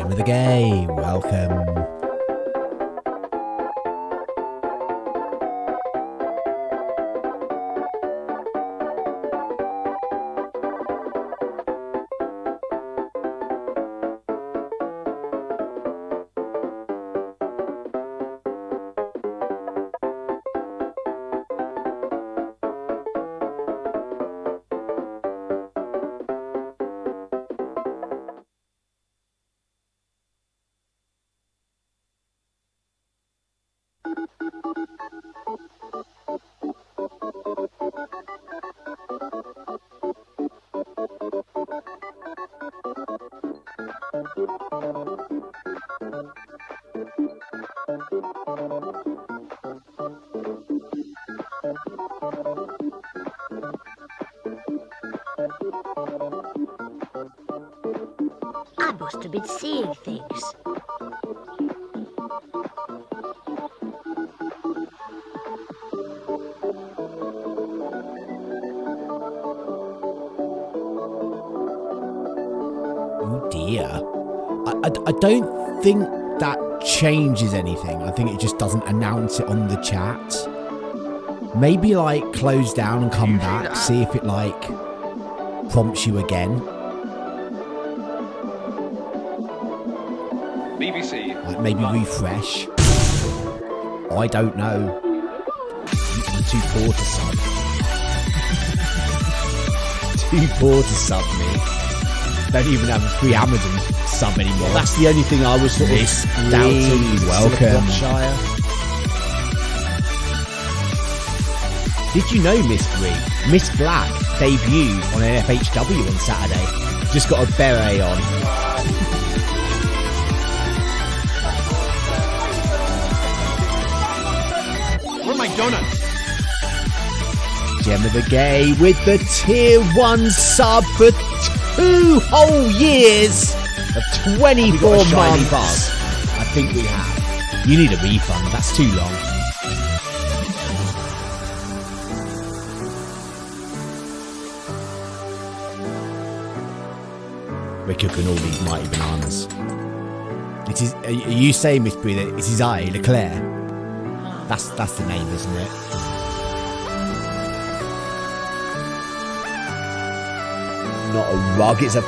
Gem of the Gay, welcome. I must have been seeing things. Oh dear. I don't think that changes anything. I think it just doesn't announce it on the chat. Maybe like close down and come back, see if it like prompts you again. BBC. Like maybe refresh. I don't know. I'm too poor to sub. Too poor to sub me. Don't even have a free Amazon sub anymore. That's the only thing I was sort of doubting. Welcome. Did you know, Miss Bree? Miss Black debuted on NFHW on Saturday. Just got a beret on. Where are my donuts? Gem of the Gay with the tier 1 sub for 2 whole years of 24 months. Buzz? I think we have. You need a refund. That's too long. We're cooking all these mighty bananas. It is. Are you saying, Miss Bree, that it is I, Leclerc? That's the name, isn't it? Not a rug, it's a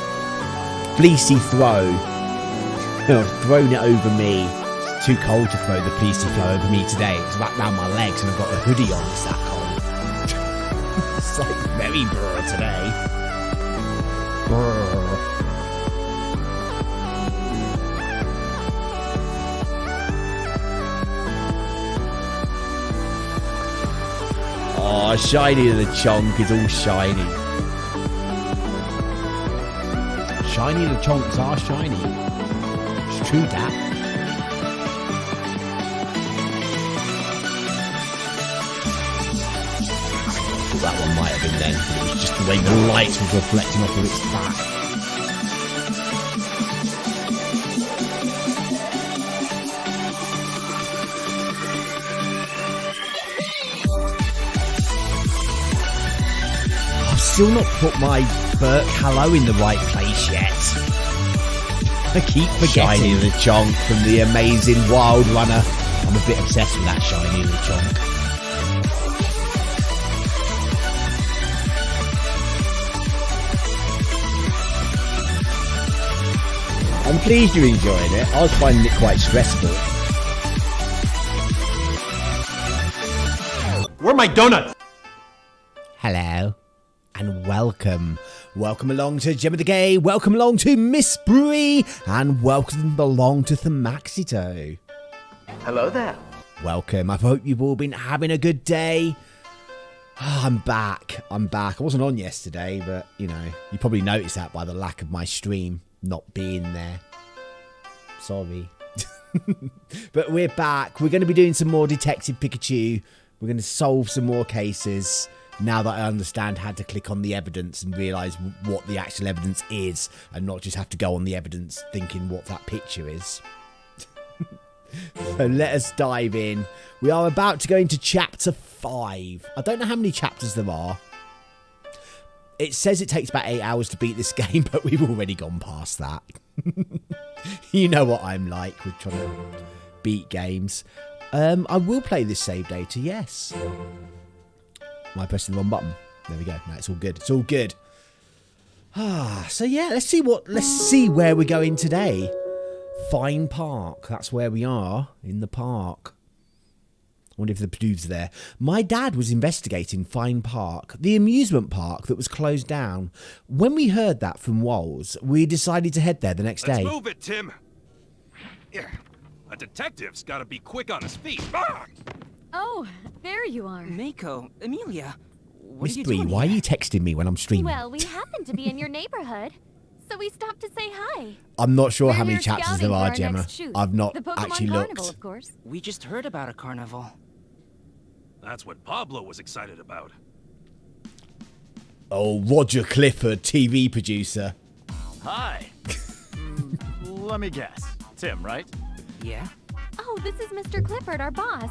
fleecy throw. I've thrown it over me. It's too cold to throw the fleecy throw over me today. It's wrapped around my legs and I've got a hoodie on. It's that cold. It's like very brr today. Brr. Oh, Shiny the Chonk is all shiny. Shiny the Chonks are shiny. It's true, that. I thought that one might have been then. It was just the way the light was reflecting off of its back. Still not put my Burke Hello in the right place yet. I keep forgetting. Shiny the Chonk from the amazing Wild Runner. I'm a bit obsessed with that Shiny the Chonk. I'm pleased you're enjoying it. I was finding it quite stressful. Where are my donuts? Hello. And welcome along to Gem of the Gay, welcome along to Miss Bree, and welcome along to Themaxito. Hello there. Welcome, I hope you've all been having a good day. Oh, I'm back. I wasn't on yesterday, but, you know, you probably noticed that by the lack of my stream not being there. Sorry. But we're back. We're going to be doing some more Detective Pikachu. We're going to solve some more cases. Now that I understand how to click on the evidence and realise what the actual evidence is and not just have to go on the evidence thinking what that picture is. So let us dive in. We are about to go into chapter 5. I don't know how many chapters there are. It says it takes about 8 hours to beat this game, but we've already gone past that. You know what I'm like with trying to beat games. I will play this save data, yes. Am I pressing the wrong button? There we go. No, it's all good. It's all good. So yeah, let's see where we're going today. Fine Park. That's where we are, in the park. I wonder if the dude's there. My dad was investigating Fine Park, the amusement park that was closed down. When we heard that from Walls, we decided to head there the next day. Let's move it, Tim. Yeah. A detective's got to be quick on his feet. Ah! Oh, there you are. Mako, Amelia, what Miss are you Bree, doing why are here? you texting me when I'm streaming? Well, we happen to be in your neighborhood, so we stopped to say hi. I'm not sure We're how many here chapters scouting there for are, our Gemma. next shoot, I've not the Pokemon actually Carnival, looked. of course. We just heard about a carnival. That's what Pablo was excited about. Oh, Roger Clifford, TV producer. Hi. Let me guess. Tim, right? Yeah? Oh, this is Mr. Clifford, our boss.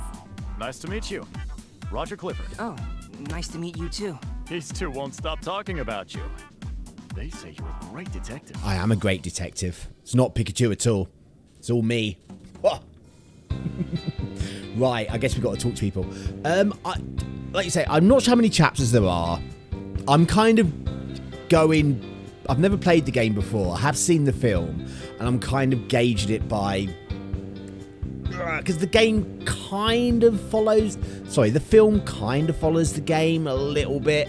Nice to meet you. Roger Clifford. Oh, nice to meet you too. These two won't stop talking about you. They say you're a great detective. I am a great detective. It's not Pikachu at all. It's all me. Oh. Right, I guess we've got to talk to people. Like you say, I'm not sure how many chapters there are. I'm kind of going... I've never played the game before. I have seen the film, and I'm kind of gauged it by... Because the game kind of follows... Sorry, the film kind of follows the game a little bit.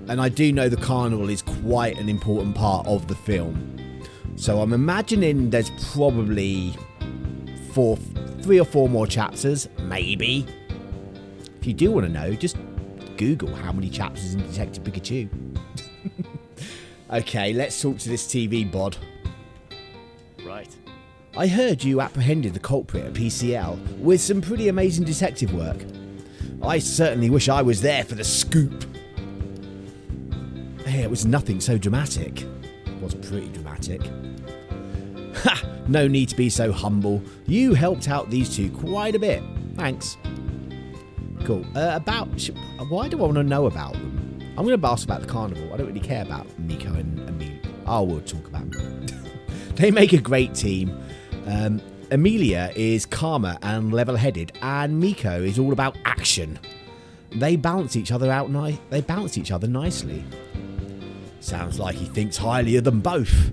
And I do know the carnival is quite an important part of the film. So I'm imagining there's probably 3 or 4 more chapters, maybe. If you do want to know, just Google how many chapters in Detective Pikachu. Okay, let's talk to this TV bod. Right. I heard you apprehended the culprit at PCL with some pretty amazing detective work. I certainly wish I was there for the scoop. Hey, it was nothing so dramatic. It was pretty dramatic. Ha! No need to be so humble. You helped out these two quite a bit. Thanks. Cool. Why do I want to know about them? I'm going to ask about the carnival. I don't really care about Miko and Amelia. We'll talk about them. They make a great team. Amelia is calmer and level-headed, and Miko is all about action. They balance each other out. They balance each other nicely. Sounds like he thinks highly of them both.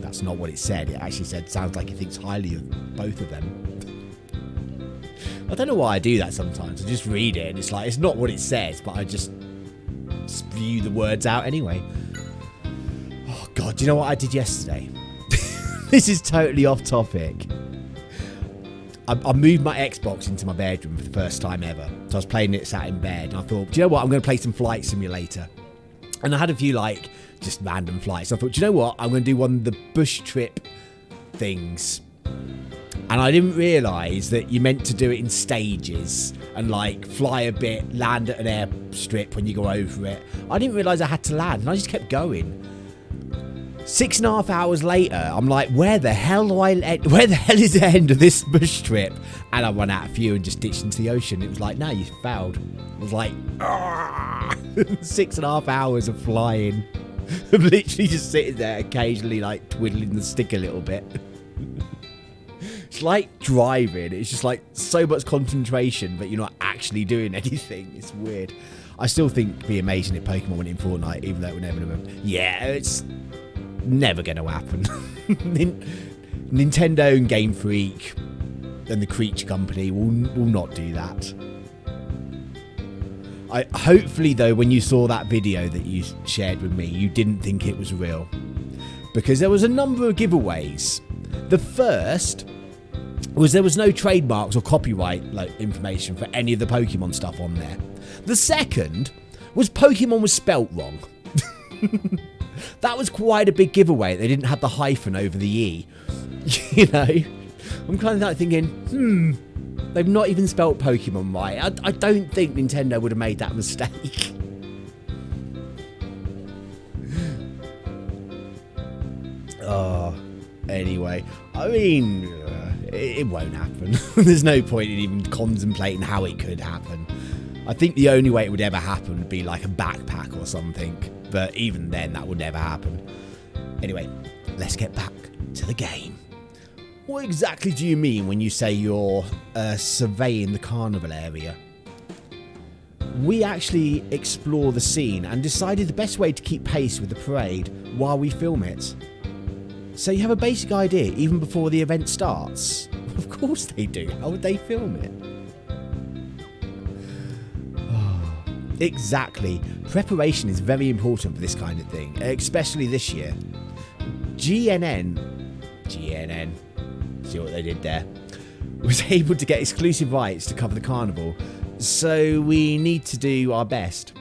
That's not what it said. It actually said, sounds like he thinks highly of both of them. I don't know why I do that sometimes. I just read it and it's like, it's not what it says, but I just spew the words out anyway. Oh, God, do you know what I did yesterday? This is totally off topic. I moved my Xbox into my bedroom for the first time ever. So I was playing it sat in bed and I thought, do you know what? I'm going to play some Flight Simulator. And I had a few, just random flights. I thought, do you know what? I'm going to do one of the bush trip things. And I didn't realise that you meant to do it in stages and, fly a bit, land at an airstrip when you go over it. I didn't realise I had to land, and I just kept going. 6.5 hours later, I'm like, where the hell is the end of this bush trip? And I ran out of fuel and just ditched into the ocean. It was like, no, you failed. I was like, 6.5 hours of flying. I'm literally just sitting there occasionally twiddling the stick a little bit. It's like driving. It's just so much concentration, but you're not actually doing anything. It's weird. I still think it'd be amazing if Pokemon went in Fortnite, even though it would never. Yeah, it's never going to happen. Nintendo and Game Freak and the Creature Company will not do that. Hopefully, though, when you saw that video that you shared with me, you didn't think it was real. Because there was a number of giveaways. The first was there was no trademarks or copyright information for any of the Pokemon stuff on there. The second was Pokemon was spelt wrong. That was quite a big giveaway. They didn't have the hyphen over the E. You know? I'm kind of thinking, they've not even spelt Pokemon right. I don't think Nintendo would have made that mistake. Anyway, I mean, it won't happen. There's no point in even contemplating how it could happen. I think the only way it would ever happen would be like a backpack or something. But even then, that would never happen. Anyway, let's get back to the game. What exactly do you mean when you say you're surveying the carnival area? We actually explore the scene and decided the best way to keep pace with the parade while we film it. So you have a basic idea even before the event starts? Of course they do. How would they film it? Exactly. Preparation is very important for this kind of thing, especially this year. GNN, see what they did there, was able to get exclusive rights to cover the carnival, so we need to do our best.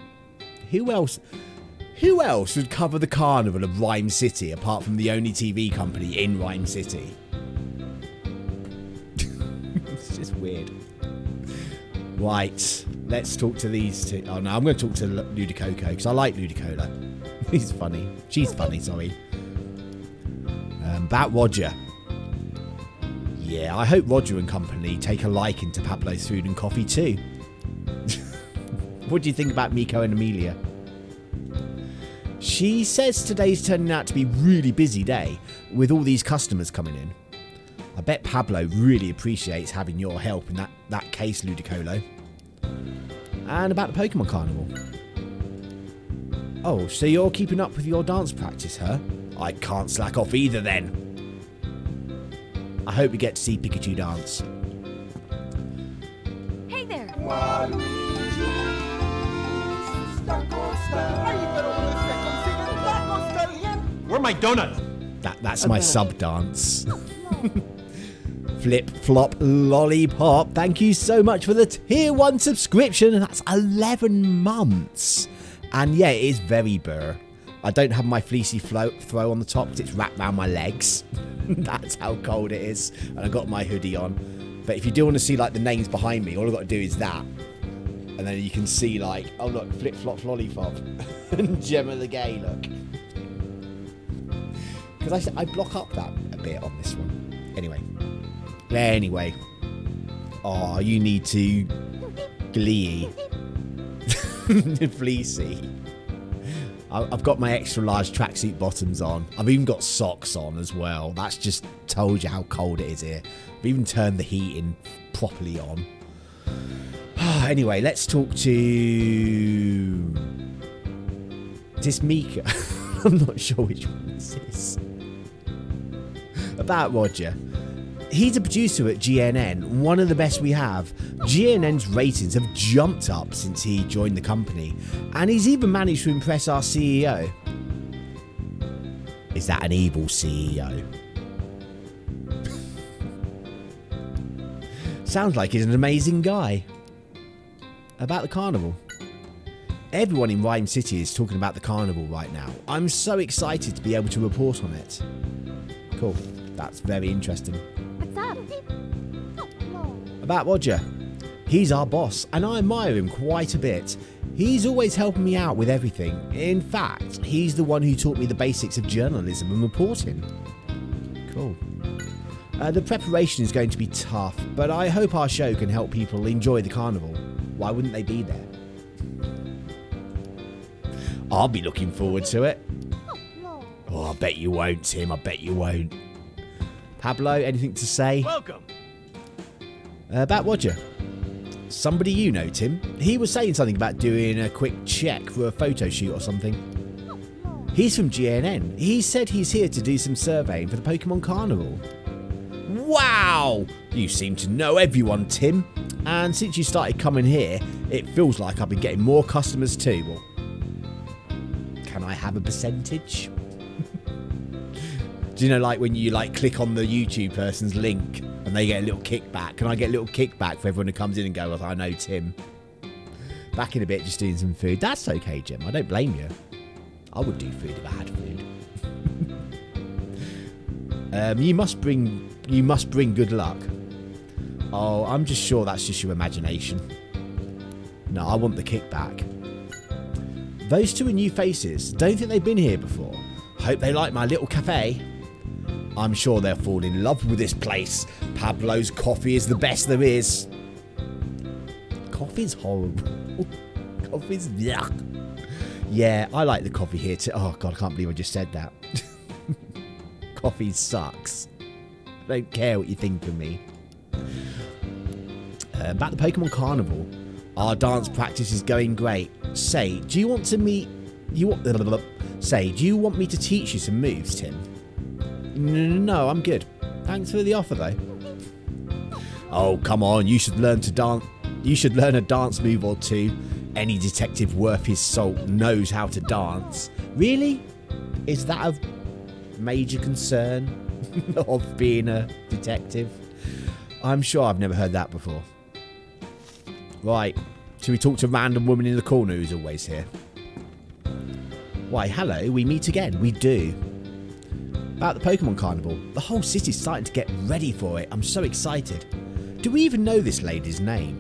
Who else would cover the carnival of Rhyme City apart from the only TV company in Rhyme City? It's just weird. Right, let's talk to these two. Oh no, I'm going to talk to Ludicoco because I like Ludicola. He's funny. She's funny, sorry. About Roger. Yeah, I hope Roger and company take a liking to Pablo's food and coffee too. What do you think about Miko and Amelia? She says today's turning out to be a really busy day with all these customers coming in. I bet Pablo really appreciates having your help in that case, Ludicolo. And about the Pokemon Carnival. Oh, so you're keeping up with your dance practice, huh? I can't slack off either then. I hope we get to see Pikachu dance. Hey there. Where are my donuts? That's my sub dance. Flip, flop, lollipop. Thank you so much for the tier 1 subscription. That's 11 months. And yeah, it is very burr. I don't have my fleecy throw on the top because it's wrapped around my legs. That's how cold it is. And I got my hoodie on. But if you do want to see like the names behind me, all I've got to do is that. And then you can see like, oh look, Flip Flop Lollipop. And Gemma the Gay, look. Because I block up that a bit on this one. Anyway. Oh, you need to glee. Fleecy. I've got my extra large tracksuit bottoms on. I've even got socks on as well. That's just told you how cold it is here. I've even turned the heating properly on. Anyway, let's talk to... Is this Mika? I'm not sure which one this is. About Roger. He's a producer at GNN, one of the best we have. GNN's ratings have jumped up since he joined the company, and he's even managed to impress our CEO. Is that an evil CEO? Sounds like he's an amazing guy. About the carnival. Everyone in Rhyme City is talking about the carnival right now. I'm so excited to be able to report on it. Cool. That's very interesting. What's up? About Roger. He's our boss, and I admire him quite a bit. He's always helping me out with everything. In fact, he's the one who taught me the basics of journalism and reporting. Cool. The preparation is going to be tough, but I hope our show can help people enjoy the carnival. Why wouldn't they be there? I'll be looking forward to it. Oh, I bet you won't, Tim. I bet you won't. Pablo, anything to say? Welcome. About Roger. Somebody you know, Tim. He was saying something about doing a quick check for a photo shoot or something. He's from GNN. He said he's here to do some surveying for the Pokemon Carnival. Wow! You seem to know everyone, Tim. And since you started coming here, it feels like I've been getting more customers too. Well, can I have a percentage? Do you know, like when you like click on the YouTube person's link and they get a little kickback? Can I get a little kickback for everyone who comes in and go, well, I know Tim. Back in a bit, just doing some food. That's okay, Jim. I don't blame you. I would do food if I had food. You must bring good luck. Oh, I'm just sure that's just your imagination. No, I want the kickback. Those two are new faces. Don't think they've been here before. Hope they like my little cafe. I'm sure they'll fall in love with this place. Pablo's coffee is the best there is. Coffee's horrible. Coffee's yuck. Yeah, I like the coffee here too. Oh, God, I can't believe I just said that. Coffee sucks. don't care what you think of me. About the Pokemon Carnival. Our dance practice is going great. Say, do you want to meet... Say, do you want me to teach you some moves, Tim? No, I'm good. Thanks for the offer, though. Oh, come on. You should learn to dance. You should learn a dance move or two. Any detective worth his salt knows how to dance. Really? Is that a major concern of being a detective? I'm sure I've never heard that before. Right. Should we talk to a random woman in the corner who's always here? Why, hello. We meet again. We do. About the Pokemon Carnival. The whole city's starting to get ready for it. I'm so excited. Do we even know this lady's name?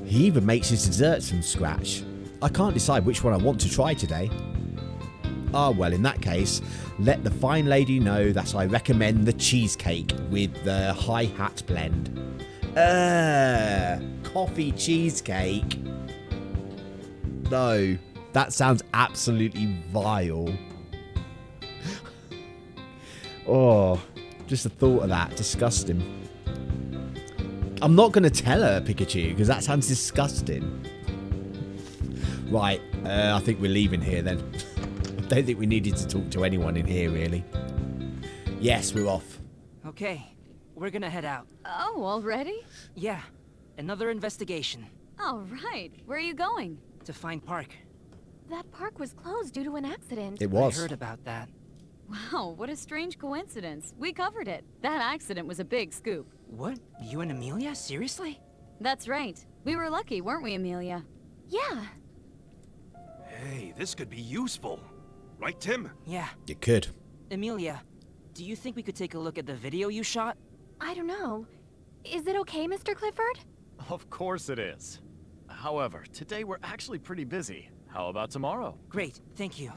He even makes his desserts from scratch. I can't decide which one I want to try today. Ah, well, in that case, let the fine lady know that I recommend the cheesecake with the high hat blend. Coffee cheesecake? No, that sounds absolutely vile. Oh, just the thought of that, disgusting. I'm not going to tell her, Pikachu, because that sounds disgusting. Right, I think we're leaving here then. I don't think we needed to talk to anyone in here, really. Yes, we're off. Okay, we're gonna head out. Oh, already? Yeah, another investigation. All right. Where are you going? To find Park. That park was closed due to an accident. It was. I heard about that. Wow, what a strange coincidence. We covered it. That accident was a big scoop. What? You and Amelia? Seriously? That's right. We were lucky, weren't we, Amelia? Yeah. Hey, this could be useful. Right, Tim? Yeah. It could. Amelia, do you think we could take a look at the video you shot? I don't know. Is it okay, Mr. Clifford? Of course it is. However, today we're actually pretty busy. How about tomorrow? Great, thank you.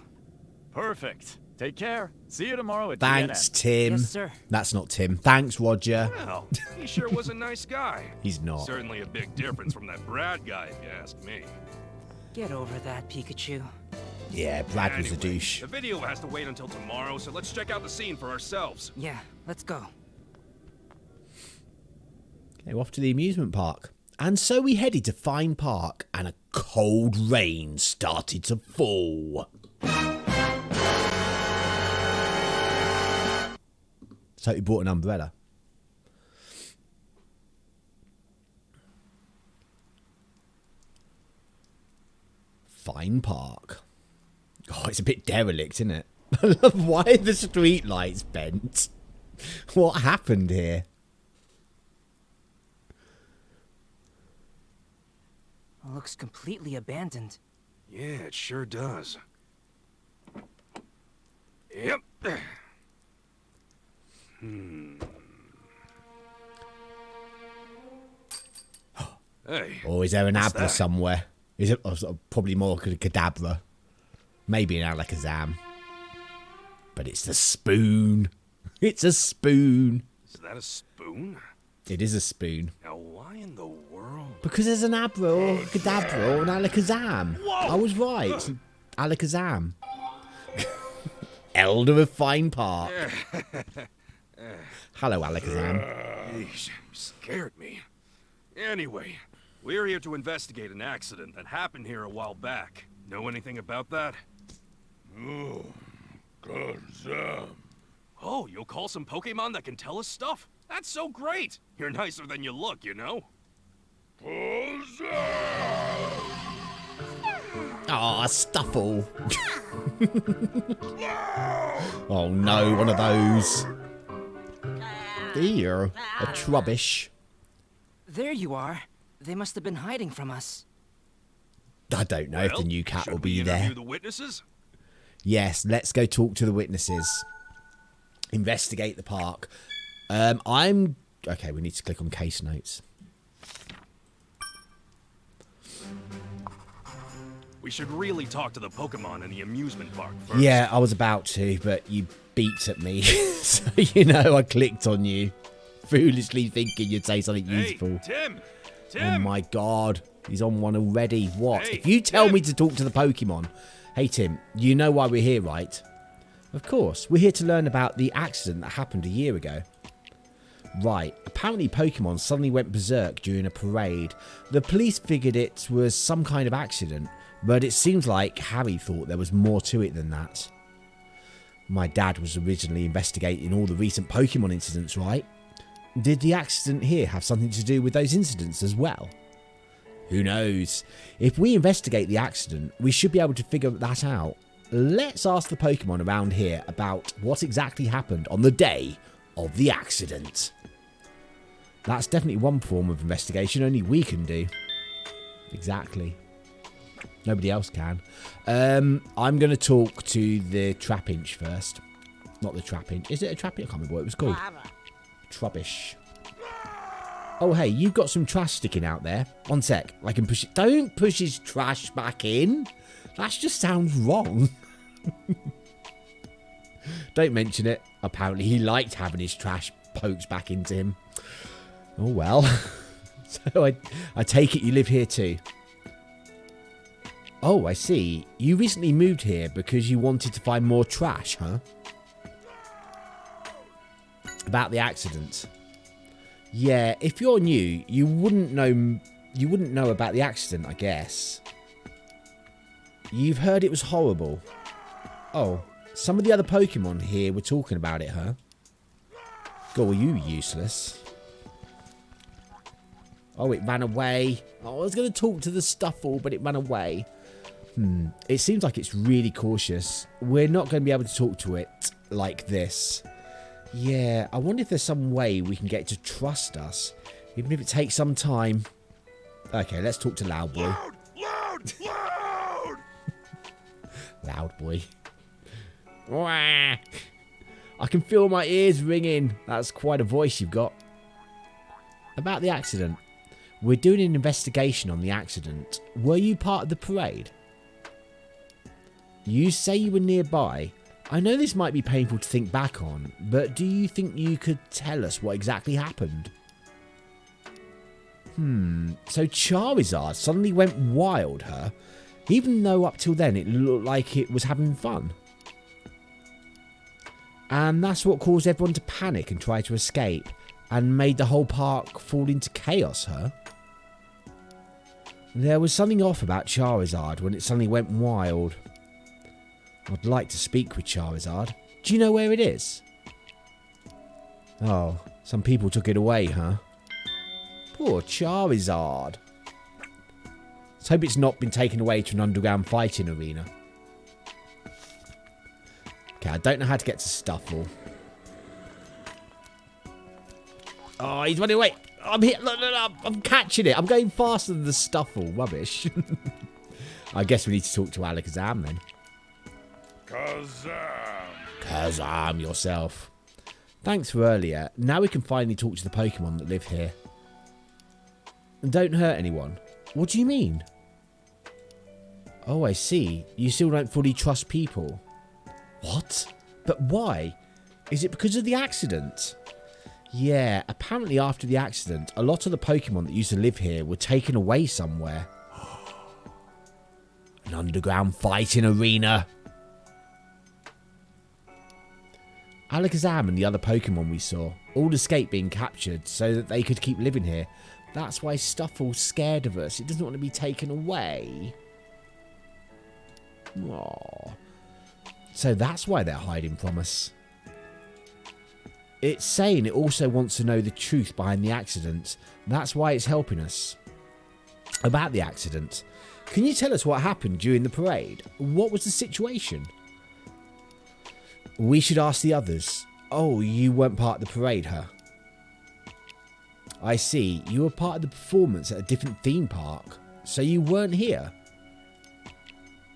Perfect. Take care. See you tomorrow at Thanks, DNN. Tim. Yes, sir. That's not Tim. Thanks, Roger. Well, he sure was a nice guy. He's not. Certainly a big difference from that Brad guy, if you ask me. Get over that, Pikachu. Yeah, Brad was a Anyway, douche. The video has to wait until tomorrow, so let's check out the scene for ourselves. Yeah, let's go. Okay, we're off to the amusement park. And so we headed to Fine Park, and a cold rain started to fall. So he bought an umbrella. Fine Park. Oh, it's a bit derelict, isn't it? Why are the street lights bent? What happened here? Looks completely abandoned. Yeah, it sure does. Yep. Hey. Or is there an what's Abra that? somewhere? Is it probably more like a Kadabra? Maybe an Alakazam. But it's the spoon. It's a spoon. Is that a spoon? It is a spoon. Now, why in the world? Because there's an Abra or Kadabra or an Alakazam. Whoa! I was right. It's an Alakazam. Elder of Fine Park. Hello, Alakazam. Yeesh, you scared me. Anyway, we're here to investigate an accident that happened here a while back. Know anything about that? Oh, Kazam. Oh, you'll call some Pokemon that can tell us stuff? That's so great! You're nicer than you look, you know? Aw, Stuffle. Oh no, one of those. Here, a Trubbish. There you are. They must have been hiding from us. I don't know if the new cat should will we be there. interview the witnesses? Yes, let's go talk to the witnesses. Investigate the park. Okay, we need to click on case notes. We should really talk to the Pokemon in the amusement park first. Yeah, I was about to, but you beeped at me. So, you know, I clicked on you. Foolishly thinking you'd say something Hey, useful. Tim! Oh Tim! my god. He's on one already. What? Hey, If you tell Tim! me to talk to the Pokemon. Hey, Tim, you know why we're here, right? Of course, we're here to learn about the accident that happened a year ago. Right, apparently Pokemon suddenly went berserk during a parade. The police figured it was some kind of accident, but it seems like Harry thought there was more to it than that. My dad was originally investigating all the recent Pokemon incidents, right? Did the accident here have something to do with those incidents as well? Who knows? If we investigate the accident, we should be able to figure that out. Let's ask the Pokemon around here about what exactly happened on the day of the accident. That's definitely one form of investigation only we can do. Exactly. Nobody else can. I'm going to talk to the Trapinch first. Not the Trapinch. Is it a Trapinch? I can't remember what it was called. Trubbish. Oh, hey, you've got some trash sticking out there. One sec. I can push it. Don't push his trash back in. That just sounds wrong. Don't mention it. Apparently he liked having his trash poked back into him. Oh, well. So I take it you live here too. Oh, I see. You recently moved here because you wanted to find more trash, huh? About the accident. Yeah, if you're new, you wouldn't know about the accident, I guess. You've heard it was horrible. Oh, some of the other Pokemon here were talking about it, huh? God, were you useless? Oh, it ran away. Oh, I was going to talk to the Stuffle, but it ran away. It seems like it's really cautious. We're not going to be able to talk to it like this. Yeah, I wonder if there's some way we can get it to trust us, even if it takes some time. Okay, let's talk to Loud Boy. Loud! Loud! Loud Boy. I can feel my ears ringing. That's quite a voice you've got. About the accident. We're doing an investigation on the accident. Were you part of the parade? You say you were nearby. I know this might be painful to think back on, but do you think you could tell us what exactly happened? So Charizard suddenly went wild, huh? Even though up till then it looked like it was having fun. And that's what caused everyone to panic and try to escape, and made the whole park fall into chaos, huh? There was something off about Charizard when it suddenly went wild. I'd like to speak with Charizard. Do you know where it is? Oh, some people took it away, huh? Poor Charizard. Let's hope it's not been taken away to an underground fighting arena. Okay, I don't know how to get to Stuffle. Oh, he's running away. I'm here. Look, I'm catching it. I'm going faster than the Stuffle. Rubbish. I guess we need to talk to Alakazam then. Kazam yourself. Thanks for earlier. Now we can finally talk to the Pokemon that live here. And don't hurt anyone. What do you mean? Oh, I see. You still don't fully trust people. What? But why? Is it because of the accident? Yeah, apparently after the accident, a lot of the Pokemon that used to live here were taken away somewhere. An underground fighting arena. Alakazam and the other Pokemon we saw all escaped being captured so that they could keep living here. That's why Stuffle's scared of us. It doesn't want to be taken away. Aww. So that's why they're hiding from us. It's saying it also wants to know the truth behind the accident. That's why it's helping us. About the accident. Can you tell us what happened during the parade? What was the situation? We should ask the others. Oh, you weren't part of the parade, huh? I see. You were part of the performance at a different theme park. So you weren't here.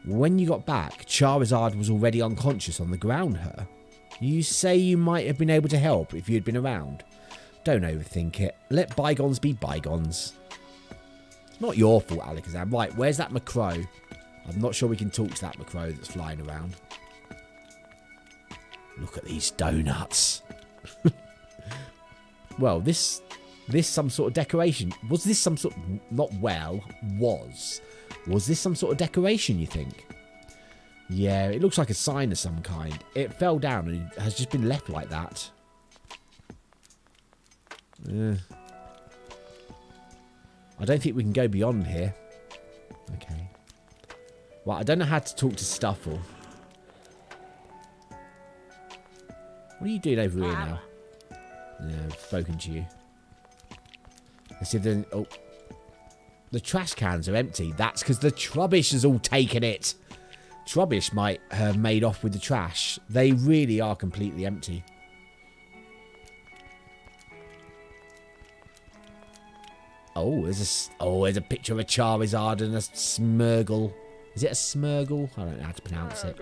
When you got back, Charizard was already unconscious on the ground, huh? You say you might have been able to help if you'd been around. Don't overthink it. Let bygones be bygones. It's not your fault, Alakazam. Right, where's that Macrow? I'm not sure we can talk to that Macrow that's flying around. Look at these donuts. Well, this some sort of decoration. Was this some sort of... Not well, was. Was this some sort of decoration, you think? Yeah, it looks like a sign of some kind. It fell down and has just been left like that. I don't think we can go beyond here. Okay. Well, I don't know how to talk to Stuffle. What are you doing over here now? Yeah, I've spoken to you. Let's see if there's... Oh. The trash cans are empty. That's because the Trubbish has all taken it. Trubbish might have made off with the trash. They really are completely empty. Oh, there's a picture of a Charizard and a Smurgle. Is it a Smurgle? I don't know how to pronounce it.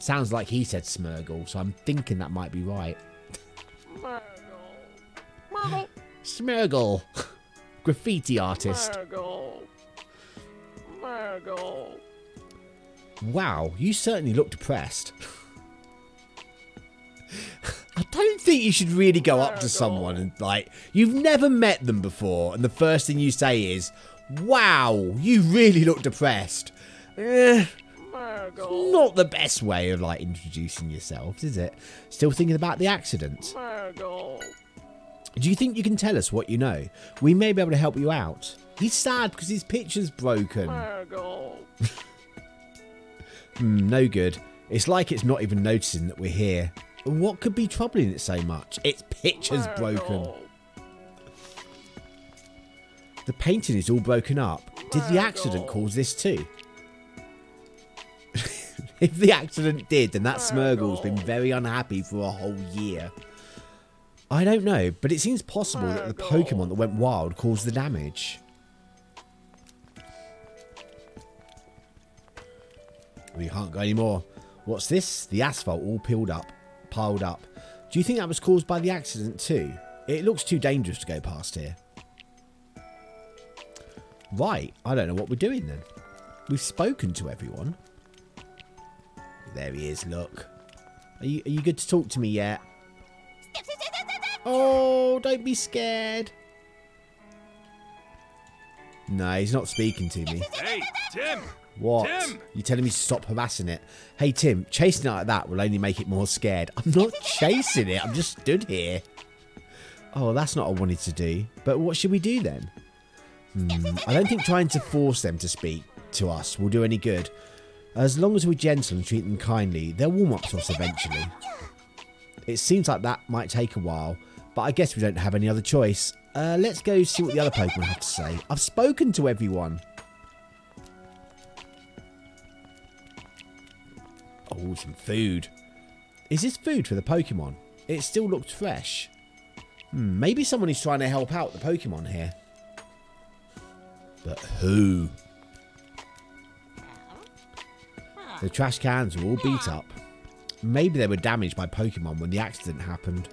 Sounds like he said Smurgle, so I'm thinking that might be right. Smurgle. Graffiti artist. Wow, you certainly look depressed. I don't think you should really go up to someone and, like, you've never met them before, and the first thing you say is, wow, you really look depressed. Not the best way of, like, introducing yourselves, is it? Still thinking about the accident. Do you think you can tell us what you know? We may be able to help you out. He's sad because his picture's broken. No good. It's like it's not even noticing that we're here. What could be troubling it so much? Its picture's broken. The painting is all broken up. Did the accident cause this too? If the accident did, then that Smurgle's been very unhappy for a whole year. I don't know, but it seems possible that the Pokemon that went wild caused the damage. We can't go anymore. What's this? The asphalt all piled up. Do you think that was caused by the accident too? It looks too dangerous to go past here. Right, I don't know what we're doing then. We've spoken to everyone. There he is, look. Are you good to talk to me yet? Oh, don't be scared. No, he's not speaking to me. Hey, Tim! What? Tim! You telling me to stop harassing it? Hey, Tim, chasing it like that will only make it more scared. I'm not chasing it. I'm just stood here. Oh, that's not what I wanted to do. But what should we do then? I don't think trying to force them to speak to us will do any good. As long as we're gentle and treat them kindly, they'll warm up to us eventually. It seems like that might take a while, but I guess we don't have any other choice. Let's go see what the other Pokemon have to say. I've spoken to everyone. Oh, some food. Is this food for the Pokemon? It still looks fresh. Maybe someone is trying to help out the Pokemon here. But who? The trash cans are all beat up. Maybe they were damaged by Pokemon when the accident happened.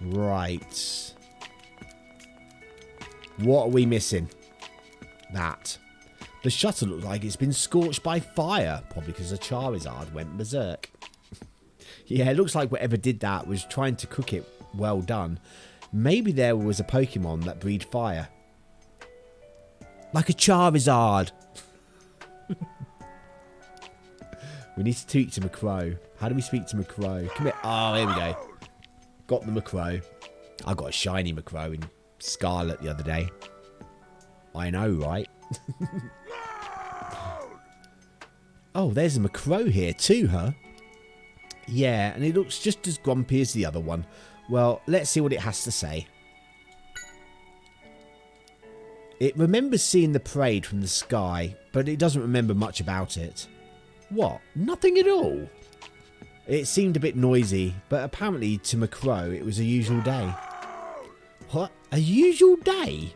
Right. What are we missing? That. The shutter looks like it's been scorched by fire. Probably because the Charizard went berserk. Yeah, it looks like whatever did that was trying to cook it well done. Maybe there was a Pokemon that breathed fire. Like a Charizard. We need to speak to Macrow. How do we speak to Macrow? Come here. Oh, here we go. Got the Macrow. I got a shiny Macrow in Scarlet the other day. I know, right? Oh, there's a Macrow here too, huh? Yeah, and it looks just as grumpy as the other one. Well, let's see what it has to say. It remembers seeing the parade from the sky, but it doesn't remember much about it. What? Nothing at all? It seemed a bit noisy, but apparently to Macrow it was a usual day. What? A usual day?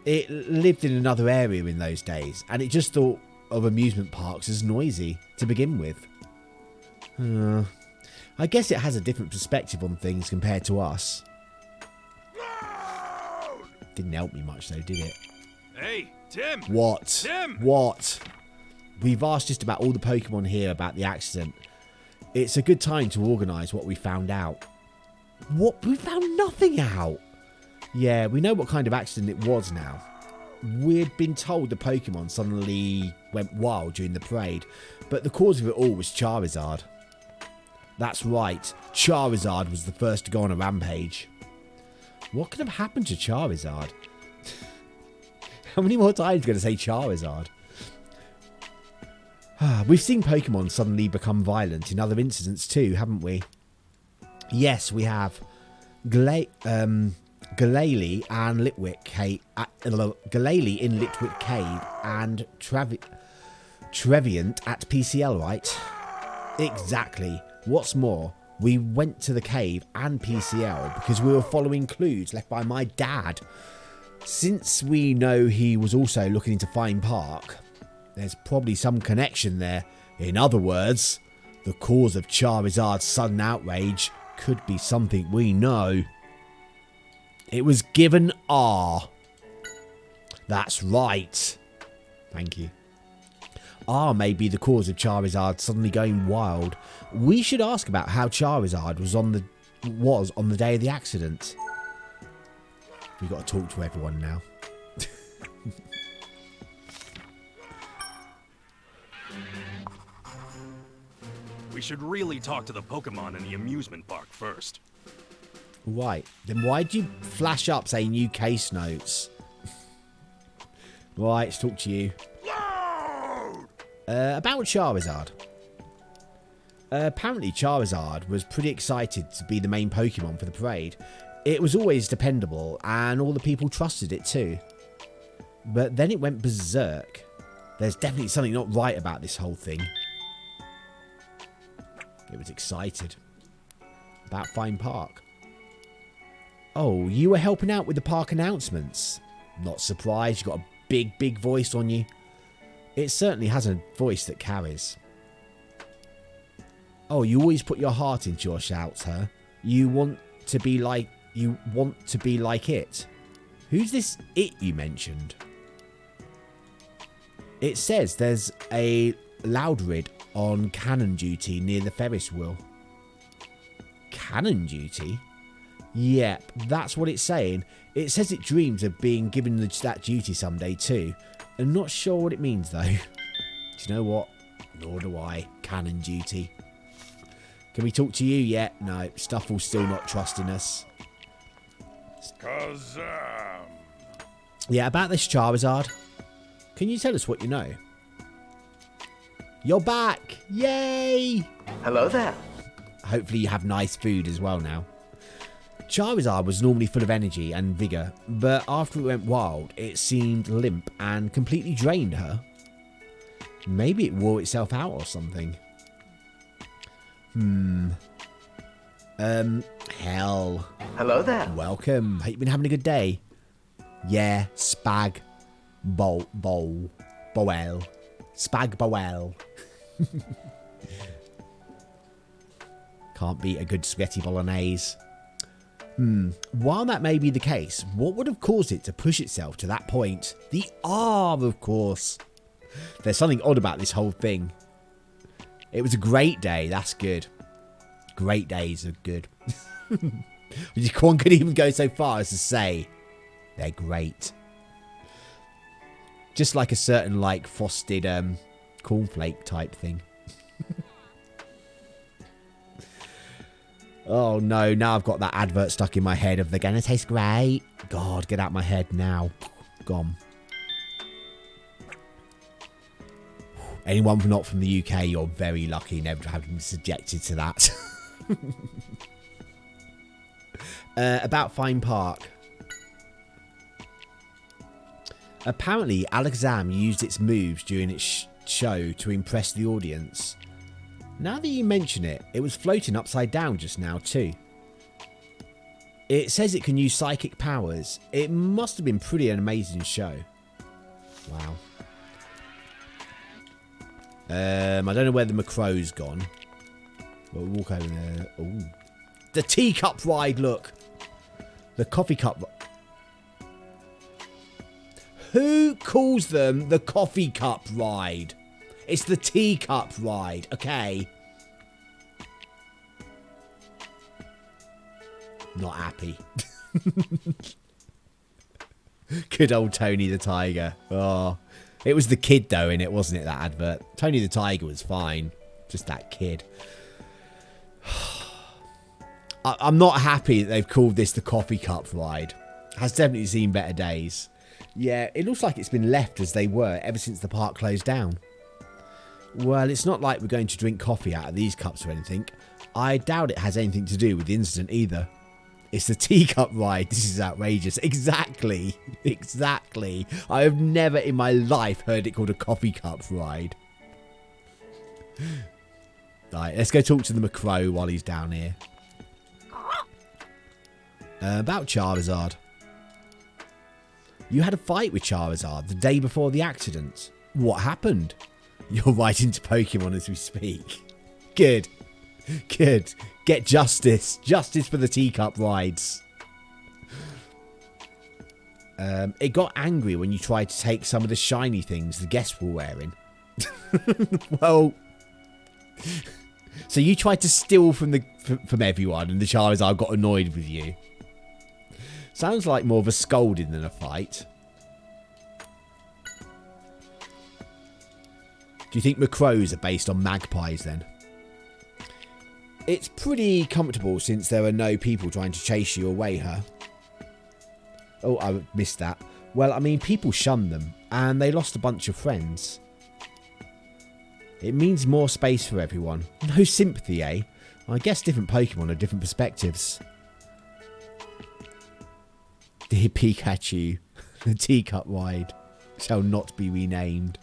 It lived in another area in those days, and it just thought of amusement parks as noisy to begin with. I guess it has a different perspective on things compared to us. Didn't help me much though, did it? Hey, Tim! What? Tim! What? We've asked just about all the Pokemon here about the accident. It's a good time to organise what we found out. What? We found nothing out. Yeah, we know what kind of accident it was now. We'd been told the Pokemon suddenly went wild during the parade, but the cause of it all was Charizard. That's right, Charizard was the first to go on a rampage. What could have happened to Charizard? How many more times are you going to say Charizard? We've seen Pokemon suddenly become violent in other incidents too, haven't we? Yes, we have. Glalie and Litwick Cave, Glalie in Litwick Cave, and Trevenant at PCL, right? Exactly. What's more, we went to the cave and PCL because we were following clues left by my dad. Since we know he was also looking into Fine Park, there's probably some connection there. In other words, the cause of Charizard's sudden outrage could be something we know. It was given R. That's right. Thank you. R may be the cause of Charizard suddenly going wild. We should ask about how Charizard was on the day of the accident. We've got to talk to everyone now. We should really talk to the Pokemon in the amusement park first. Right, then why'd you flash up saying new case notes? Right, let's talk to you. About Charizard. Apparently Charizard was pretty excited to be the main Pokemon for the parade. It was always dependable, and all the people trusted it too. But then it went berserk. There's definitely something not right about this whole thing. It was excited. About Fine Park. Oh, you were helping out with the park announcements. Not surprised, you got a big voice on you. It certainly has a voice that carries. Oh, you always put your heart into your shouts, huh? You want to be like it. Who's this it you mentioned? It says there's a Loudred on cannon duty near the Ferris wheel. Cannon duty? Yep, that's what it's saying. It says it dreams of being given that duty someday too. I'm not sure what it means though. Do you know what? Nor do I. Cannon duty. Can we talk to you yet? No, Stuffle's still not trusting us. Yeah, about this Charizard. Can you tell us what you know? You're back! Yay! Hello there. Hopefully you have nice food as well now. Charizard was normally full of energy and vigour, but after it went wild, it seemed limp and completely drained her. Maybe it wore itself out or something. Hell. Hello there. Welcome. Hope you've been having a good day. Yeah, Spag. Boel. Spag Boel. Can't beat a good spaghetti bolognese. While that may be the case, what would have caused it to push itself to that point? The R, of course. There's something odd about this whole thing. It was a great day, that's good. Great days are good. One could even go so far as to say they're great. Just like a certain frosted cornflake type thing. Oh no, now I've got that advert stuck in my head of they're gonna taste great. God, get out my head now. Gone. Anyone not from the UK, you're very lucky never to have been subjected to that. About Fine Park. Apparently, Alakazam used its moves during its show to impress the audience. Now that you mention it, it was floating upside down just now too. It says it can use psychic powers. It must have been pretty an amazing show. Wow. I don't know where the Macrow's gone. We'll walk over there. Ooh. The teacup ride, look. The coffee cup. Who calls them the coffee cup ride? It's the teacup ride, okay? Not happy. Good old Tony the Tiger. Oh, it was the kid though in it, wasn't it? That advert. Tony the Tiger was fine. Just that kid. I'm not happy that they've called this the coffee cup ride. Has definitely seen better days. Yeah, it looks like it's been left as they were ever since the park closed down. Well, it's not like we're going to drink coffee out of these cups or anything. I doubt it has anything to do with the incident either. It's the teacup ride. This is outrageous. Exactly. Exactly. I have never in my life heard it called a coffee cup ride. Right, let's go talk to the Macro while he's down here. About Charizard. You had a fight with Charizard the day before the accident. What happened? You're right into Pokemon as we speak. Good. Good. Get justice. Justice for the teacup rides. It got angry when you tried to take some of the shiny things the guests were wearing. Well, so you tried to steal from everyone and the Charizard got annoyed with you. Sounds like more of a scolding than a fight. Do you think Macros are based on magpies then? It's pretty comfortable since there are no people trying to chase you away, huh? Oh, I missed that. Well, I mean, people shun them, and they lost a bunch of friends. It means more space for everyone. No sympathy, eh? I guess different Pokemon have different perspectives. Dear Pikachu, the teacup ride shall not be renamed.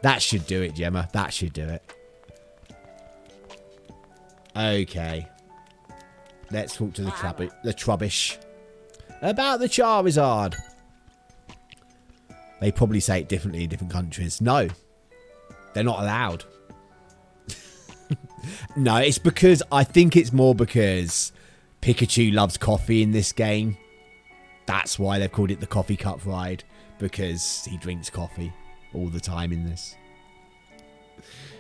That should do it, Gemma. That should do it. Okay. Let's talk to the Trubbish. About the Charizard. They probably say it differently in different countries. No. They're not allowed. No, it's because... I think it's more because Pikachu loves coffee in this game. That's why they've called it the coffee cup ride. Because he drinks coffee all the time in this.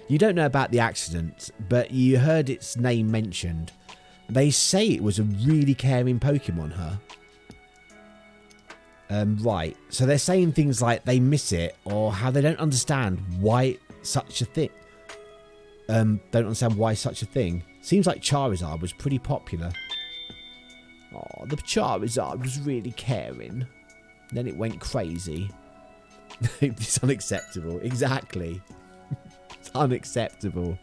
You don't know about the accident, but you heard its name mentioned. They say it was a really caring Pokemon, huh? Right. So they're saying things like they miss it or how they don't understand why such a thing. Don't understand why such a thing. Seems like Charizard was pretty popular. Oh, the Charizard was really caring. Then it went crazy. It's unacceptable. Exactly. It's unacceptable.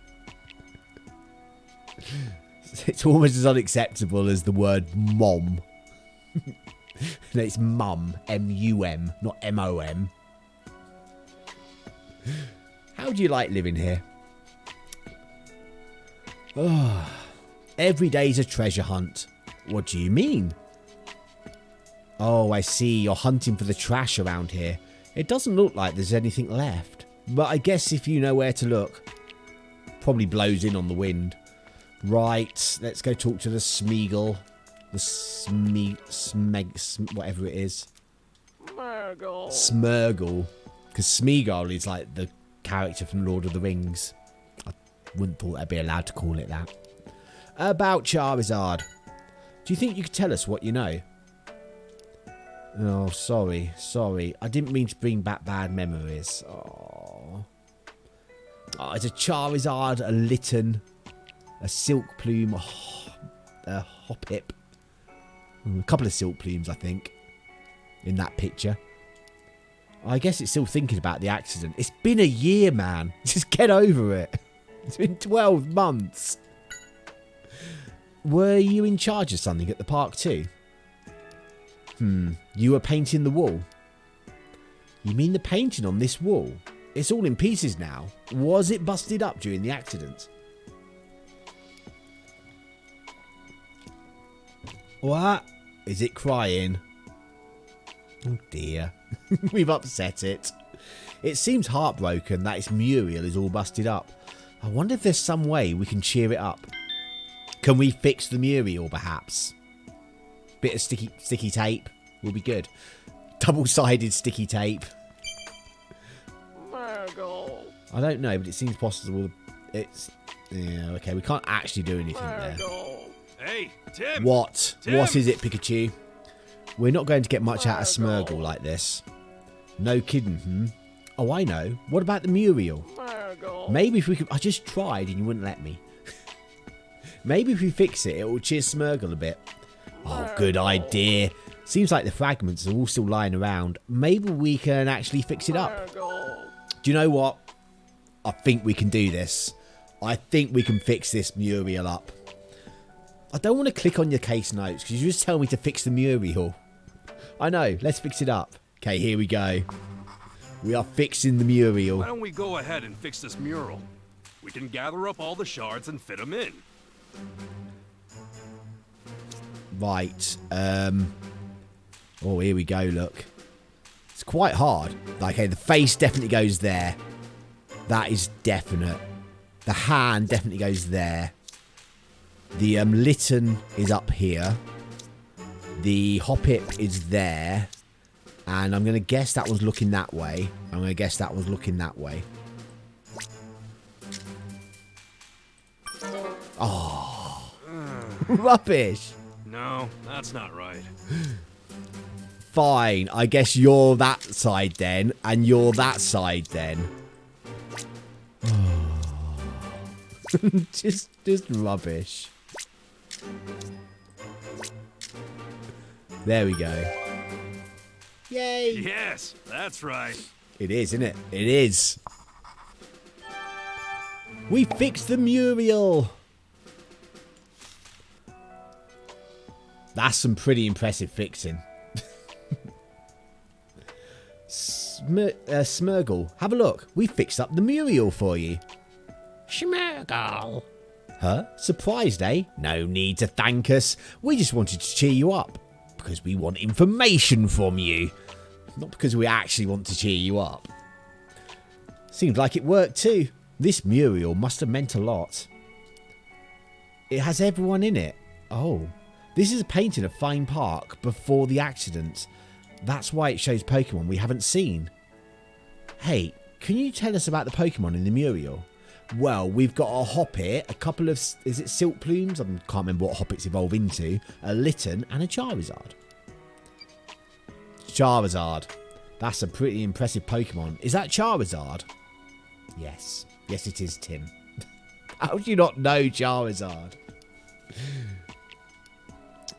It's almost as unacceptable as the word mom. No, it's mum. M-U-M, not M-O-M. How do you like living here? Oh, every day's a treasure hunt. What do you mean? Oh, I see. You're hunting for the trash around here. It doesn't look like there's anything left. But I guess if you know where to look. Probably blows in on the wind. Right, let's go talk to the Smeagol. The whatever it is. Smurgle. Because Smeagol is like the character from Lord of the Rings. I wouldn't thought I'd be allowed to call it that. About Charizard. Do you think you could tell us what you know? Oh, sorry. I didn't mean to bring back bad memories. Oh, it's a Charizard, a Litten, a Silk Plume, a Hoppip. A couple of Silk Plumes, I think, in that picture. I guess it's still thinking about the accident. It's been a year, man. Just get over it. It's been 12 months. Were you in charge of something at the park too? You were painting the wall. You mean the painting on this wall? It's all in pieces now. Was it busted up during the accident? What? Is it crying? Oh dear. We've upset it. It seems heartbroken that its Muriel is all busted up. I wonder if there's some way we can cheer it up. Can we fix the Muriel perhaps? Bit of sticky tape will be good. Double-sided sticky tape. I don't know, but it seems possible. It's... yeah, okay, we can't actually do anything there. Hey, Tim! What? Tim! What is it, Pikachu? We're not going to get much out of Smeargle like this. No kidding, Oh, I know. What about the Muriel? Maybe if we could... I just tried and you wouldn't let me. Maybe if we fix it, it will cheer Smeargle a bit. Oh, good idea. Seems like the fragments are all still lying around. Maybe we can actually fix it up. Do you know what? I think we can do this. I think we can fix this Muriel up. I don't want to click on your case notes because you just tell me to fix the Muriel. I know. Let's fix it up. Okay, here we go. We are fixing the Muriel. Why don't we go ahead and fix this mural? We can gather up all the shards and fit them in. Right. Oh, here we go, look. It's quite hard. Okay, the face definitely goes there. That is definite. The hand definitely goes there. The Litten is up here. The Hoppip is there. And I'm going to guess that was looking that way. I'm going to guess that was looking that way. Oh. Rubbish. No, that's not right. Fine. I guess you're that side then. And you're that side then. just rubbish. There we go. Yay! Yes, that's right. It is, isn't it? It is. We fixed the Muriel. That's some pretty impressive fixing. Smeargle, have a look. We fixed up the Muriel for you. Smeargle. Huh? Surprised, eh? No need to thank us. We just wanted to cheer you up. Because we want information from you. Not because we actually want to cheer you up. Seems like it worked too. This Muriel must have meant a lot. It has everyone in it. Oh. This is a painting of Fine Park before the accident. That's why it shows Pokemon we haven't seen. Hey, can you tell us about the Pokemon in the Muriel? Well, we've got a Hoppit, a couple of... Is it Silk Plumes? I can't remember what Hoppits evolve into. A Litten and a Charizard. Charizard. That's a pretty impressive Pokemon. Is that Charizard? Yes. Yes, it is, Tim. How do you not know Charizard?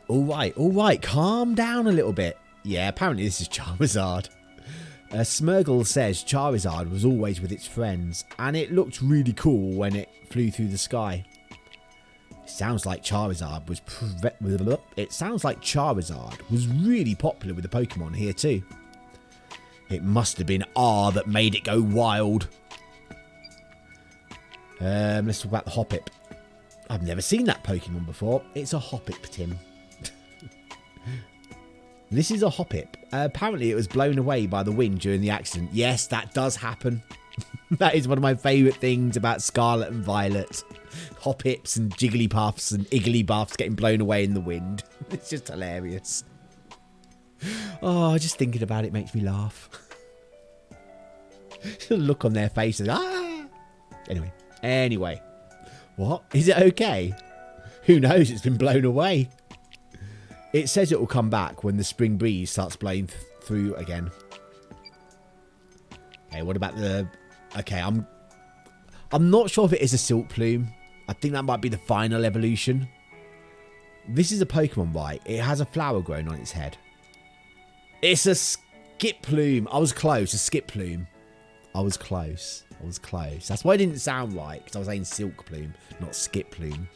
All right. Calm down a little bit. Yeah, apparently this is Charizard. Smeargle says Charizard was always with its friends, and it looked really cool when it flew through the sky. It sounds like Charizard was really popular with the Pokemon here too. It must have been R that made it go wild. Let's talk about the Hoppip. I've never seen that Pokemon before. It's a Hoppip, Tim. This is a Hoppip. Apparently it was blown away by the wind during the accident. Yes, that does happen. That is one of my favourite things about Scarlet and Violet. Hoppips and Jigglypuffs and Igglybuffs getting blown away in the wind. It's just hilarious. Oh, just thinking about it makes me laugh. The look on their faces. Ah! Anyway. What? Is it okay? Who knows? It's been blown away. It says it will come back when the spring breeze starts blowing through again. Okay, what about the... Okay, I'm not sure if it is a Silk Plume. I think that might be the final evolution. This is a Pokemon, right? It has a flower growing on its head. It's a Skip Plume. I was close. A Skip Plume. I was close. That's why it didn't sound right, because I was saying Silk Plume, not Skip Plume.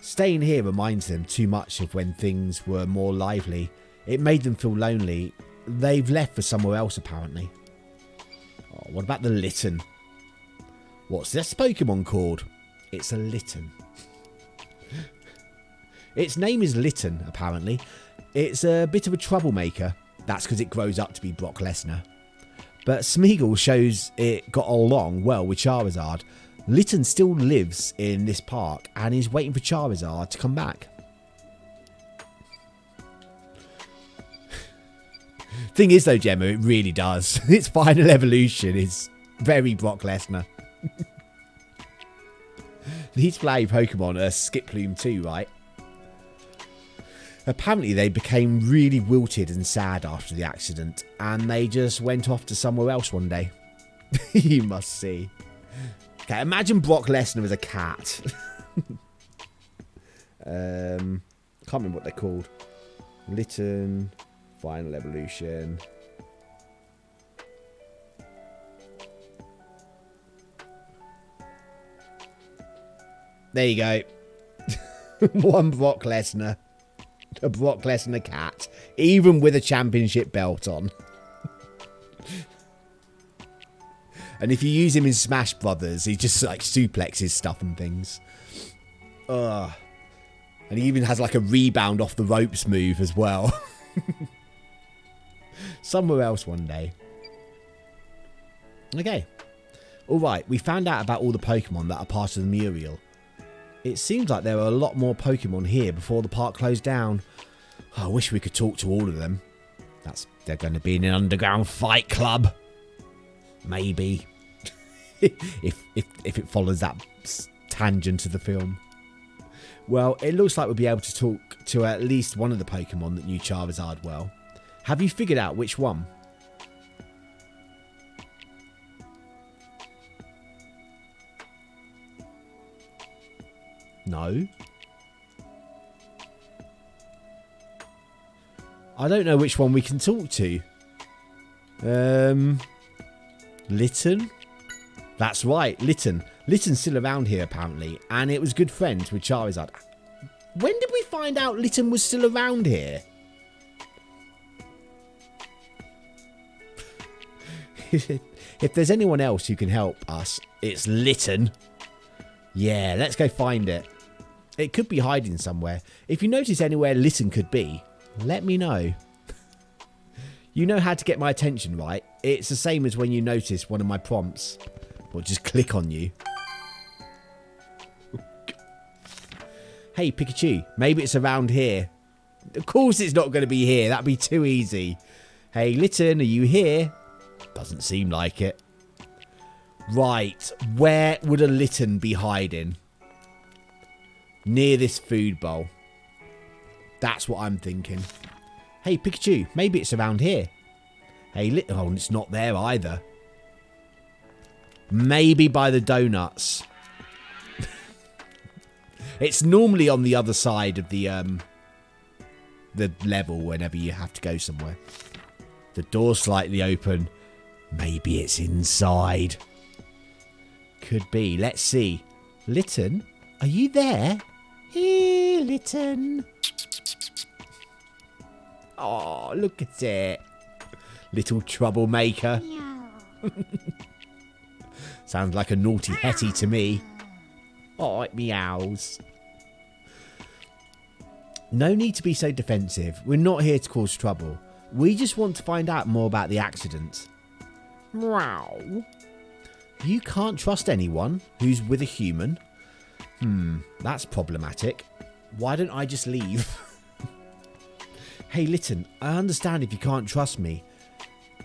Staying here reminds them too much of when things were more lively. It made them feel lonely. They've left for somewhere else, apparently. Oh, what about the Litten? What's this Pokemon called? It's a Litten. Its name is Litten, apparently. It's a bit of a troublemaker. That's because it grows up to be Brock Lesnar. But Smeargle shows it got along well with Charizard. Litten still lives in this park and is waiting for Charizard to come back. Thing is though, Gemma, it really does. Its final evolution is very Brock Lesnar. These flaggy Pokemon are Skip Plume too, right? Apparently they became really wilted and sad after the accident, and they just went off to somewhere else one day. You must see. Okay, imagine Brock Lesnar as a cat. Can't remember what they're called. Litten, Final Evolution. There you go. One Brock Lesnar. A Brock Lesnar cat. Even with a championship belt on. And if you use him in Smash Brothers, he just like suplexes stuff and things. Ugh. And he even has like a rebound off the ropes move as well. Somewhere else one day. Okay. Alright, we found out about all the Pokemon that are part of the Muriel. It seems like there are a lot more Pokemon here before the park closed down. I wish we could talk to all of them. They're going to be in an underground fight club. Maybe. if it follows that tangent of the film. Well, it looks like we'll be able to talk to at least one of the Pokemon that knew Charizard well. Have you figured out which one? No. I don't know which one we can talk to. Litten? That's right, Litten. Litten's still around here, apparently, and it was good friends with Charizard. When did we find out Litten was still around here? If there's anyone else who can help us, it's Litten. Yeah, let's go find it. It could be hiding somewhere. If you notice anywhere Litten could be, let me know. You know how to get my attention, right? It's the same as when you notice one of my prompts. Or just click on you. Hey, Pikachu, maybe it's around here. Of course it's not going to be here. That'd be too easy. Hey, Litten, are you here? Doesn't seem like it. Right, where would a Litten be hiding? Near this food bowl. That's what I'm thinking. Hey, Pikachu, maybe it's around here. Hey, oh, it's not there either. Maybe by the donuts. It's normally on the other side of the level whenever you have to go somewhere. The door's slightly open. Maybe it's inside. Could be. Let's see. Litten, are you there? Here, Litten. Oh, look at it. Little troublemaker. Sounds like a naughty Hetty to me. Oh, it meows. No need to be so defensive. We're not here to cause trouble. We just want to find out more about the accident. Meow. You can't trust anyone who's with a human. That's problematic. Why don't I just leave? Hey, Litten, I understand if you can't trust me,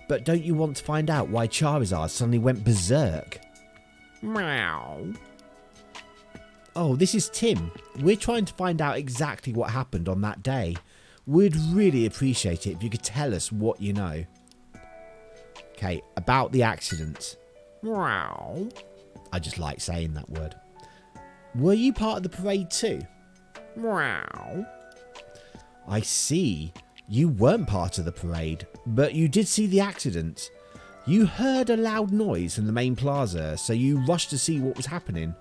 but don't you want to find out why Charizard suddenly went berserk? Meow. Oh, this is Tim. We're trying to find out exactly what happened on that day. We'd really appreciate it if you could tell us what you know. Okay, about the accident. Meow. I just like saying that word. Were you part of the parade too? Meow. I see. You weren't part of the parade, but you did see the accident. You heard a loud noise in the main plaza, so you rushed to see what was happening.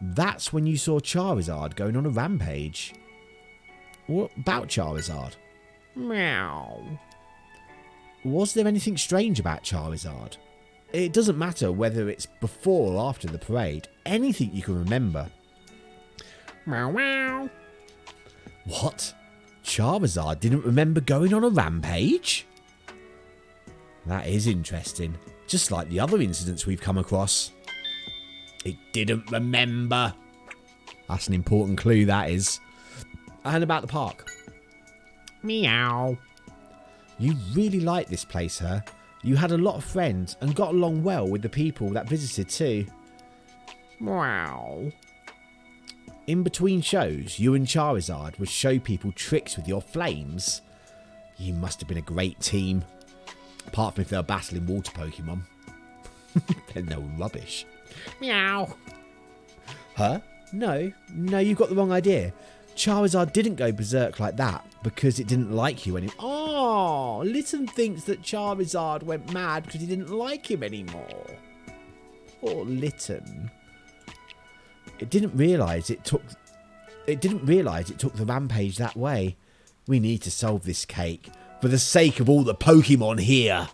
That's when you saw Charizard going on a rampage. What about Charizard? Meow. Was there anything strange about Charizard? It doesn't matter whether it's before or after the parade. Anything you can remember. Meow meow. What? Charizard didn't remember going on a rampage? That is interesting. Just like the other incidents we've come across. It didn't remember. That's an important clue, that is. And about the park. Meow. You really like this place, huh? You had a lot of friends and got along well with the people that visited too. Meow. In between shows, you and Charizard would show people tricks with your flames. You must have been a great team. Apart from if they were battling water Pokemon. Then they were rubbish. Meow. Huh? No, you've got the wrong idea. Charizard didn't go berserk like that because it didn't like you anymore. Oh, Litten thinks that Charizard went mad because he didn't like him anymore. Poor Litten. It didn't realise it took the rampage that way. We need to solve this, Cake, for the sake of all the Pokemon here.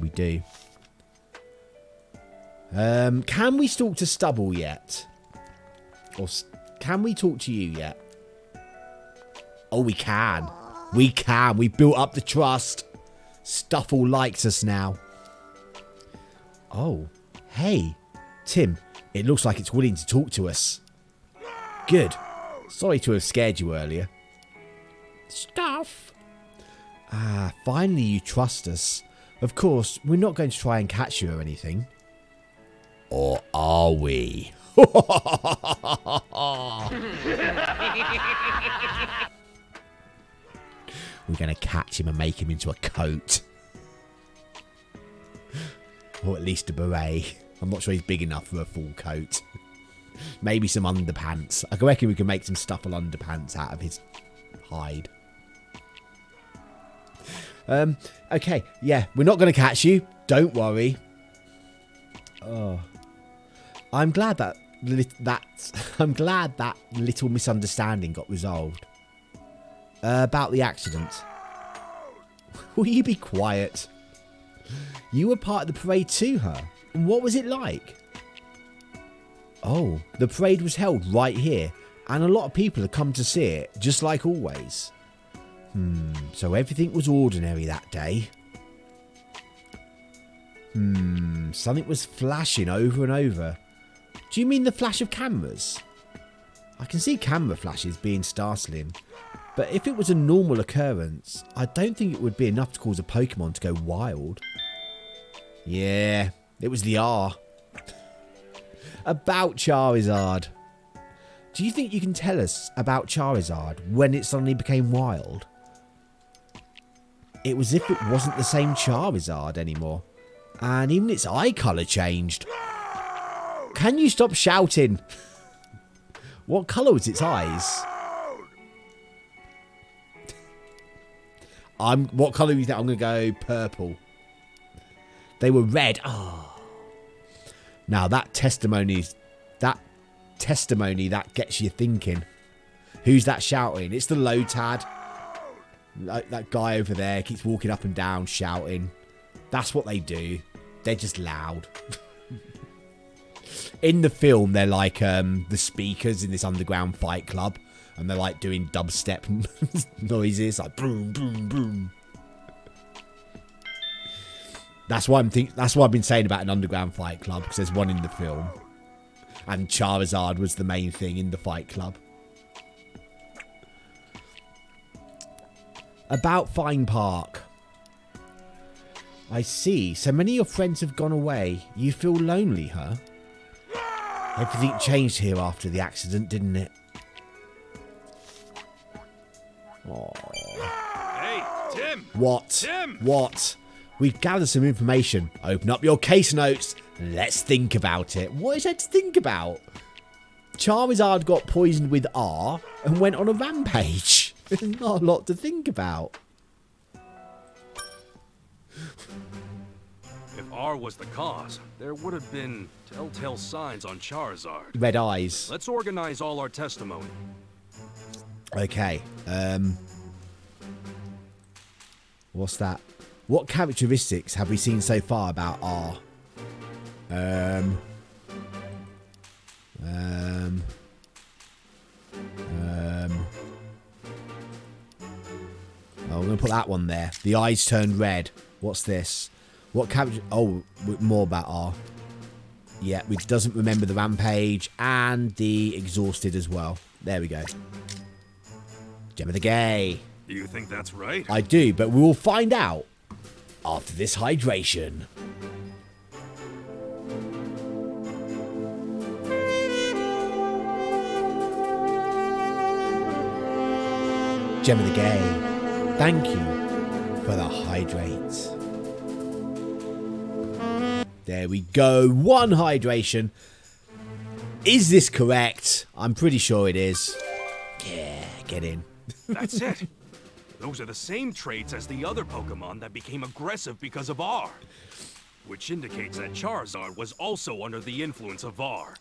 We do. Can we talk to Stubble yet? Or can we talk to you yet? Oh, we can. We can. We built up the trust. Stuffle likes us now. Oh, hey, Tim. It looks like it's willing to talk to us. Good. Sorry to have scared you earlier. Stuff. Ah, finally you trust us. Of course, we're not going to try and catch you or anything. Or are we? We're going to catch him and make him into a coat. Or at least a beret. I'm not sure he's big enough for a full coat. Maybe some underpants. I reckon we can make some Stuffle underpants out of his hide. Okay, yeah, we're not going to catch you. Don't worry. Oh, I'm glad that little misunderstanding got resolved. About the accident. Will you be quiet? You were part of the parade too, huh? And what was it like? Oh, the parade was held right here, and a lot of people have come to see it, just like always. So everything was ordinary that day. Something was flashing over and over. Do you mean the flash of cameras? I can see camera flashes being startling, but if it was a normal occurrence, I don't think it would be enough to cause a Pokemon to go wild. Yeah, it was the R. About Charizard. Do you think you can tell us about Charizard when it suddenly became wild? It was as if it wasn't the same Charizard anymore. And even its eye colour changed. Can you stop shouting? What colour was its eyes? What colour do you think? I'm going to go purple. They were red. Oh. Now that testimony that gets you thinking. Who's that shouting? It's the Lotad. That guy over there keeps walking up and down shouting. That's what they do. They're just loud. In the film, they're like the speakers in this underground fight club, and they're like doing dubstep noises, like boom, boom, boom. That's why I've been saying about an underground fight club, because there's one in the film, and Charizard was the main thing in the fight club. About Fine Park. I see. So many of your friends have gone away. You feel lonely, huh? Everything changed here after the accident, didn't it? Oh. Hey, Tim! What? Tim! What? We've gathered some information. Open up your case notes and let's think about it. What is there to think about? Charizard got poisoned with R and went on a rampage. There's not a lot to think about. If R was the cause, there would have been telltale signs on Charizard. Red eyes. Let's organize all our testimony. Okay. What's that? What characteristics have we seen so far about R? Oh, I'm going to put that one there. The eyes turned red. What's this? What character? Oh, more about R. Yeah, which doesn't remember the rampage and the exhausted as well. There we go. Gem of the Gay. Do you think that's right? I do, but we will find out after this hydration. Gem of the game. Thank you for the hydrates. There we go. 1 hydration. Is this correct? I'm pretty sure it is. Yeah, get in. That's it. Those are the same traits as the other Pokemon that became aggressive because of R. Which indicates that Charizard was also under the influence of R.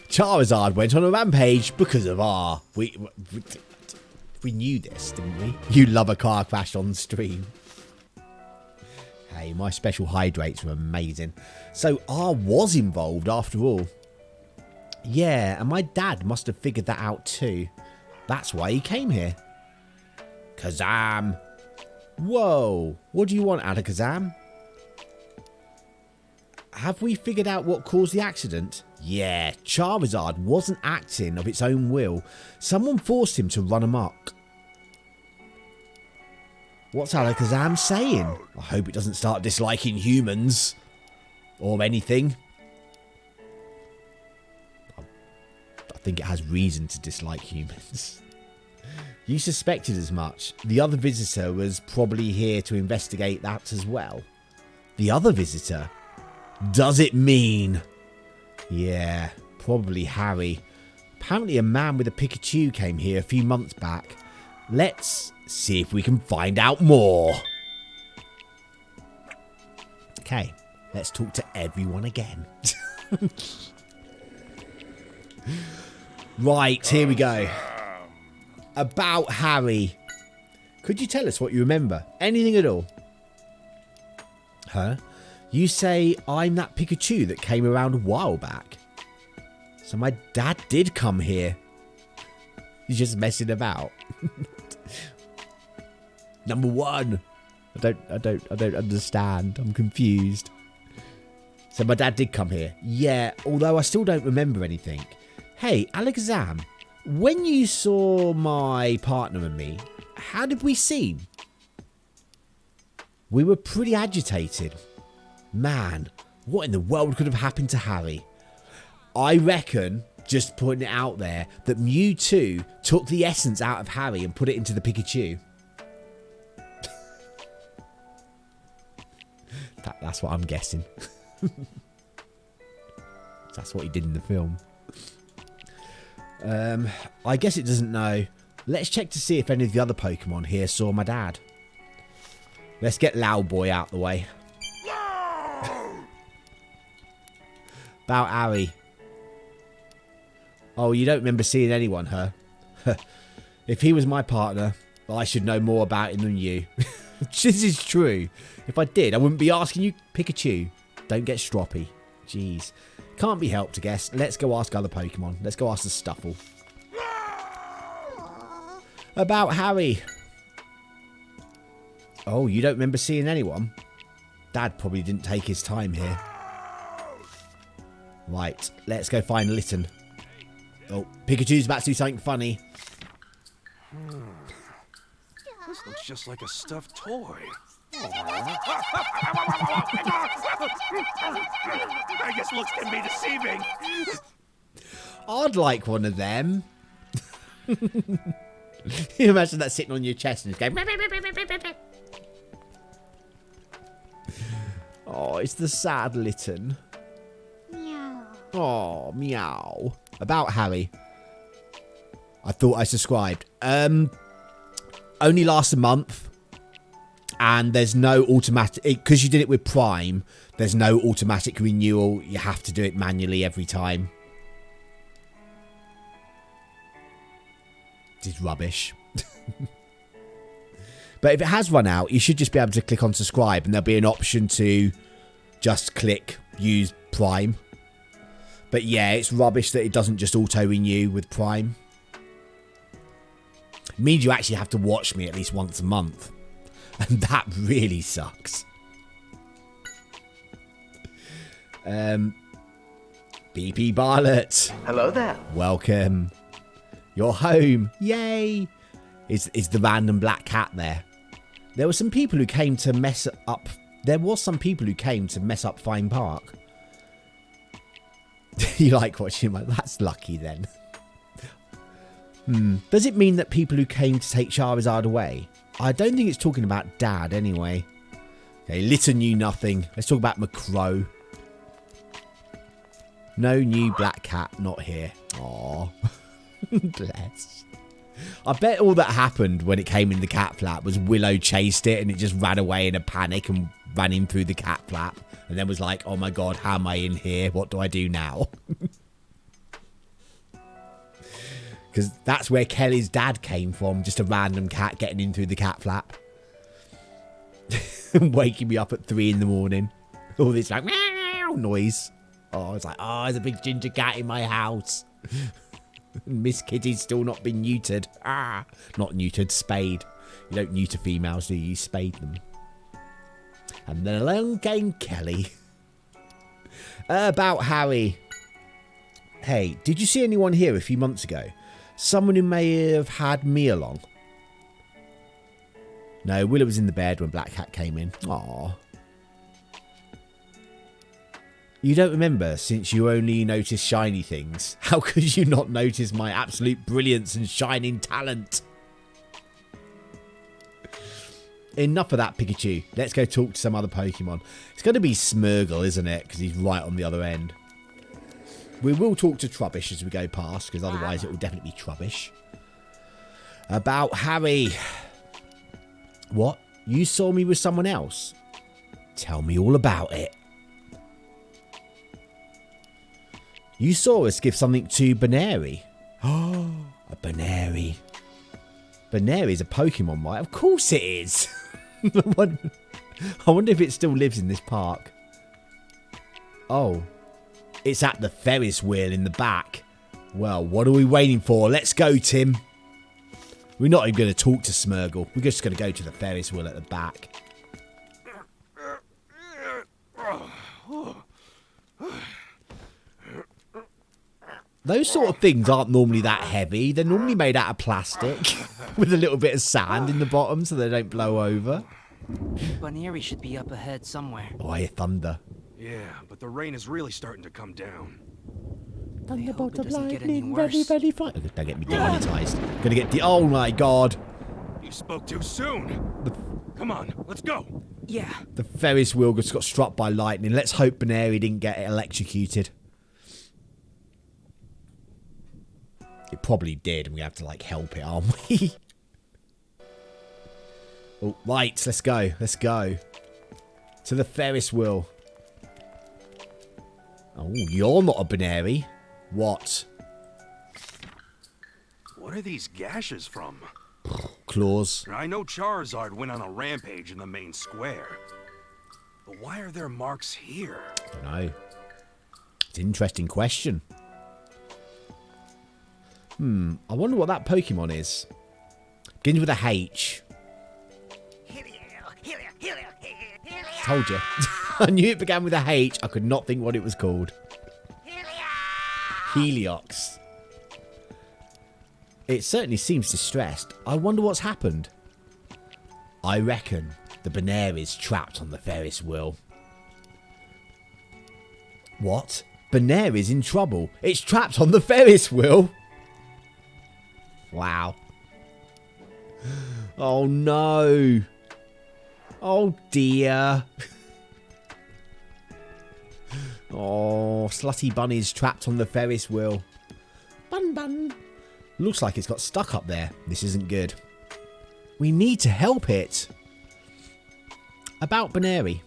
Charizard went on a rampage because of R. We knew this, didn't we? You love a car crash on stream. Hey, my special hydrates were amazing. So R was involved after all. Yeah, and my dad must have figured that out too. That's why he came here. Kazam. Whoa. What do you want, Alakazam? Have we figured out what caused the accident? Yeah, Charizard wasn't acting of its own will. Someone forced him to run amok. What's Alakazam saying? I hope it doesn't start disliking humans. Or anything. I think it has reason to dislike humans. You suspected as much. The other visitor was probably here to investigate that as well. The other visitor? Does it mean? Yeah, probably Harry. Apparently a man with a Pikachu came here a few months back. Let's see if we can find out more. Okay, let's talk to everyone again. Right, here we go. About Harry. Could you tell us what you remember? Anything at all? Huh? You say I'm that Pikachu that came around a while back. So my dad did come here. He's just messing about. Number 1. I don't understand. I'm confused. So my dad did come here. Yeah, although I still don't remember anything. Hey, Alakazam, when you saw my partner and me, how did we seem? We were pretty agitated. Man, what in the world could have happened to Harry? I reckon, just putting it out there, that Mewtwo took the essence out of Harry and put it into the Pikachu. That's what I'm guessing. That's what he did in the film. I guess it doesn't know. Let's check to see if any of the other Pokemon here saw my dad. Let's get Loud Boy out the way. About Harry. Oh, you don't remember seeing anyone, huh? If he was my partner, I should know more about him than you. This is true. If I did, I wouldn't be asking you, Pikachu. Don't get stroppy. Jeez. Can't be helped, I guess. Let's go ask other Pokemon. Let's go ask the Stuffle. About Harry. Oh, you don't remember seeing anyone? Dad probably didn't take his time here. Right, let's go find Litten. Oh, Pikachu's about to do something funny. This looks just like a stuffed toy. I guess looks can be deceiving. I'd like one of them. You imagine that sitting on your chest and it's going... Oh, it's the sad Litten. Meow. Oh, meow. About Harry. I thought I subscribed. Only lasts a month. And there's no automatic... Because you did it with Prime, there's no automatic renewal. You have to do it manually every time. This is rubbish. But if it has run out, you should just be able to click on subscribe and there'll be an option to just click use Prime. But yeah, it's rubbish that it doesn't just auto-renew with Prime. It means you actually have to watch me at least once a month. And that really sucks. BP Bartlett. Hello there. Welcome. You're home. Yay. Is the random black cat there? There were some people who came to mess up. There was some people who came to mess up Fine Park. You like watching my... That's lucky then. Does it mean that people who came to take Charizard away? I don't think it's talking about Dad anyway. Okay, Litter knew nothing. Let's talk about Macro. No new black cat, not here. Aww. Bless. I bet all that happened when it came in the cat flap was Willow chased it and it just ran away in a panic and ran in through the cat flap. And then was like, oh my god, how am I in here? What do I do now? Because that's where Kelly's dad came from. Just a random cat getting in through the cat flap. And waking me up at 3 in the morning. All this like meow noise. Oh, I was like, oh, there's a big ginger cat in my house. Miss Kitty's still not been neutered. Ah, not neutered, spayed. You don't neuter females, do you? You spade them. And then along came Kelly. About Harry. Hey, did you see anyone here a few months ago? Someone who may have had me along. No, Willow was in the bed when Black Cat came in. Aww. You don't remember since you only notice shiny things. How could you not notice my absolute brilliance and shining talent? Enough of that, Pikachu. Let's go talk to some other Pokemon. It's going to be Smeargle, isn't it? Because he's right on the other end. We will talk to Trubbish as we go past, because otherwise it will definitely be Trubbish. About Harry. What? You saw me with someone else? Tell me all about it. You saw us give something to Baneri. Oh, a Baneri. Baneri is a Pokemon, right? Of course it is. I wonder if it still lives in this park. Oh, it's at the Ferris wheel in the back. Well, what are we waiting for? Let's go, Tim. We're not even going to talk to Smeargle. We're just going to go to the Ferris wheel at the back. Those sort of things aren't normally that heavy. They're normally made out of plastic with a little bit of sand in the bottom so they don't blow over. Baneri should be up ahead somewhere. Oh, I hear thunder. Yeah, but the rain is really starting to come down. Thunderbolt of doesn't get any lightning, worse. very, very fine. Don't get me demonetized. Gonna get oh my god. You spoke too soon. Come on, let's go. Yeah. The Ferris wheel just got struck by lightning. Let's hope Baneri didn't get electrocuted. It probably did, and we have to, like, help it, aren't we? Oh, right, let's go. Let's go. To the Ferris wheel. Oh, you're not a Baneri. What? What are these gashes from? Claws. I know Charizard went on a rampage in the main square. But why are there marks here? I don't know. It's an interesting question. I wonder what that Pokemon is. Begins with a H. Told you. I knew it began with a H. I could not think what it was called. Heliox. It certainly seems distressed. I wonder what's happened. I reckon the Baneri's trapped on the Ferris wheel. What? Baneri's in trouble. It's trapped on the Ferris wheel. Wow. Oh no. Oh dear. Oh, Slutty Bunny's trapped on the Ferris wheel. Bun bun. Looks like it's got stuck up there. This isn't good. We need to help it. About Baneri.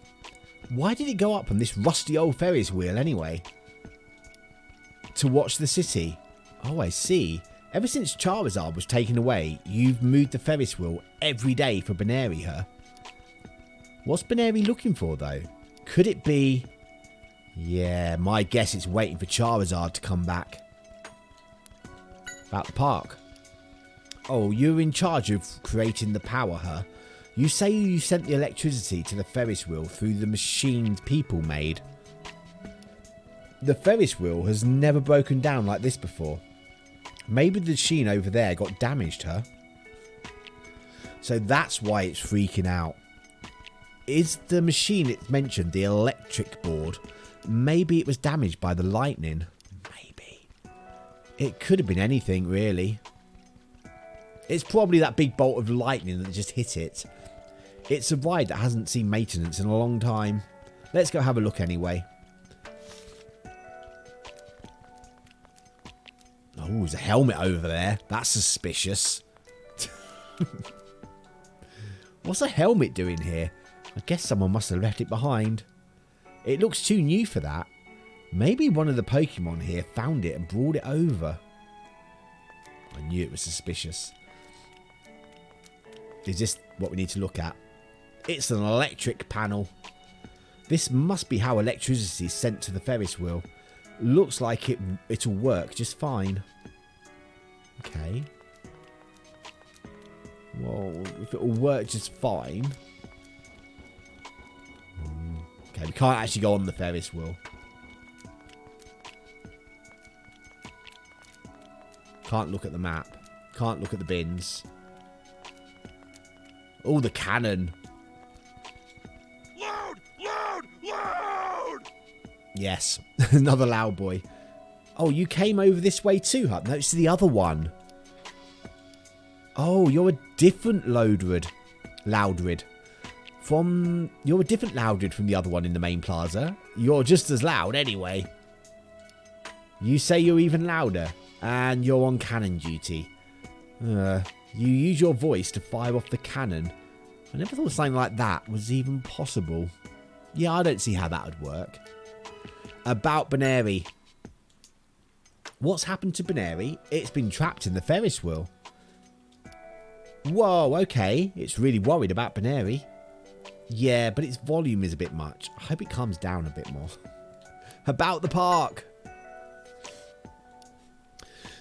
Why did it go up on this rusty old Ferris wheel anyway? To watch the city. Oh, I see. Ever since Charizard was taken away, you've moved the Ferris wheel every day for Baneri, huh? What's Baneri looking for, though? Could it be... Yeah, my guess it's waiting for Charizard to come back. About the park. Oh, you're in charge of creating the power, huh? You say you sent the electricity to the Ferris wheel through the machines people made. The Ferris wheel has never broken down like this before. Maybe the machine over there got damaged, huh? So that's why it's freaking out. Is the machine it mentioned the electric board? Maybe it was damaged by the lightning. Maybe. It could have been anything, really. It's probably that big bolt of lightning that just hit it. It's a ride that hasn't seen maintenance in a long time. Let's go have a look anyway. Oh, there's a helmet over there. That's suspicious. What's a helmet doing here? I guess someone must have left it behind. It looks too new for that. Maybe one of the Pokemon here found it and brought it over. I knew it was suspicious. Is this what we need to look at? It's an electric panel. This must be how electricity is sent to the Ferris wheel. Looks like it'll work just fine. Okay. Well, if it'll work just fine. Okay, we can't actually go on the Ferris wheel. Can't look at the map. Can't look at the bins. Oh, the cannon. Loud! Loud! Loud! Yes, another loud boy. Oh, you came over this way too, Hup. No, it's the other one. Oh, you're a different Loudred. You're a different Loudred from the other one in the main plaza. You're just as loud anyway. You say you're even louder, and you're on cannon duty. You use your voice to fire off the cannon. I never thought something like that was even possible. Yeah, I don't see how that would work. About Baneri. What's happened to Baneri? It's been trapped in the Ferris wheel. Whoa, okay. It's really worried about Baneri. Yeah, but its volume is a bit much. I hope it calms down a bit more. About the park.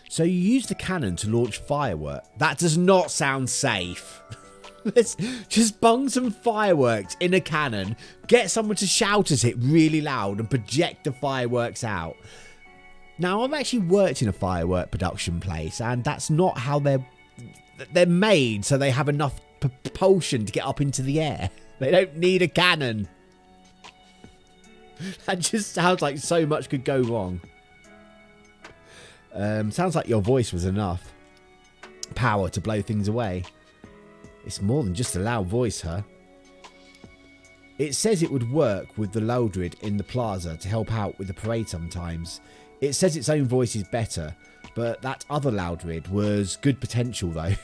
So you use the cannon to launch fireworks. That does not sound safe. Let's just bung some fireworks in a cannon, get someone to shout at it really loud and project the fireworks out. Now, I've actually worked in a firework production place, and that's not how they're made, so they have enough propulsion to get up into the air. They don't need a cannon. That just sounds like so much could go wrong. Sounds like your voice was enough power to blow things away. It's more than just a loud voice, huh? It says it would work with the Loudred in the plaza to help out with the parade sometimes. It says its own voice is better, but that other Loudred was good potential though.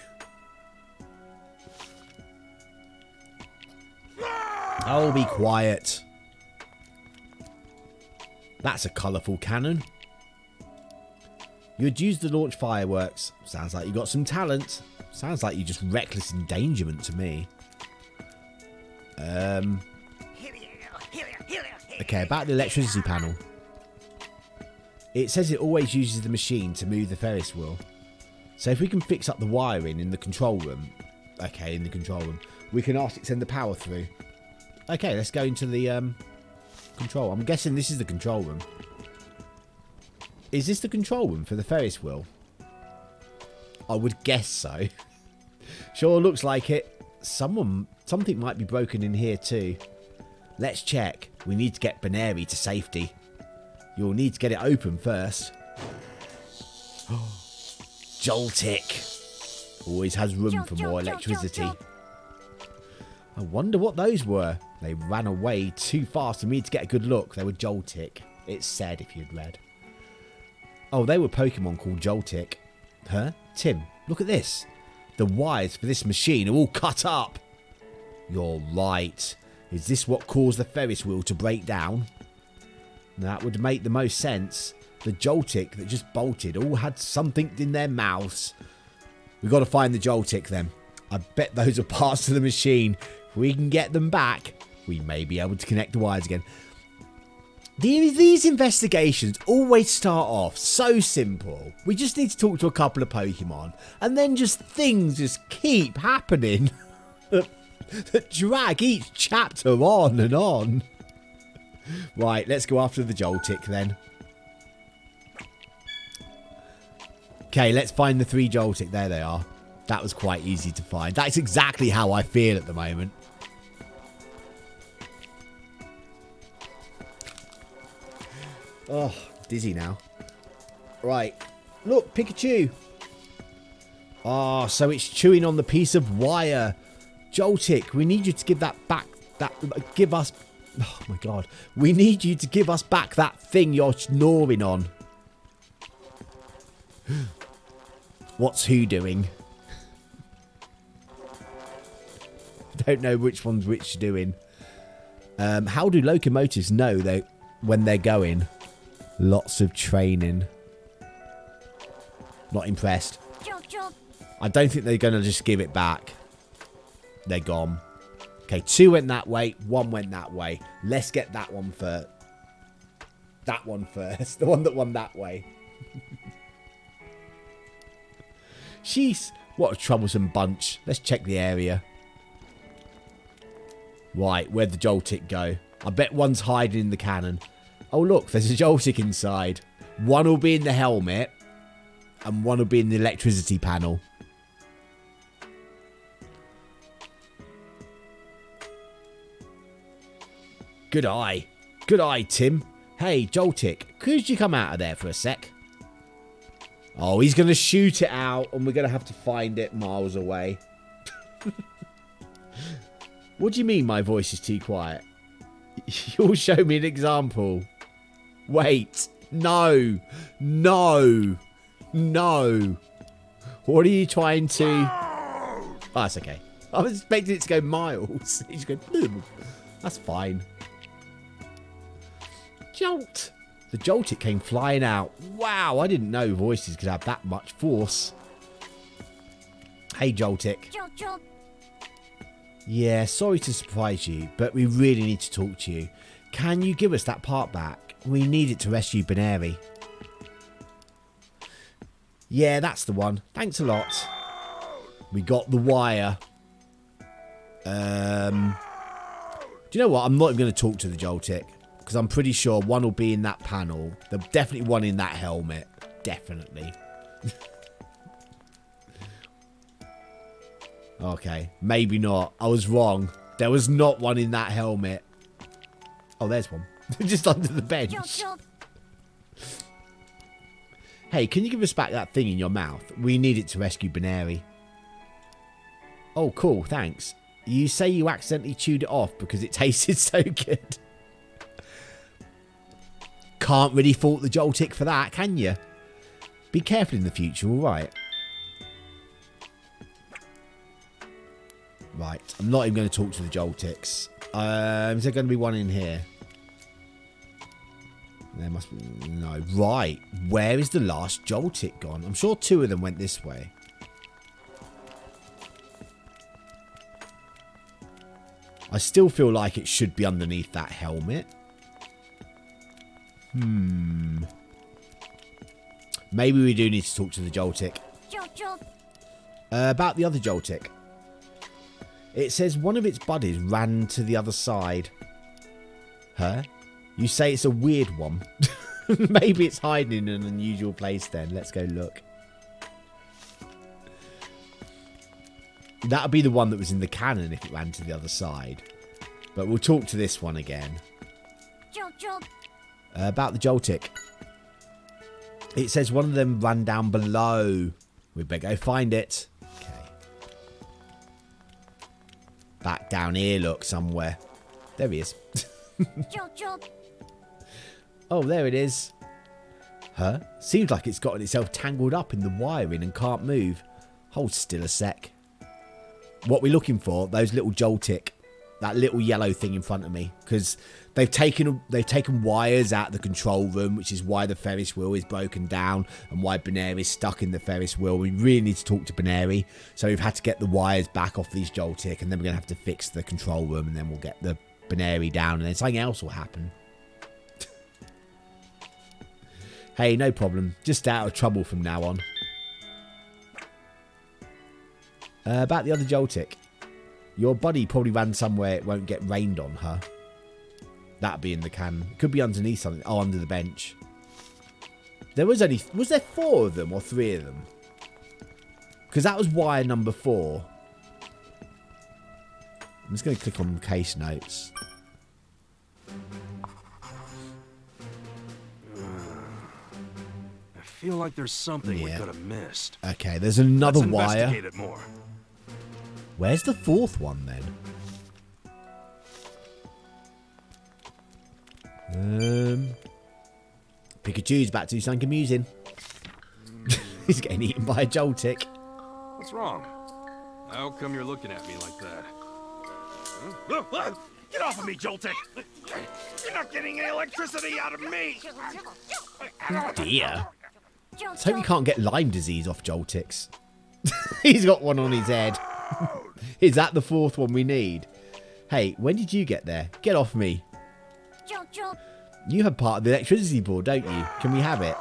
Oh, be quiet. That's a colourful cannon. You'd use the launch fireworks. Sounds like you got some talent. Sounds like you just reckless endangerment to me. Okay, about the electricity panel. It says it always uses the machine to move the Ferris wheel. So if we can fix up the wiring in the control room. Okay, in the control room. We can ask it to send the power through. Okay, let's go into the control. I'm guessing this is the control room. Is this the control room for the Ferris wheel? I would guess so. Sure looks like it. Something might be broken in here too. Let's check. We need to get Baneri to safety. You'll need to get it open first. Joltik. Always has room for more electricity. I wonder what those were. They ran away too fast for me to get a good look. They were Joltik. It said if you'd read. Oh, they were Pokemon called Joltik. Huh? Tim, look at this. The wires for this machine are all cut up. You're right. Is this what caused the Ferris wheel to break down? That would make the most sense. The Joltik that just bolted all had something in their mouths. We've got to find the Joltik then. I bet those are parts of the machine. If we can get them back, we may be able to connect the wires again. These investigations always start off so simple. We just need to talk to a couple of Pokemon, and then things just keep happening that drag each chapter on and on. Right, let's go after the Joltik then. Okay, let's find the 3 Joltik. There they are. That was quite easy to find. That's exactly how I feel at the moment. Oh, dizzy now. Right. Look, Pikachu. Oh, so it's chewing on the piece of wire. Joltik, we need you to give that back. Give us... Oh, my God. We need you to give us back that thing you're gnawing on. What's who doing? Don't know which one's which doing. How do locomotives know when they're going? Lots of training. Not impressed. I don't think they're going to just give it back. They're gone. Okay, 2 went that way, 1 went that way. Let's get that one first. That one first. The one that won that way. Jeez, what a troublesome bunch. Let's check the area. Right, where'd the Joltik go? I bet one's hiding in the cannon. Oh, look, there's a Joltik inside. One will be in the helmet, and one will be in the electricity panel. Good eye. Good eye, Tim. Hey, Joltik, could you come out of there for a sec? Oh, he's going to shoot it out, and we're going to have to find it miles away. What do you mean my voice is too quiet? You'll show me an example. Wait. No. No. No. What are you trying to... Oh, that's okay. I was expecting it to go miles. He's going... That's fine. Jolt. The Joltik came flying out. Wow, I didn't know voices could have that much force. Hey, Joltik. Jolt. Yeah, sorry to surprise you, but we really need to talk to you. Can you give us that part back? We need it to rescue Baneri. Yeah, that's the one. Thanks a lot. We got the wire. Do you know what? I'm not even going to talk to the Joltik, because I'm pretty sure one will be in that panel. There's definitely one in that helmet. Definitely. Okay, maybe not. I was wrong. There was not one in that helmet. Oh, there's one. Just under the bench. Hey, can you give us back that thing in your mouth? We need it to rescue Baneri. Oh, cool. Thanks. You say you accidentally chewed it off because it tasted so good. Can't really fault the Joltik for that, can you? Be careful in the future, all right? Right, I'm not even going to talk to the Joltiks. Is there going to be one in here? There must be... No. Right. Where is the last Joltik gone? I'm sure 2 of them went this way. I still feel like it should be underneath that helmet. Maybe we do need to talk to the Joltik. About the other Joltik. It says one of its buddies ran to the other side. Huh? You say it's a weird one. Maybe it's hiding in an unusual place then. Let's go look. That would be the one that was in the cannon if it ran to the other side. But we'll talk to this one again. About the Joltik. It says one of them ran down below. We better go find it. Back down here, look, somewhere. There he is. Oh, there it is. Huh? Seems like it's gotten itself tangled up in the wiring and can't move. Hold still a sec. What we're looking for, those little Joltik. That little yellow thing in front of me. Because they've taken wires out of the control room, which is why the Ferris wheel is broken down and why Baneri is stuck in the Ferris wheel. We really need to talk to Baneri. So we've had to get the wires back off these Joltik, and then we're going to have to fix the control room, and then we'll get the Baneri down, and then something else will happen. Hey, no problem. Just out of trouble from now on. About the other Joltik. Your buddy probably ran somewhere it won't get rained on, huh? That'd be in the can. Could be underneath something. Oh, under the bench. There was only... Was there 4 of them or 3 of them? Because that was wire number 4. I'm just going to click on case notes. feel like there's something we Yeah. could have missed. Okay, there's another Let's wire. investigate it more. Where's the fourth one then? Pikachu's back to do something amusing. He's getting eaten by a Joltik. What's wrong? How come you're looking at me like that? Huh? Get off of me, Joltik! You're not getting any electricity out of me! Dear. Let's hope you can't get Lyme disease off Joltiks. He's got one on his head. Is that the fourth one we need? Hey, when did you get there? Get off me. You have part of the electricity board, don't you? Can we have it?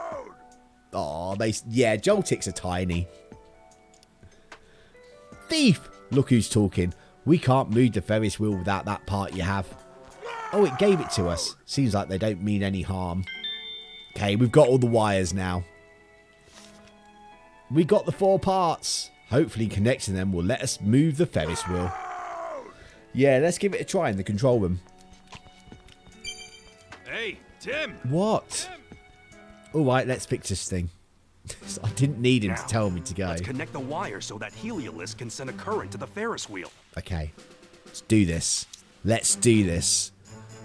Oh, yeah, Joltiks are tiny. Thief! Look who's talking. We can't move the Ferris wheel without that part you have. Oh, it gave it to us. Seems like they don't mean any harm. Okay, we've got all the wires now. We got the 4 parts. Hopefully connecting them will let us move the Ferris wheel. Yeah, let's give it a try in the control room. Hey, Tim! What? Alright, let's fix this thing. I didn't need him to tell me to go. Let's connect the wire so that Heliolist can send a current to the Ferris wheel. Okay, let's do this. Let's do this.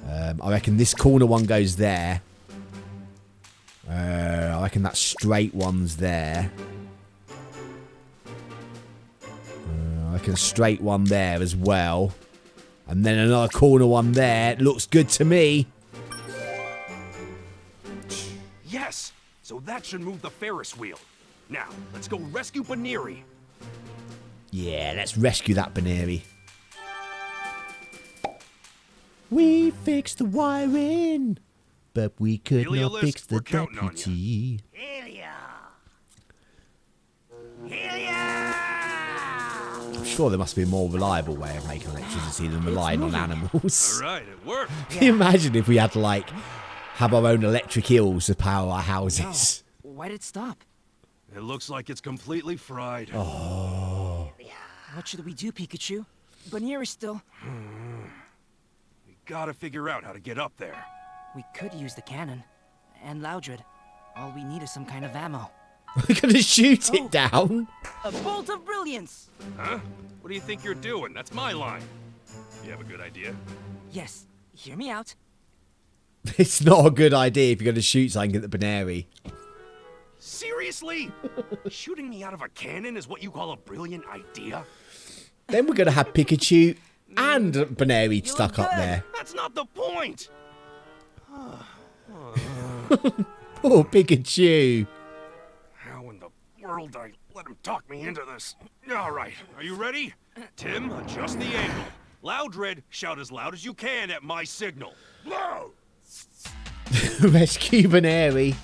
I reckon this corner one goes there. I reckon that straight one's there. I reckon a straight one there as well. And then another corner one there. Looks good to me. Yes! So that should move the Ferris wheel. Now, let's go rescue Baneri. Yeah, let's rescue that Baneri. We fixed the wiring, but we could not Heliolist, fix the we're counting on ya. deputy. I'm sure there must be a more reliable way of making electricity than relying on animals. All right, it worked. Can you imagine if we had to, like, have our own electric eels to power our houses? Why did it stop? It looks like it's completely fried. Oh. What should we do, Pikachu? Baneri's still... We gotta figure out how to get up there. We could use the cannon. And Loudred. All we need is some kind of ammo. We're going to shoot it down? A bolt of brilliance! Huh? What do you think you're doing? That's my line. You have a good idea? Yes, hear me out. It's not a good idea if you're going to shoot something at the Baneri. Seriously? Shooting me out of a cannon is what you call a brilliant idea? Then we're going to have Pikachu and Baneri stuck up there. That's not the point! Poor Pikachu. How in the world did I let him talk me into this? All right, are you ready? Tim, adjust the angle. Loudred, shout as loud as you can at my signal. Loud! Rescue Baneri.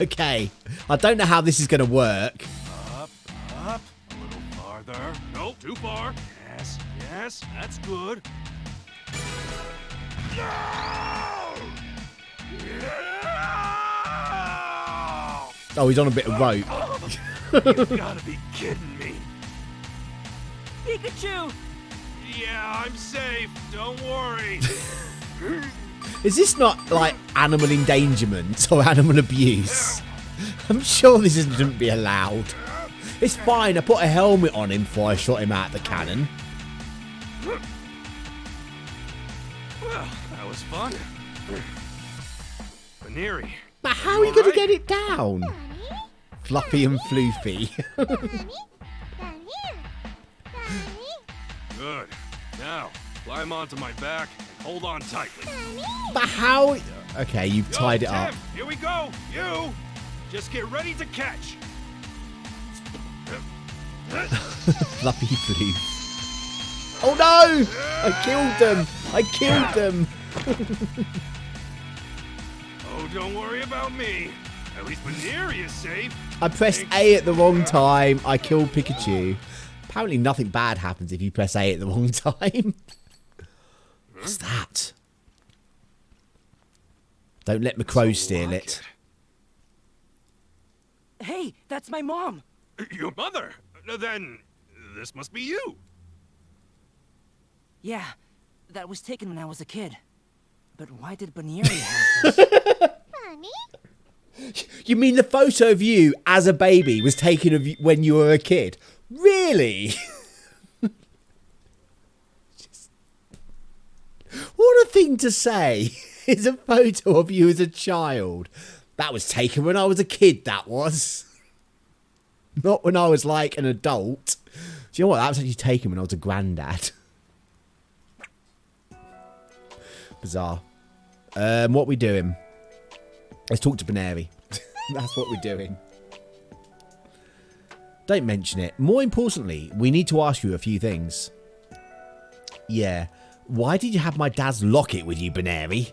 Okay, I don't know how this is going to work. Up, a little farther. Nope, too far. Yes, yes, that's good. Oh, he's on a bit of rope. You gotta be kidding me. Pikachu! Yeah, I'm safe. Don't worry. Is this not like animal endangerment or animal abuse? I'm sure this shouldn't be allowed. It's fine, I put a helmet on him before I shot him out the cannon. Well, that was fun. Baneri. But how are you going to get it down? Fluffy and floofy. Good. Now, climb onto my back and hold on tightly. But how? Okay, you've Go, tied it Tim, up. Here we go. You. Just get ready to catch. Fluffy floof. Oh no! I killed them! I killed them! Oh, don't worry about me. At least Baneri is safe. I pressed A at the wrong time. I killed Pikachu. Apparently nothing bad happens if you press A at the wrong time. What's that? Don't let McCrow steal it. Hey, that's my mom! Your mother? Then this must be you. Yeah, that was taken when I was a kid. But why did Baneri have this? You mean the photo of you as a baby was taken of you when you were a kid? Really? What a thing to say. It's a photo of you as a child. That was taken when I was a kid, that was. Not when I was like an adult. Do you know what? That was actually taken when I was a granddad. Bizarre. What are we doing? Let's talk to Baneri. That's what we're doing. Don't mention it. More importantly, we need to ask you a few things. Yeah. Why did you have my dad's locket with you, Baneri?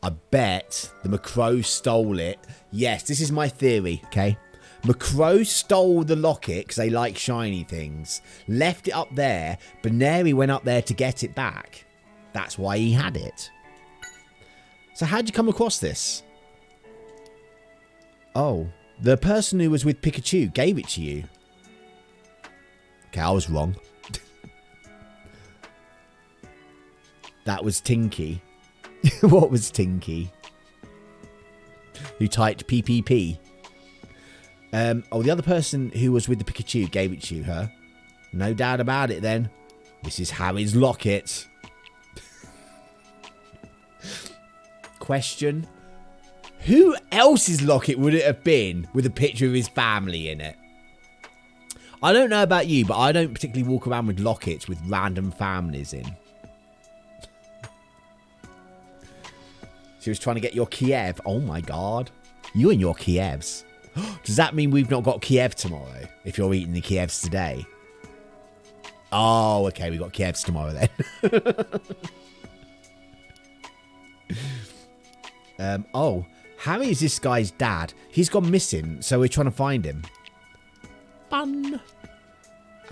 I bet the Macro stole it. Yes, this is my theory, okay? Macro stole the locket because they like shiny things. Left it up there. Baneri went up there to get it back. That's why he had it. So how'd you come across this? Oh, the person who was with Pikachu gave it to you. Okay, I was wrong. That was Tinky. What was Tinky? Who typed PPP. Oh, the other person who was with the Pikachu gave it to you, huh? No doubt about it then. This is Harry's locket. Question. Who else's locket would it have been with a picture of his family in it? I don't know about you, but I don't particularly walk around with lockets with random families in. She was trying to get your Kiev. Oh my god. You and your Kievs. Does that mean we've not got Kiev tomorrow? If you're eating the Kievs today? Oh, okay. We got Kievs tomorrow then. Oh, Harry is this guy's dad. He's gone missing, so we're trying to find him. Fun.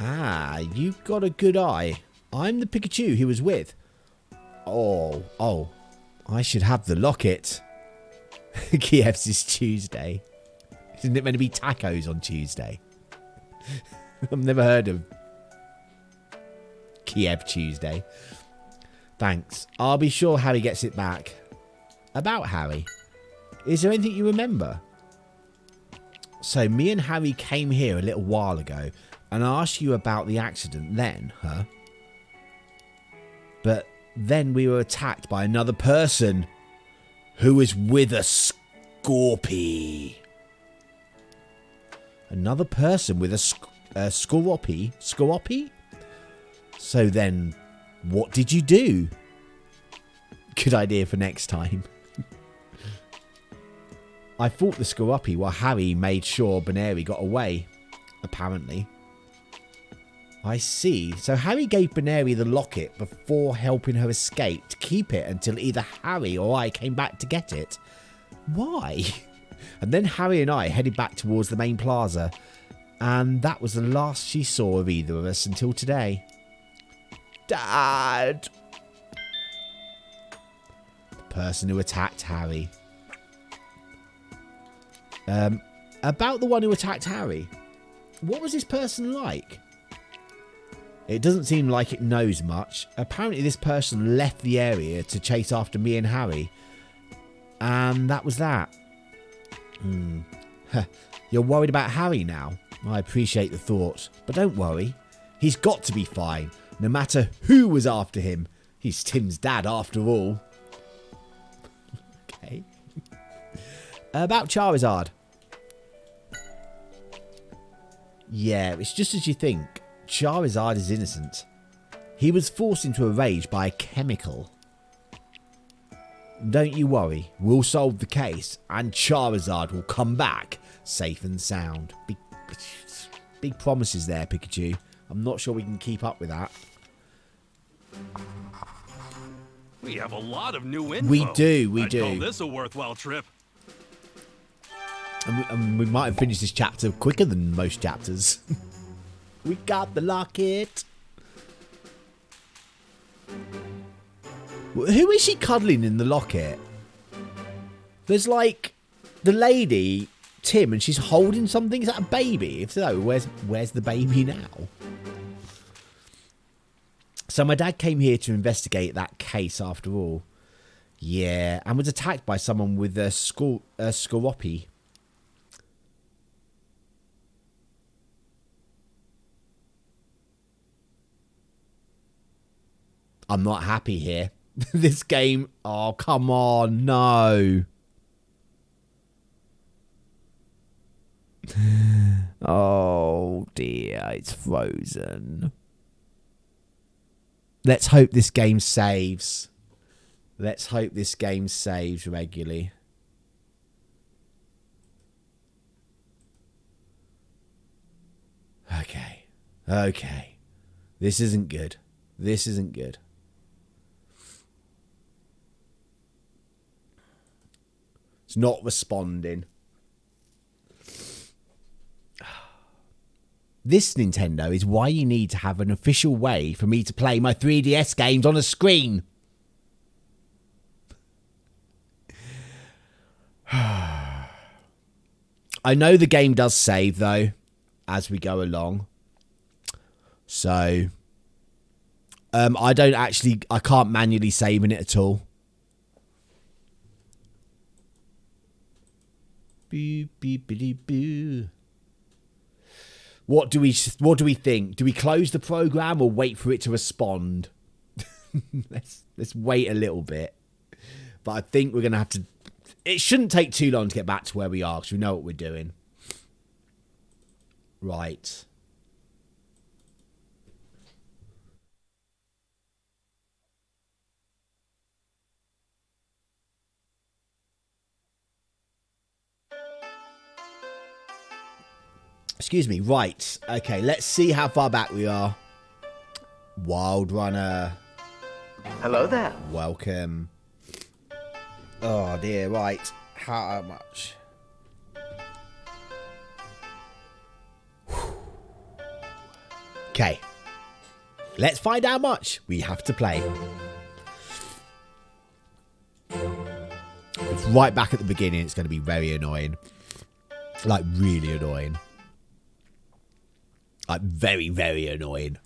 Ah, you've got a good eye. I'm the Pikachu he was with. Oh. I should have the locket. Kiev's is Tuesday. Isn't it meant to be tacos on Tuesday? I've never heard of Kiev Tuesday. Thanks. I'll be sure Harry gets it back. About Harry. Is there anything you remember? So me and Harry came here a little while ago and I asked you about the accident then, huh? But then we were attacked by another person who was with a Scorpy. Another person with a Scorpy? Scorpy? So then, what did you do? Good idea for next time. I fought the Scorpy while Harry made sure Baneri got away. Apparently. I see. So Harry gave Baneri the locket before helping her escape to keep it until either Harry or I came back to get it. Why? And then Harry and I headed back towards the main plaza. And that was the last she saw of either of us until today. Dad! The person who attacked Harry. About the one who attacked Harry. What was this person like? It doesn't seem like it knows much. Apparently this person left the area to chase after me and Harry. And that was that. You're worried about Harry now? I appreciate the thought. But don't worry. He's got to be fine. No matter who was after him. He's Tim's dad after all. Okay. About Charizard. Yeah, it's just as you think. Charizard is innocent. He was forced into a rage by a chemical. Don't you worry, we'll solve the case and Charizard will come back safe and sound. Big promises there, Pikachu. I'm not sure we can keep up with that. We have a lot of new info. We do. I'd call this a worthwhile trip. And we might have finished this chapter quicker than most chapters. We got the locket. Who is she cuddling in the locket? There's like the lady, Tim, and she's holding something. Is that a baby? If so, where's the baby now? So my dad came here to investigate that case after all. Yeah, and was attacked by someone with a Scoropy. I'm not happy here. This game... Oh, come on. No. Oh, dear. It's frozen. Let's hope this game saves. Let's hope this game saves regularly. Okay. Okay. This isn't good. This isn't good. It's not responding. This, Nintendo, is why you need to have an official way for me to play my 3DS games on a screen. I know the game does save, though, as we go along. So, I can't manually save in it at all. Boo, boo, boo, boo. What do we think? Do we close the program or wait for it to respond? let's wait a little bit. But I think we're gonna have to. It shouldn't take too long to get back to where we are because we know what we're doing. Right. Excuse me. Right. Okay, let's see how far back we are. Wild Runner. Hello there. Welcome. Oh dear, right. How much? Okay. Let's find out how much we have to play. It's right back at the beginning. It's going to be very annoying. Like, really annoying. Like, very, very annoying.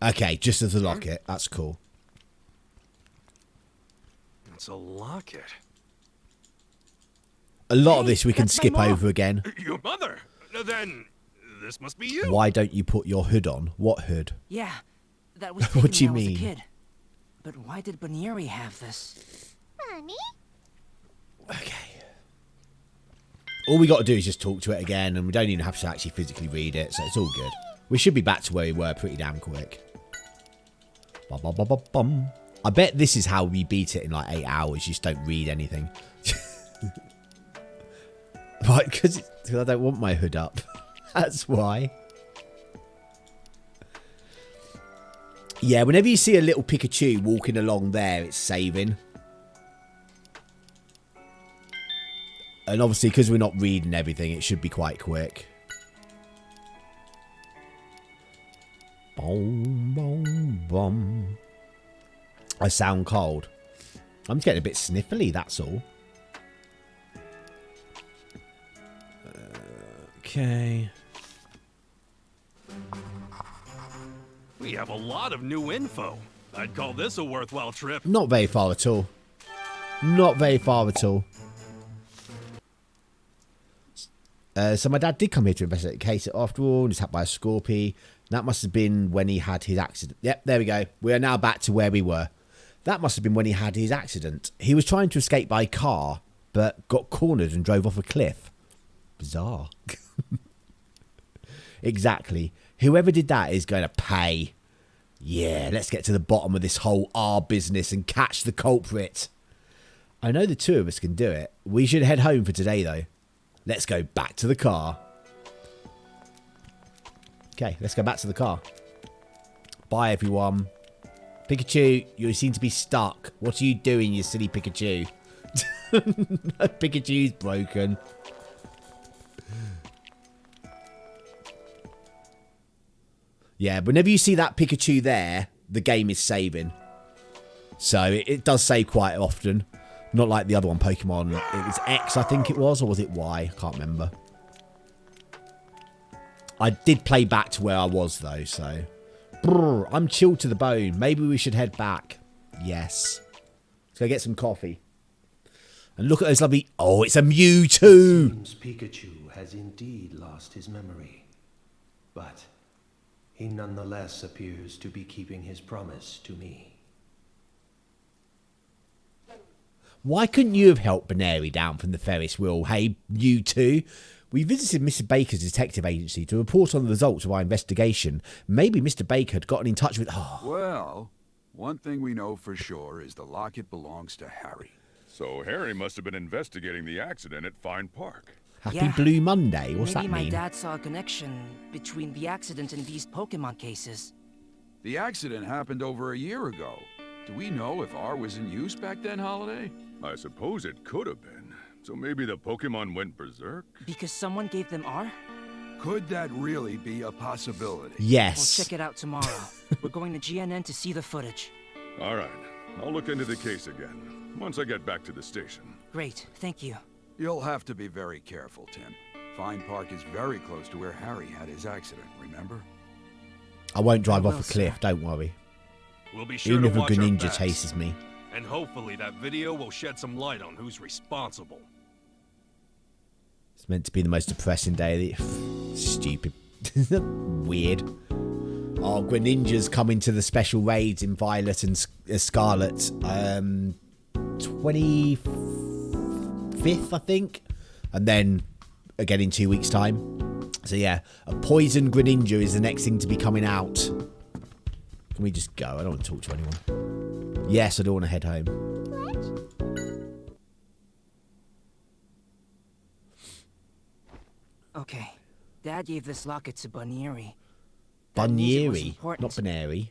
Okay, just as a locket. That's cool. It's a locket. A lot of this we can skip over again. Your mother? Then this must be you. Why don't you put your hood on? What hood? Yeah, that was What taken do you when I was mean? a kid. But why did Banieri have this? Mommy? Okay. All we got to do is just talk to it again, and we don't even have to actually physically read it, so it's all good. We should be back to where we were pretty damn quick. Bum, bum, bum, bum, bum. I bet this is how we beat it in like 8 hours. You just don't read anything. Right, because I don't want my hood up. That's why. Yeah, whenever you see a little Pikachu walking along there, it's saving. And obviously, because we're not reading everything, it should be quite quick. Boom, boom, boom. I sound cold. I'm just getting a bit sniffly, that's all. Okay. We have a lot of new info. I'd call this a worthwhile trip. Not very far at all. Not very far at all. So my dad did come here to investigate the case after all, and he's hit by a Scorpy. That must have been when he had his accident. Yep, there we go. We are now back to where we were. That must have been when he had his accident. He was trying to escape by car, but got cornered and drove off a cliff. Bizarre. Exactly. Whoever did that is going to pay. Yeah, let's get to the bottom of this whole R business and catch the culprit. I know the two of us can do it. We should head home for today, though. Let's go back to the car. Okay, let's go back to the car. Bye, everyone. Pikachu, you seem to be stuck. What are you doing, you silly Pikachu? Pikachu's broken. Yeah, whenever you see that Pikachu there, the game is saving. So it does save quite often. Not like the other one, Pokemon. It was X, I think it was, or was it Y? I can't remember. I did play back to where I was, though, so... Brr, I'm chilled to the bone. Maybe we should head back. Yes. Let's go get some coffee. And look at those lovely... Oh, it's a Mewtwo! Seems Pikachu has indeed lost his memory. But he nonetheless appears to be keeping his promise to me. Why couldn't you have helped Baneri down from the Ferris wheel? Hey, Mewtwo. We visited Mr. Baker's detective agency to report on the results of our investigation. Maybe Mr. Baker had gotten in touch with... Oh. Well, one thing we know for sure is the locket belongs to Harry. So Harry must have been investigating the accident at Fine Park. Happy Blue Monday? What's that Maybe mean? my dad saw a connection between the accident and these Pokemon cases. The accident happened over a year ago. Do we know if R was in use back then, Holiday? I suppose it could have been. So maybe the Pokemon went berserk? Because someone gave them R? Could that really be a possibility? Yes. We'll check it out tomorrow. We're going to GNN to see the footage. All right. I'll look into the case again, once I get back to the station. Great, thank you. You'll have to be very careful, Tim. Fine Park is very close to where Harry had his accident, remember? I won't drive I off will, a cliff, sir. don't worry. We'll be sure Even to if a watch our Greninja backs. chases me. And hopefully that video will shed some light on who's responsible. It's meant to be the most depressing day of the... Stupid. Weird. Oh, Greninja's coming to the special raids in Violet and Scarlet. 25th, I think. And then again in 2 weeks' time. So yeah, a poison Greninja is the next thing to be coming out. Can we just go? I don't want to talk to anyone. Yes, I don't want to head home. Okay. Dad gave this locket to Baneri. Baneri, not Baneri.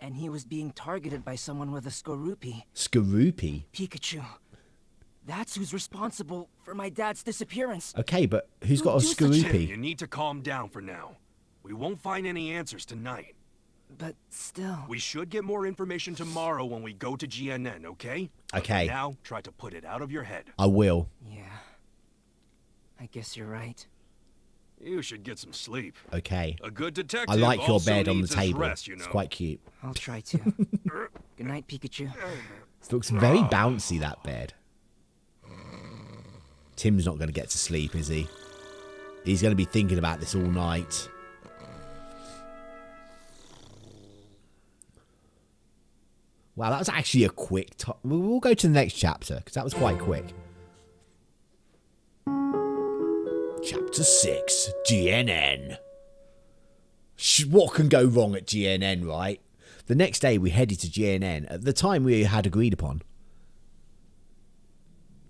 And he was being targeted by someone with a Skorupi. Skorupi? Pikachu. That's who's responsible for my dad's disappearance. Okay, but who's got a Tim, Skorupi? you need to calm down for now. We won't find any answers tonight. But still... We should get more information tomorrow when we go to GNN, okay? Okay. But now, try to put it out of your head. I will. Yeah. I guess you're right. You should get some sleep. Okay. A good detective I like your also bed on the needs his table. rest, you know. It's quite cute. I'll try to. Good night, Pikachu. It looks very bouncy, that bed. Tim's not going to get to sleep, is he? He's going to be thinking about this all night. Wow, that was actually a quick... We'll go to the next chapter, because that was quite quick. Chapter 6, GNN. What can go wrong at GNN, right? The next day we headed to GNN at the time we had agreed upon.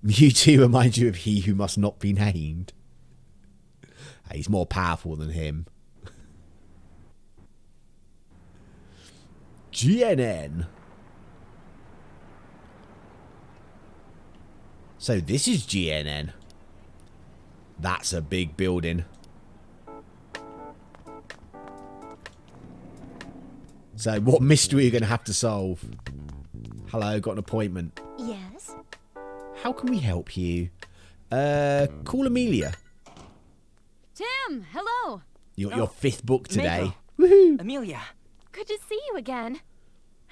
Mewtwo reminds you of he who must not be named. He's more powerful than him. GNN. So this is GNN. That's a big building. So what mystery are you going to have to solve? Hello, got an appointment. Yes? How can we help you? Call Amelia. Tim, hello. Your fifth book today. Mako. Woohoo! Amelia, Good to see you again.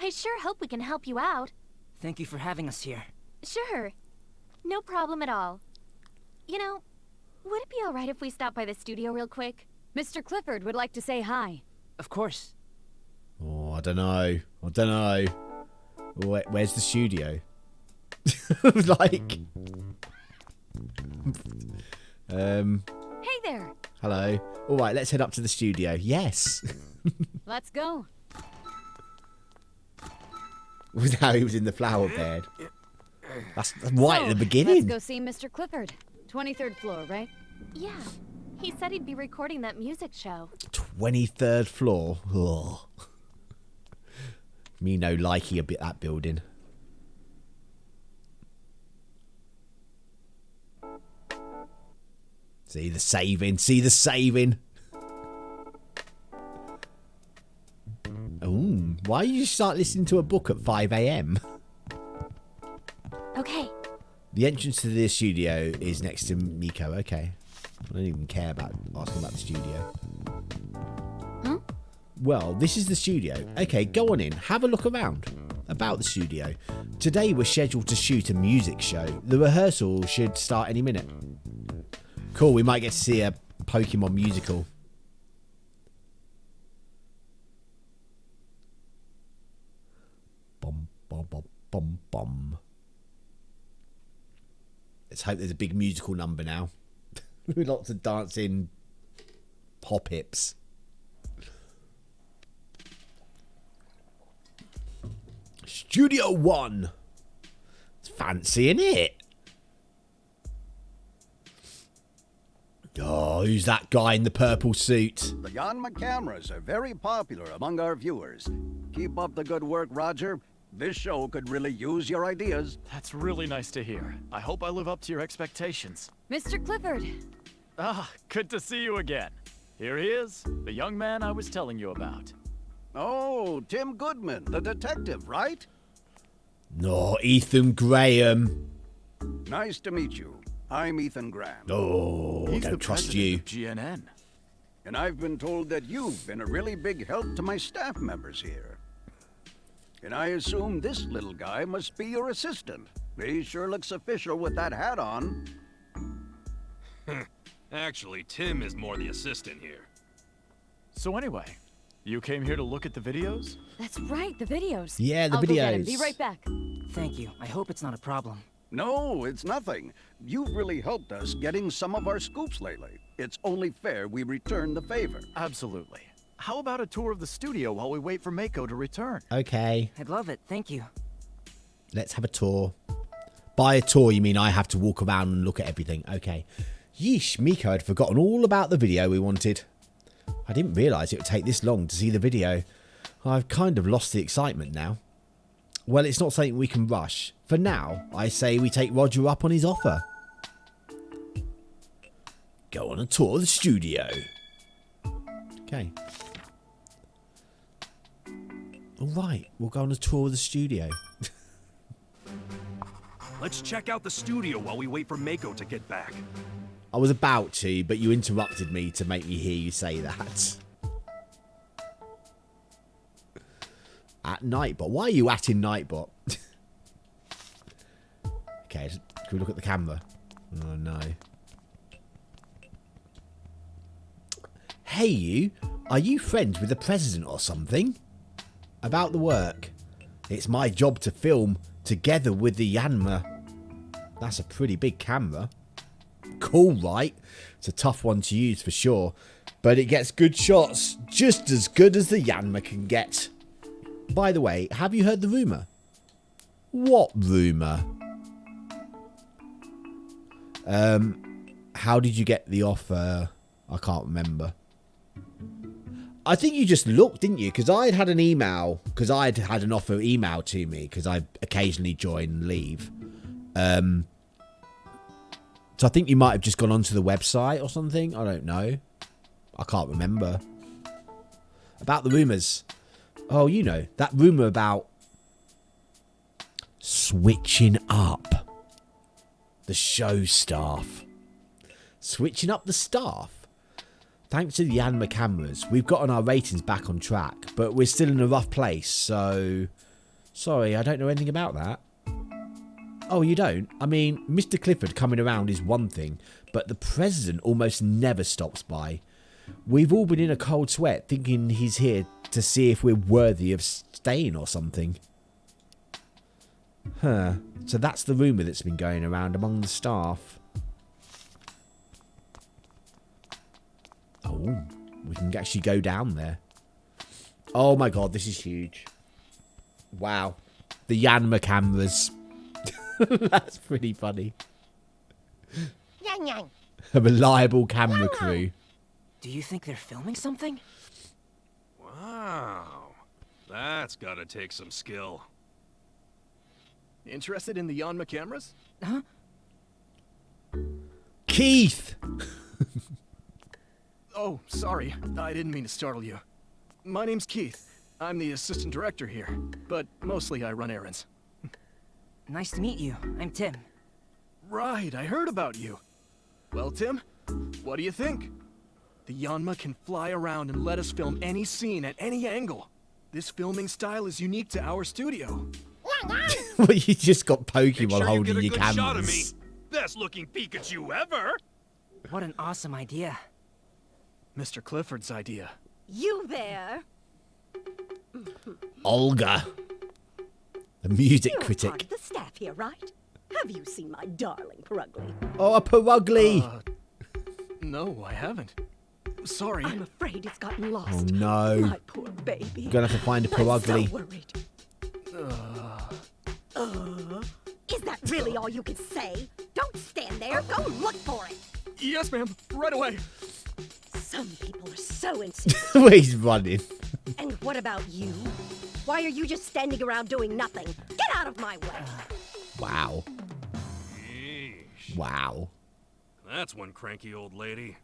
I sure hope we can help you out. thank you for having us here. Sure. No problem at all. You know, would it be alright if we stop by the studio real quick? Mr. Clifford would like to say hi. Of course. Oh, I don't know. Where's the studio? Like... Hey there. Hello. All right, let's head up to the studio. Yes. Let's go. Was how he was in the flower bed. That's right at the Let's beginning. go see Mr. Clifford. 23rd floor, right? Yeah. He said he'd be recording that music show. 23rd floor. Ugh. Me no likey a bit that building. See the saving. See the saving. Ooh, why you start listening to a book at 5 AM? Okay. The entrance to the studio is next to Miko. Okay. I don't even care about asking about the studio. Huh? Well, this is the studio. Okay, go on in. Have a look around. About the studio. Today we're scheduled to shoot a music show. The rehearsal should start any minute. Cool, we might get to see a Pokemon musical. Bum, bum, bum, bum, bum. Let's hope there's a big musical number now. With lots of dancing pop-hips. Studio One. It's fancy, isn't it? Oh, who's that guy in the purple suit? The Yanma cameras are very popular among our viewers. Keep up the good work, Roger. This show could really use your ideas. That's really nice to hear. I hope I live up to your expectations. Mr. Clifford. Ah, good to see you again. Here he is, the young man I was telling you about. Oh, Tim Goodman, the detective, right? No, Ethan Graham. Nice to meet you. I'm Ethan Graham. Oh, He's don't the trust president you. of GNN. And I've been told that you've been a really big help to my staff members here. And I assume this little guy must be your assistant. He sure looks official with that hat on. Actually, Tim is more the assistant here. So anyway, you came here to look at the videos? That's right, the videos. Yeah, the I'll go get him. videos. Be right back. Thank you. I hope it's not a problem. No, it's nothing. You've really helped us getting some of our scoops lately. It's only fair we return the favor. Absolutely. How about a tour of the studio while we wait for Mako to return? Okay, I'd love it. Thank you. let's have a tour. By a tour, you mean I have to walk around and look at everything. Okay. Yeesh, Miko had forgotten all about the video we wanted. I didn't realise it would take this long to see the video. I've kind of lost the excitement now. Well, it's not something we can rush. For now, I say we take Roger up on his offer. Go on a tour of the studio. Okay. Alright, we'll go on a tour of the studio. Let's check out the studio while we wait for Mako to get back. I was about to, but you interrupted me to make me hear you say that. At Nightbot. Why are you at in Nightbot? Okay, can we look at the camera? Oh, no. Hey, you. Are you friends with the president or something? About the work. It's my job to film together with the Yanma. That's a pretty big camera. Cool, right? It's a tough one to use for sure, but it gets good shots, just as good as the Yanma can get. By the way, have you heard the rumour? What rumour? How did you get the offer? I can't remember. I think you just looked, didn't you? Because I'd had an email, because I'd had an offer emailed to me, because I occasionally join and leave. So I think you might have just gone onto the website or something. I don't know. I can't remember. About the rumours. Oh, you know, that rumour about switching up the show staff. Switching up the staff. Thanks to the Yanma cameras, we've gotten our ratings back on track, but we're still in a rough place, so... Sorry, I don't know anything about that. Oh, you don't? I mean, Mr. Clifford coming around is one thing, but the president almost never stops by. We've all been in a cold sweat thinking he's here to see if we're worthy of staying or something. Huh. So that's the rumour that's been going around among the staff. Oh, we can actually go down there. Oh my god, this is huge. Wow. The Yanma cameras. That's pretty funny. Yang yang. A reliable camera crew. Do you think they're filming something? Wow. That's gotta take some skill. Interested in the Yanma cameras? Huh? Keith! Oh, sorry. I didn't mean to startle you. My name's Keith. I'm the assistant director here, but mostly I run errands. Nice to meet you. I'm Tim. Right, I heard about you. Well, Tim, what do you think? The Yanma can fly around and let us film any scene at any angle. This filming style is unique to our studio. Well, you just got Make Pokemon sure you holding get a your good shot of me. cameras. Best looking Pikachu ever! What an awesome idea. Mr. Clifford's idea. You there? Olga, the music You're critic. part of the staff here, right? Have you seen my darling Perugly? Oh, a Perugly. No, I haven't. Sorry. I'm afraid it's gotten lost. Oh, no. My poor baby. You're going to have to find a I'm Perugly. so worried. Is that really all you can say? Don't stand there. Go look for it. Yes, ma'am. Right away. Some people are so insistent. He's running. And what about you? Why are you just standing around doing nothing? Get out of my way. Wow. Yeesh. Wow. That's one cranky old lady.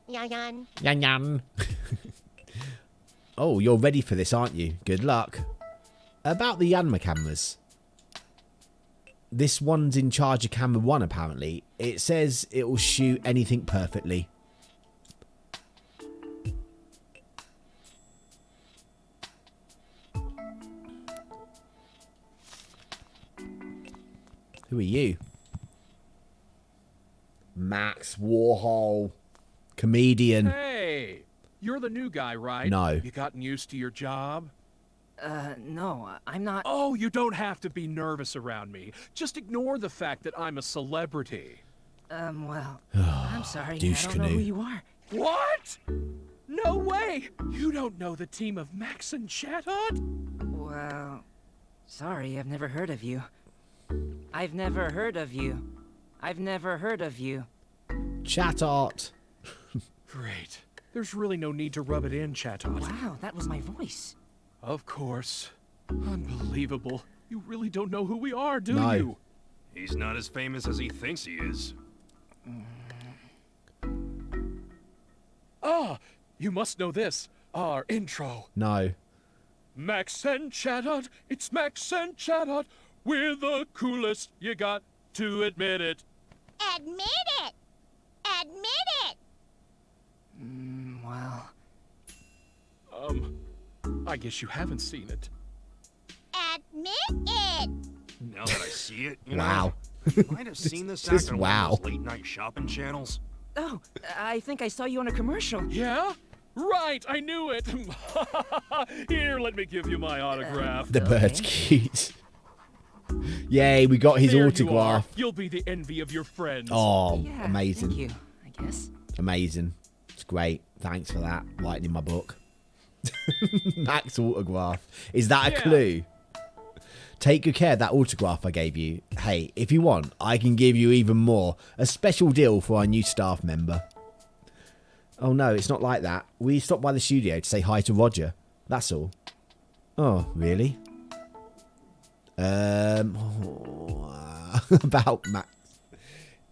Yan. Yan yan. Oh, you're ready for this, aren't you? Good luck. About the Yanma cameras. This one's in charge of camera 1, apparently. It says it will shoot anything perfectly. Who are you? Max Warhol. Comedian. Hey, you're the new guy, right? No. You gotten used to your job? No, I'm not... Oh, you don't have to be nervous around me. Just ignore the fact that I'm a celebrity. Well, I'm sorry, I Douche don't know who canoe. you are. What? No way! You don't know the team of Max and Chatot? Well, sorry, I've never heard of you. I've never heard of you. I've never heard of you. Chatot. Great. There's really no need to rub it in, Chatot. Wow, that was my voice. Of course. Unbelievable. You really don't know who we are, do No. you? He's not as famous as he thinks he is. Ah, you must know this. Our intro. No. Max and Chatot, it's Max and Chatot. We're the coolest, you got to admit it. Admit it! Admit it! Well... I guess you haven't seen it. Admit it! Now that I see it, you Wow. know, you might have seen this Just act on wow. one of those late-night shopping channels. Oh, I think I saw you on a commercial. Yeah? Right, I knew it. Here, let me give you my autograph. The bird's cute. Yay, we got his There autograph. You are. You'll be the envy of your friends. Oh, Yeah, amazing. Thank you, I guess. Amazing. It's great. Thanks for that. Writing in my book. Max autograph. Is that a Yeah. clue? Take good care of that autograph I gave you. Hey, if you want, I can give you even more. A special deal for our new staff member. Oh no, it's not like that. We stopped by the studio to say hi to Roger. That's all. Oh, really? About Max.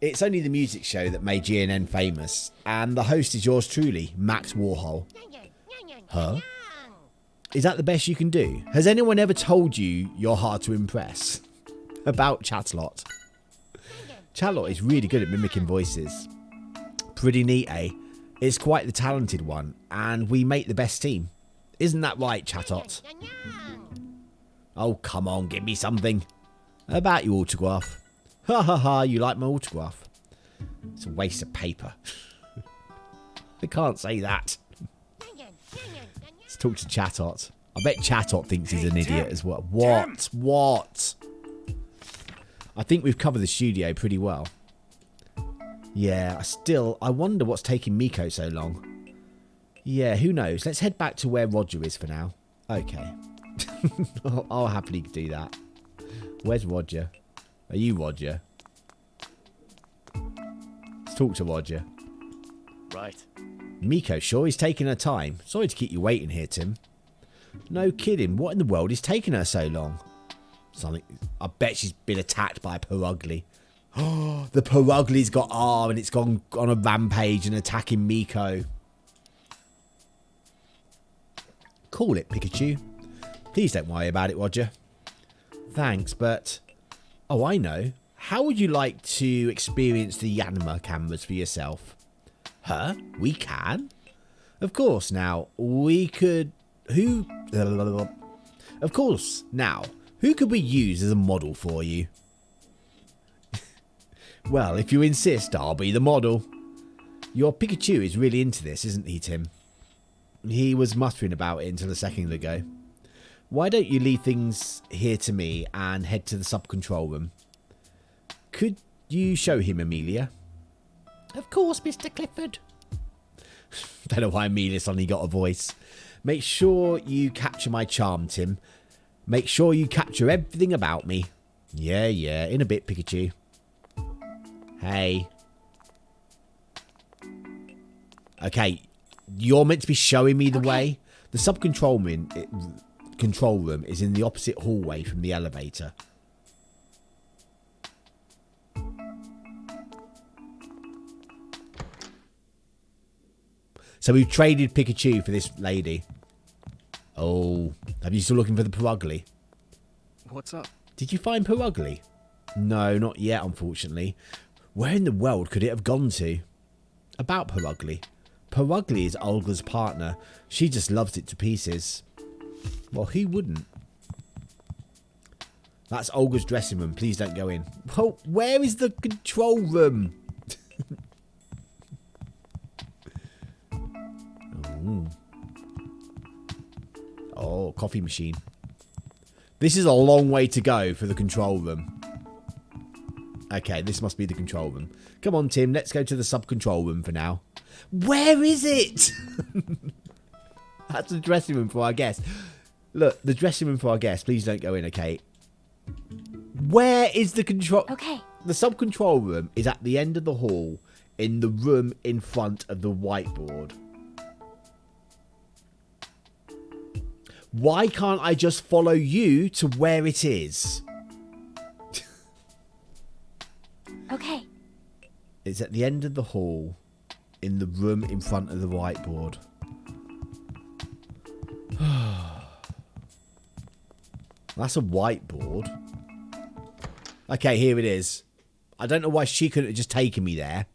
It's only the music show that made GNN famous, and the host is yours truly, Max Warhol. Huh? Is that the best you can do? Has anyone ever told you you're hard to impress? About Chatlot. Chatlot is really good at mimicking voices. Pretty neat, eh? It's quite the talented one, and we make the best team. Isn't that right, Chatot? Oh, come on, give me something. About your autograph. Ha ha ha, you like my autograph? It's a waste of paper. I can't say that. Let's talk to Chatot. I bet Chatot thinks he's an idiot as well. What? What? I think we've covered the studio pretty well. Yeah, I wonder what's taking Miko so long. Yeah, who knows? Let's head back to where Roger is for now. Okay. I'll happily do that. Where's Roger? Are you Roger? Let's talk to Roger. Right. Miko sure is taking her time. Sorry to keep you waiting here, Tim. No kidding. What in the world is taking her so long? Something. I bet she's been attacked by a Perugly. Oh, the Perugly's got R and it's gone on a rampage and attacking Miko. Call it, Pikachu. Please don't worry about it, Roger. Thanks, but... Oh, I know. How would you like to experience the Yanma cameras for yourself? Huh? We can? Of course, now, we could Who... Of course. Now, who could we use as a model for you? Well, if you insist, I'll be the model. Your Pikachu is really into this, isn't he, Tim? He was muttering about it until a second ago. Why don't you leave things here to me and head to the sub-control room? Could you show him, Amelia? Of course, Mr. Clifford. Don't know why Amelia suddenly got a voice. Make sure you capture my charm, Tim. Make sure you capture everything about me. Yeah, in a bit, Pikachu. Hey. Okay, you're meant to be showing me the way. The sub-control room is in the opposite hallway from the elevator. So we've traded Pikachu for this lady. Oh, have you still looking for the Purugly? What's up? Did you find Purugly? No, not yet, unfortunately. Where in the world could it have gone to? About Purugly. Purugly is Olga's partner. She just loves it to pieces. Well, who wouldn't? That's Olga's dressing room. Please don't go in. Well, where is the control room? Oh, coffee machine. This is a long way to go for the control room. Okay, this must be the control room. Come on, Tim. Let's go to the sub-control room for now. Where is it? That's the dressing room for our guest. Look, the dressing room for our guest. Please don't go in, okay? Where is the control... Okay. The sub-control room is at the end of the hall in the room in front of the whiteboard. Why can't I just follow you to where it is? Okay. It's at the end of the hall in the room in front of the whiteboard. That's a whiteboard. Okay, here it is. I don't know why she couldn't have just taken me there.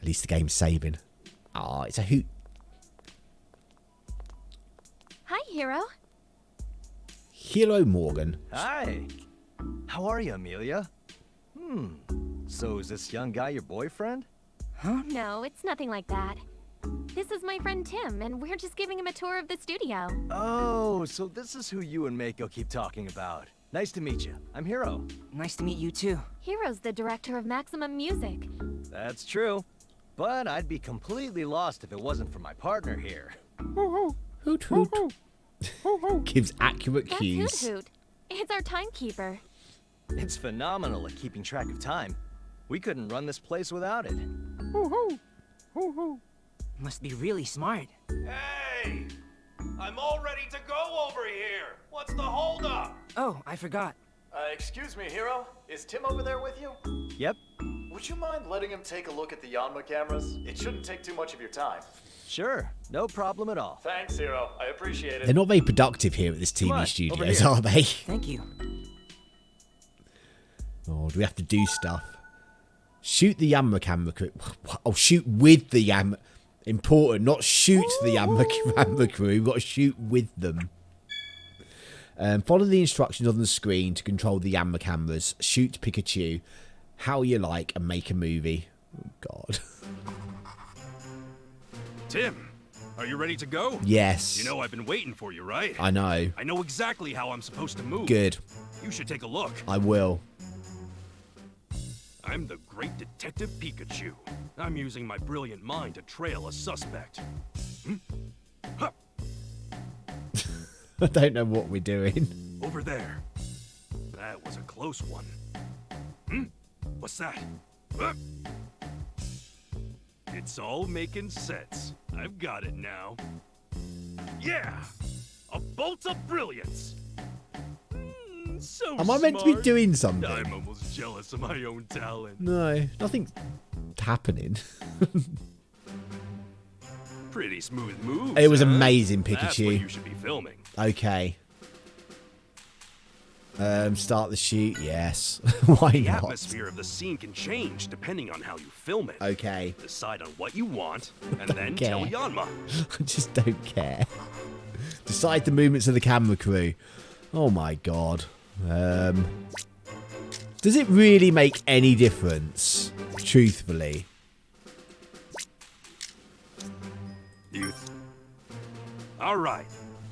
At least the game's saving. Oh, it's a hoot. Hi, Hero. Hero Morgan. Hi. How are you, Amelia? So is this young guy your boyfriend? Huh? No, it's nothing like that. This is my friend Tim, and we're just giving him a tour of the studio. Oh, so this is who you and Mako keep talking about. Nice to meet you. I'm Hero. Nice to meet you too. Hero's the director of Maximum Music. That's true. But I'd be completely lost if it wasn't for my partner here. Hoot hoot. Gives accurate That's cues. Hoot Hoot. It's our timekeeper. It's phenomenal at keeping track of time. We couldn't run this place without it. Must be really smart. Hey! I'm all ready to go over here! What's the holdup? Oh, I forgot. Excuse me, Hero. Is Tim over there with you? Yep. Would you mind letting him take a look at the Yanma cameras? It shouldn't take too much of your time. Sure, no problem at all. Thanks, Hero. I appreciate it. They're not very productive here at this TV studios, are they? Thank you. Oh, do we have to do stuff? Shoot the Yanma camera crew. Oh, shoot with the Yanma. Important, not shoot the Yanma crew. We've got to shoot with them. Follow the instructions on the screen to control the Yanma cameras. Shoot Pikachu. How you like and make a movie. Oh, God. Tim, are you ready to go? Yes. You know I've been waiting for you, right? I know. I know exactly how I'm supposed to move. Good. You should take a look. I will. I'm the great detective Pikachu. I'm using my brilliant mind to trail a suspect. Huh. I don't know what we're doing. Over there. That was a close one. What's that? It's all making sense. I've got it now. Yeah! A bolt of brilliance! So Am I meant to be doing something? I'm almost jealous of my own talent. No, nothing's happening. Pretty smooth moves. It was huh? amazing, Pikachu. That's what you should be filming. Okay. Start the shoot, yes. Why The not? atmosphere of the scene can change depending on how you film it. Okay. Decide on what you want, and then care. tell Yanma. I just don't care. Decide the movements of the camera crew. Oh my god. Does it really make any difference? Truthfully. Alright,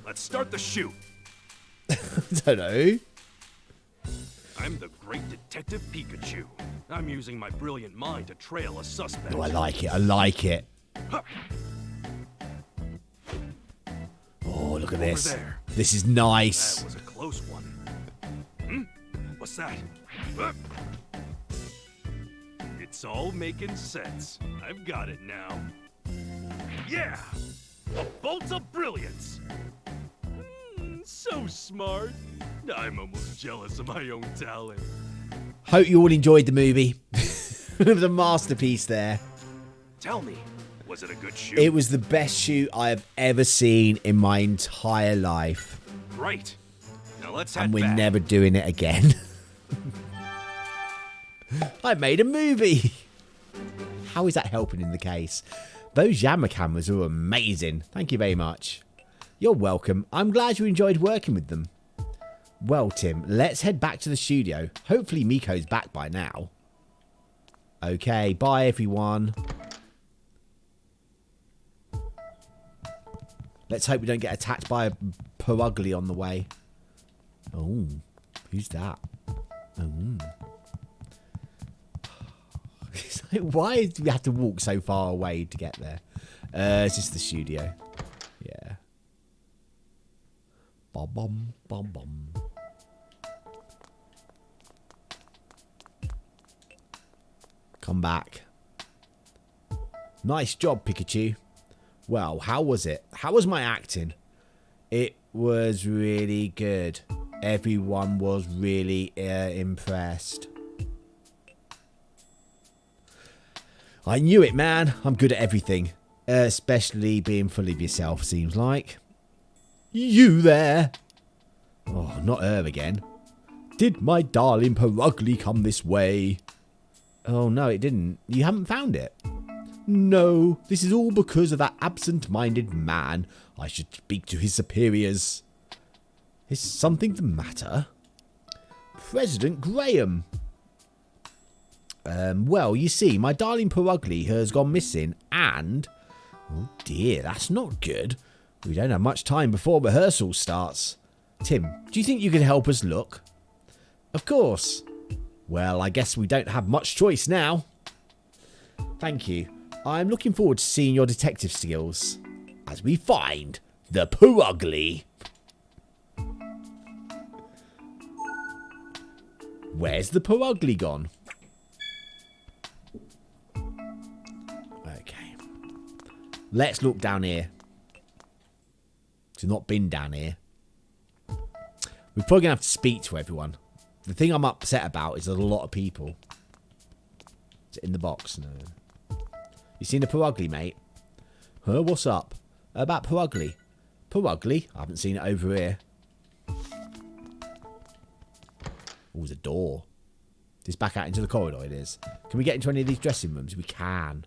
let's start the shoot. I don't know. I'm the great detective Pikachu. I'm using my brilliant mind to trail a suspect. Oh, I like it. I like it. Oh, look at this. There. This is nice. That was a close one. What's that? It's all making sense. I've got it now. Yeah! A bolt of brilliance! So smart. I'm almost jealous of my own talent. Hope you all enjoyed the movie. It was a masterpiece there. Tell me, was it a good shoot? It was the best shoot I have ever seen in my entire life. Great. Now let's head And we're back. never doing it again. I made a movie. How is that helping in the case? Those Yammer cameras are amazing. Thank you very much. You're welcome. I'm glad you enjoyed working with them. Well, Tim, let's head back to the studio. Hopefully Miko's back by now. Okay, bye everyone. Let's hope we don't get attacked by a Purugly on the way. Oh, who's that? Oh. Why do we have to walk so far away to get there? It's just the studio. Yeah. Bum bum bum bum. Come back. Nice job, Pikachu. Well, how was it? How was my acting? It was really good. Everyone was really impressed. I knew it, man. I'm good at everything. Especially being full of yourself, seems like. You there? Oh, not her again. Did my darling Purugly come this way? Oh, no, it didn't. You haven't found it? No, this is all because of that absent-minded man. I should speak to his superiors. Is something the matter? President Graham. Well, you see, my darling Purugly has gone missing and... Oh dear, that's not good. We don't have much time before rehearsal starts. Tim, do you think you could help us look? Of course. Well, I guess we don't have much choice now. Thank you. I'm looking forward to seeing your detective skills. As we find the Purugly. Where's the Purugly gone? Okay. Let's look down here. We've not been down here. We're probably going to have to speak to everyone. The thing I'm upset about is there's a lot of people. Is it in the box? No. You seen the Purugly, mate? Huh? What's up? About Purugly. Purugly? I haven't seen it over here. Oh, there's a door. This back out into the corridor, it is. Can we get into any of these dressing rooms? We can.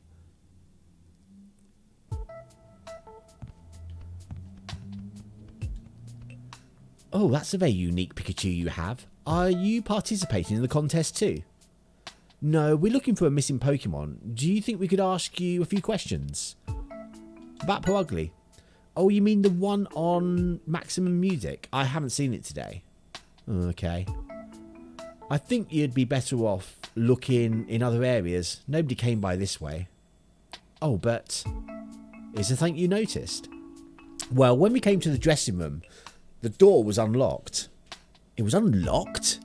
Oh, that's a very unique Pikachu you have. Are you participating in the contest too? No, we're looking for a missing Pokemon. Do you think we could ask you a few questions? About Purugly? Oh, you mean the one on Maximum Music? I haven't seen it today. Okay. I think you'd be better off looking in other areas. Nobody came by this way. Oh, but is there something you noticed? Well, when we came to the dressing room, the door was unlocked. It was unlocked?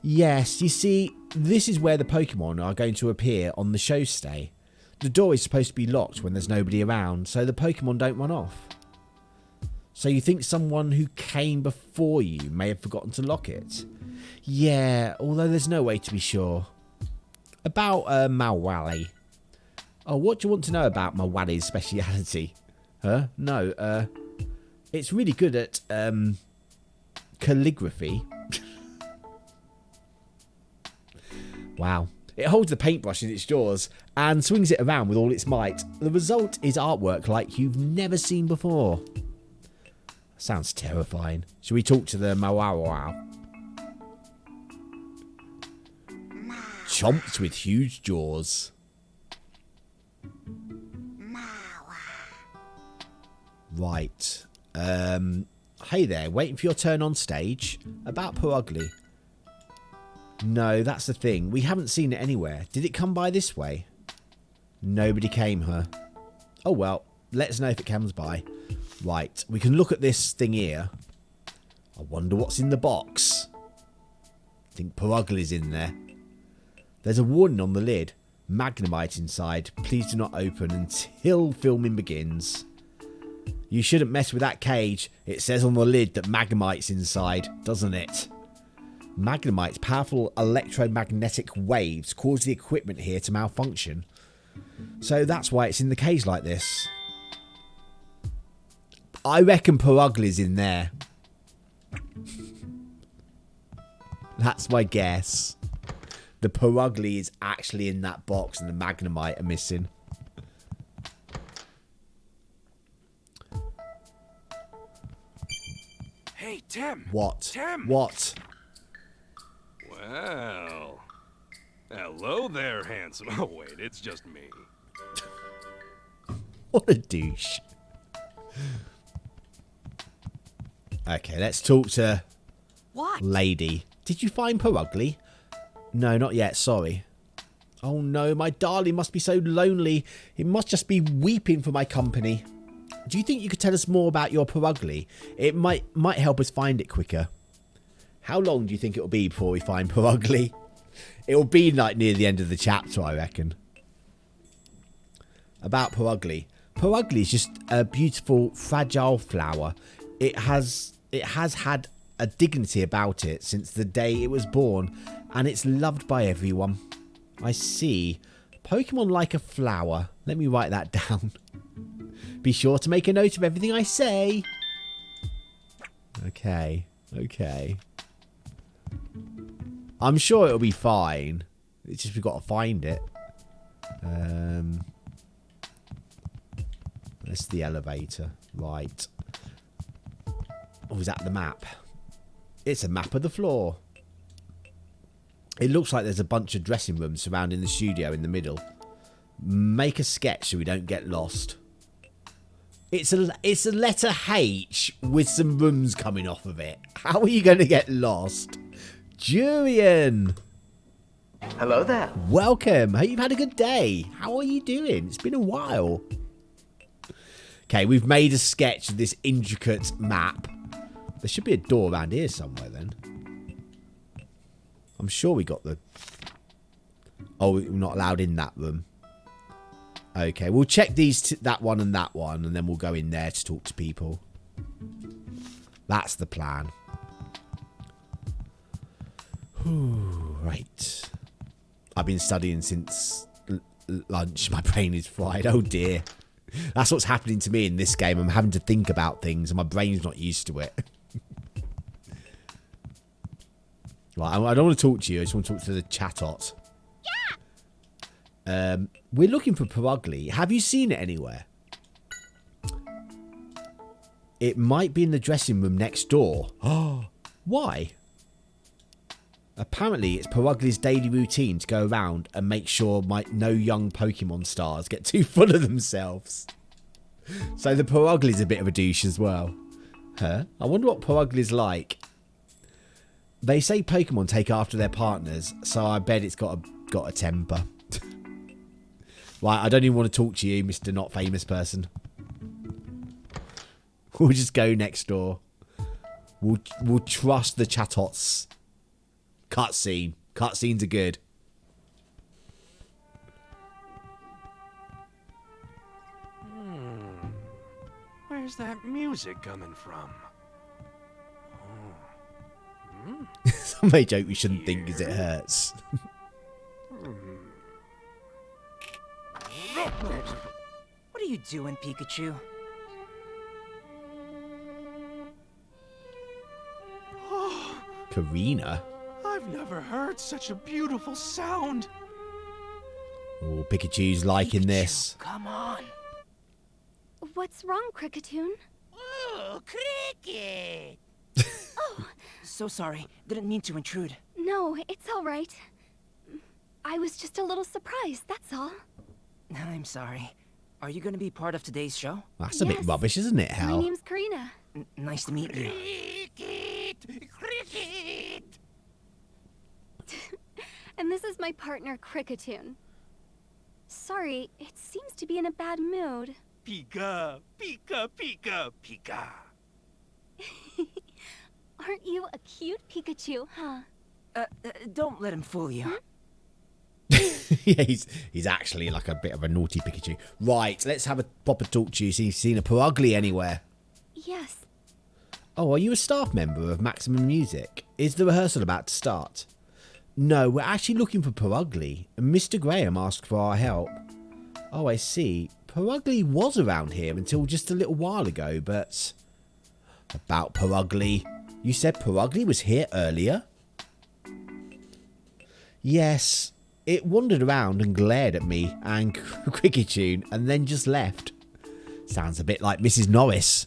Yes, you see, this is where the Pokemon are going to appear on the show stay. The door is supposed to be locked when there's nobody around, so the Pokemon don't run off. So you think someone who came before you may have forgotten to lock it? Yeah, although there's no way to be sure. About Mawali. Oh, what do you want to know about Mawali's speciality? Huh? No, it's really good at calligraphy. Wow. It holds the paintbrush in its jaws and swings it around with all its might. The result is artwork like you've never seen before. Sounds terrifying. Shall we talk to the Mawawau? Chomps with huge jaws. Right. Hey there, waiting for your turn on stage. About Purugly. No, that's the thing. We haven't seen it anywhere. Did it come by this way? Nobody came, huh? Oh well, let us know if it comes by. Right, we can look at this thing here. I wonder what's in the box. I think Purugly's in there. There's a warning on the lid. Magnemite inside. Please do not open until filming begins. You shouldn't mess with that cage. It says on the lid that Magnemite's inside, doesn't it? Magnemite's powerful electromagnetic waves cause the equipment here to malfunction. So that's why it's in the cage like this. I reckon Purugly's in there. That's my guess. The Purugly is actually in that box and the Magnemite are missing. Hey, Tim. What? Tim. What? Well. Hello there, handsome. Oh, wait, it's just me. What a douche. Okay, let's talk to What? Lady. Did you find Purugly? No, not yet, sorry. Oh no, my darling must be so lonely. It must just be weeping for my company. Do you think you could tell us more about your Purugly? It might help us find it quicker. How long do you think it'll be before we find Purugly? It'll be like near the end of the chapter, I reckon. About Purugly. Purugly is just a beautiful, fragile flower. It has had a dignity about it since the day it was born, and it's loved by everyone. I see. Pokemon like a flower. Let me write that down. Be sure to make a note of everything I say. Okay. Okay. I'm sure it'll be fine. It's just we've got to find it. That's the elevator. Right. Oh, is that the map? It's a map of the floor. It looks like there's a bunch of dressing rooms surrounding the studio in the middle. Make a sketch so we don't get lost. It's a letter H with some rooms coming off of it. How are you going to get lost? Jurian! Hello there. Welcome. Hope you've had a good day. How are you doing? It's been a while. Okay, we've made a sketch of this intricate map. There should be a door around here somewhere then. I'm sure we got the... Oh, we're not allowed in that room. Okay, we'll check these, that one, and then we'll go in there to talk to people. That's the plan. Right. I've been studying since lunch. My brain is fried. Oh dear. That's what's happening to me in this game. I'm having to think about things and my brain's not used to it. Right, I don't want to talk to you. I just want to talk to the chatot. Yeah. We're looking for Purugly. Have you seen it anywhere? It might be in the dressing room next door. Oh, why? Apparently, it's Purugly's daily routine to go around and make sure no young Pokemon stars get too full of themselves. So the Purugly's a bit of a douche as well. Huh? I wonder what Purugly's like. They say Pokemon take after their partners, so I bet it's got a temper. Right, I don't even want to talk to you, Mr. Not Famous Person. We'll just go next door. We'll trust the chatots. Cutscene. Cutscenes are good. Where's that music coming from? Somebody joke we shouldn't think because it hurts. What are you doing, Pikachu? Karina? I I've never heard such a beautiful sound. Oh, Pikachu's liking this. Come on. What's wrong, Cricketoon? Oh, Cricket! So sorry. Didn't mean to intrude. No, it's all right. I was just a little surprised, that's all. I'm sorry. Are you going to be part of today's show? That's a bit rubbish, isn't it, Hal? My name's Karina. Nice to meet you. Cricket! And this is my partner, Cricketoon. Sorry, it seems to be in a bad mood. Pika, Pika, Pika, Pika. Aren't you a cute Pikachu, huh? Don't let him fool you. Yeah, he's actually like a bit of a naughty Pikachu. Right, let's have a proper talk to you. So you've seen a Purugly anywhere? Yes. Oh, are you a staff member of Maximum Music? Is the rehearsal about to start? No, we're actually looking for Purugly, and Mr. Graham asked for our help. Oh, I see. Purugly was around here until just a little while ago, but... About Purugly. You said Purugly was here earlier? Yes. It wandered around and glared at me and Cricketoon and then just left. Sounds a bit like Mrs. Norris.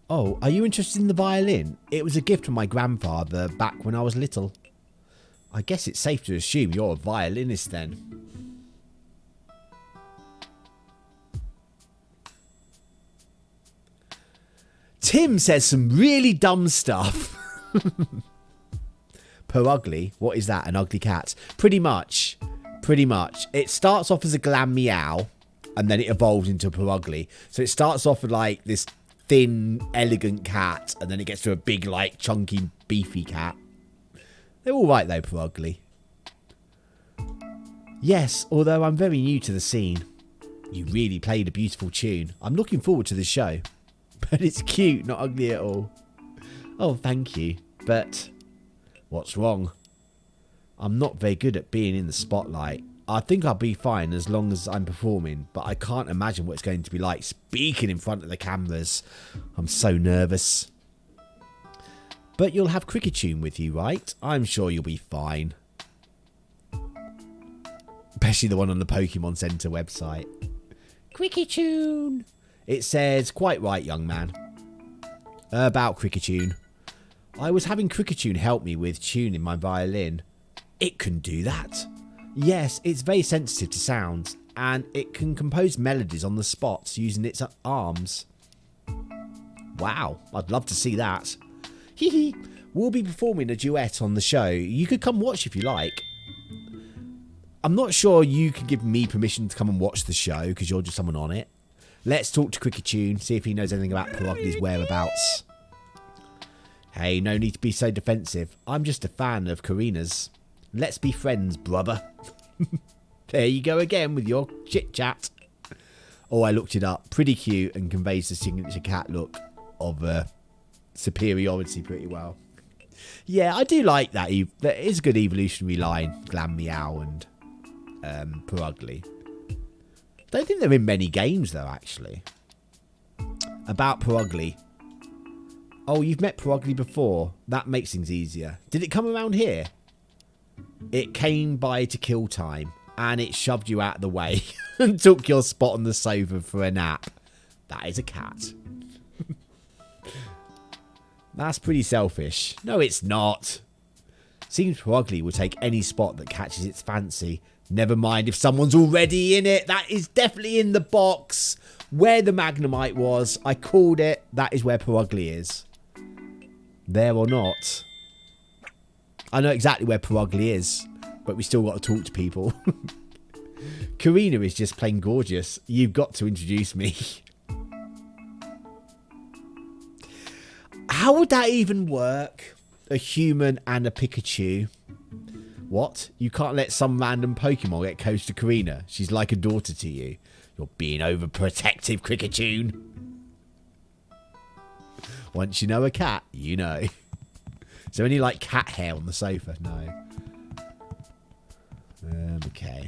Oh, are you interested in the violin? It was a gift from my grandfather back when I was little. I guess it's safe to assume you're a violinist then. Tim says some really dumb stuff. Purugly, what is that? An ugly cat? Pretty much. Pretty much. It starts off as a glam meow and then it evolves into a Purugly. So it starts off with like this thin, elegant cat and then it gets to a big, like, chunky, beefy cat. They're alright though, Purugly. Yes, although I'm very new to the scene. You really played a beautiful tune. I'm looking forward to the show. But it's cute, not ugly at all. Oh, thank you. But what's wrong? I'm not very good at being in the spotlight. I think I'll be fine as long as I'm performing, but I can't imagine what it's going to be like speaking in front of the cameras. I'm so nervous. But you'll have Cricketoon with you, right? I'm sure you'll be fine. Especially the one on the Pokemon Center website. Cricketoon! It says, quite right, young man. About Cricketoon. I was having Cricketoon help me with tuning my violin. It can do that. Yes, it's very sensitive to sounds, and it can compose melodies on the spot using its arms. Wow, I'd love to see that. Hee hee. We'll be performing a duet on the show. You could come watch if you like. I'm not sure you can give me permission to come and watch the show because you're just someone on it. Let's talk to Cricketoon, see if he knows anything about Purugly's whereabouts. Hey, no need to be so defensive. I'm just a fan of Karina's. Let's be friends, brother. There you go again with your chit-chat. Oh, I looked it up. Pretty cute and conveys the signature cat look of superiority pretty well. Yeah, I do like that. That is a good evolutionary line. Glam Meow and Purugly. Don't think they're in many games though, actually. About Purugly. Oh, you've met Purugly before. That makes things easier. Did it come around here? It came by to kill time, and it shoved you out of the way and took your spot on the sofa for a nap. That is a cat. That's pretty selfish. No, it's not. Seems Purugly will take any spot that catches its fancy. Never mind if someone's already in it. That is definitely in the box. Where the Magnemite was, I called it. That is where Purugly is. There or not. I know exactly where Purugly is, but we still got to talk to people. Karina is just plain gorgeous. You've got to introduce me. How would that even work? A human and a Pikachu. What? You can't let some random Pokemon get close to Karina. She's like a daughter to you. You're being overprotective, Cricketoon. Once you know a cat, you know. Is there any, like, cat hair on the sofa? No. Okay.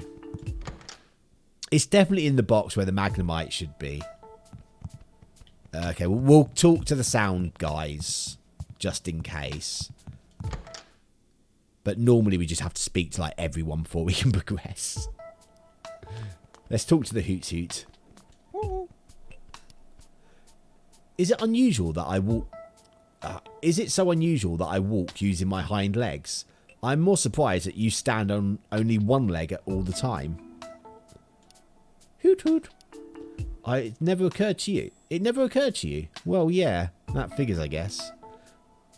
It's definitely in the box where the Magnemite should be. Okay, we'll talk to the sound guys. Just in case. But normally we just have to speak to like everyone before we can progress. Let's talk to the Hoot Hoot. Is it unusual that I walk... is it so unusual that I walk using my hind legs? I'm more surprised that you stand on only one leg at all the time. Hoot Hoot. It never occurred to you. It never occurred to you. Well, yeah, that figures, I guess.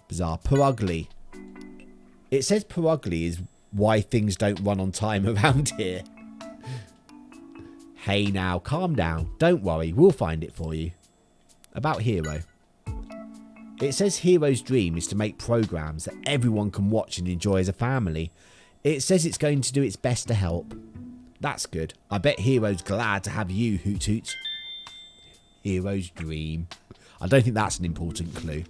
Bizarre. Perugly. It says Perugly is why things don't run on time around here. Hey now, calm down. Don't worry, we'll find it for you. About Hero. It says Hero's dream is to make programs that everyone can watch and enjoy as a family. It says it's going to do its best to help. That's good. I bet Hero's glad to have you, Hoot Hoot. Hero's dream. I don't think that's an important clue.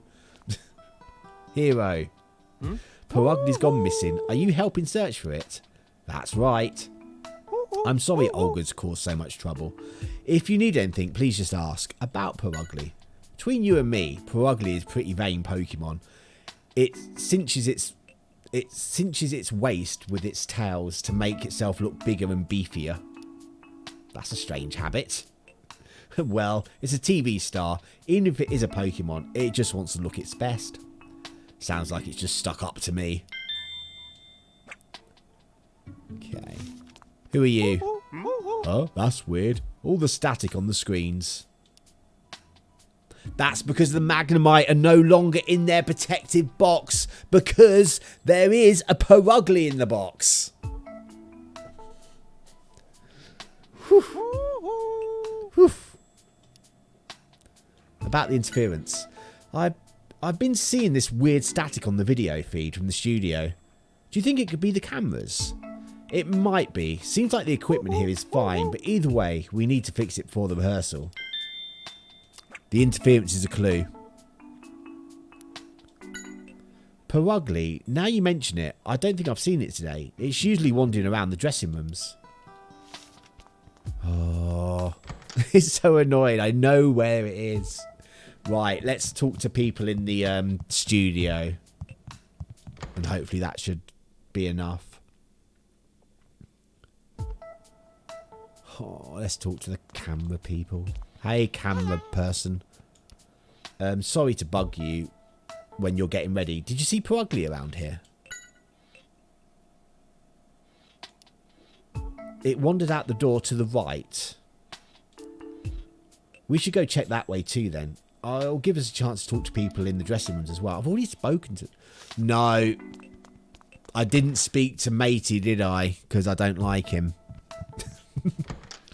Hero. Perugly's gone missing. Are you helping search for it? That's right. I'm sorry Olga's caused so much trouble. If you need anything, please just ask. About Perugly. Between you and me, Perugly is a pretty vain Pokemon. It cinches its waist with its tails to make itself look bigger and beefier. That's a strange habit. Well, it's a TV star. Even if it is a Pokemon, it just wants to look its best. Sounds like it's just stuck up to me. Okay. Who are you? Oh, that's weird. All the static on the screens. That's because the Magnemite are no longer in their protective box. Because there is a Perugly in the box. Whew. Whew. About the interference. I've been seeing this weird static on the video feed from the studio. Do you think it could be the cameras? It might be. Seems like the equipment here is fine, but either way, we need to fix it for the rehearsal. The interference is a clue. Perugly, now you mention it, I don't think I've seen it today. It's usually wandering around the dressing rooms. Oh, it's so annoying. I know where it is. Right, let's talk to people in the studio. And hopefully that should be enough. Oh, let's talk to the camera people. Hey, camera person. Sorry to bug you when you're getting ready. Did you see Perugly around here? It wandered out the door to the right. We should go check that way too then. It'll give us a chance to talk to people in the dressing rooms as well. I've already spoken to... No. I didn't speak to Matey, did I? Because I don't like him.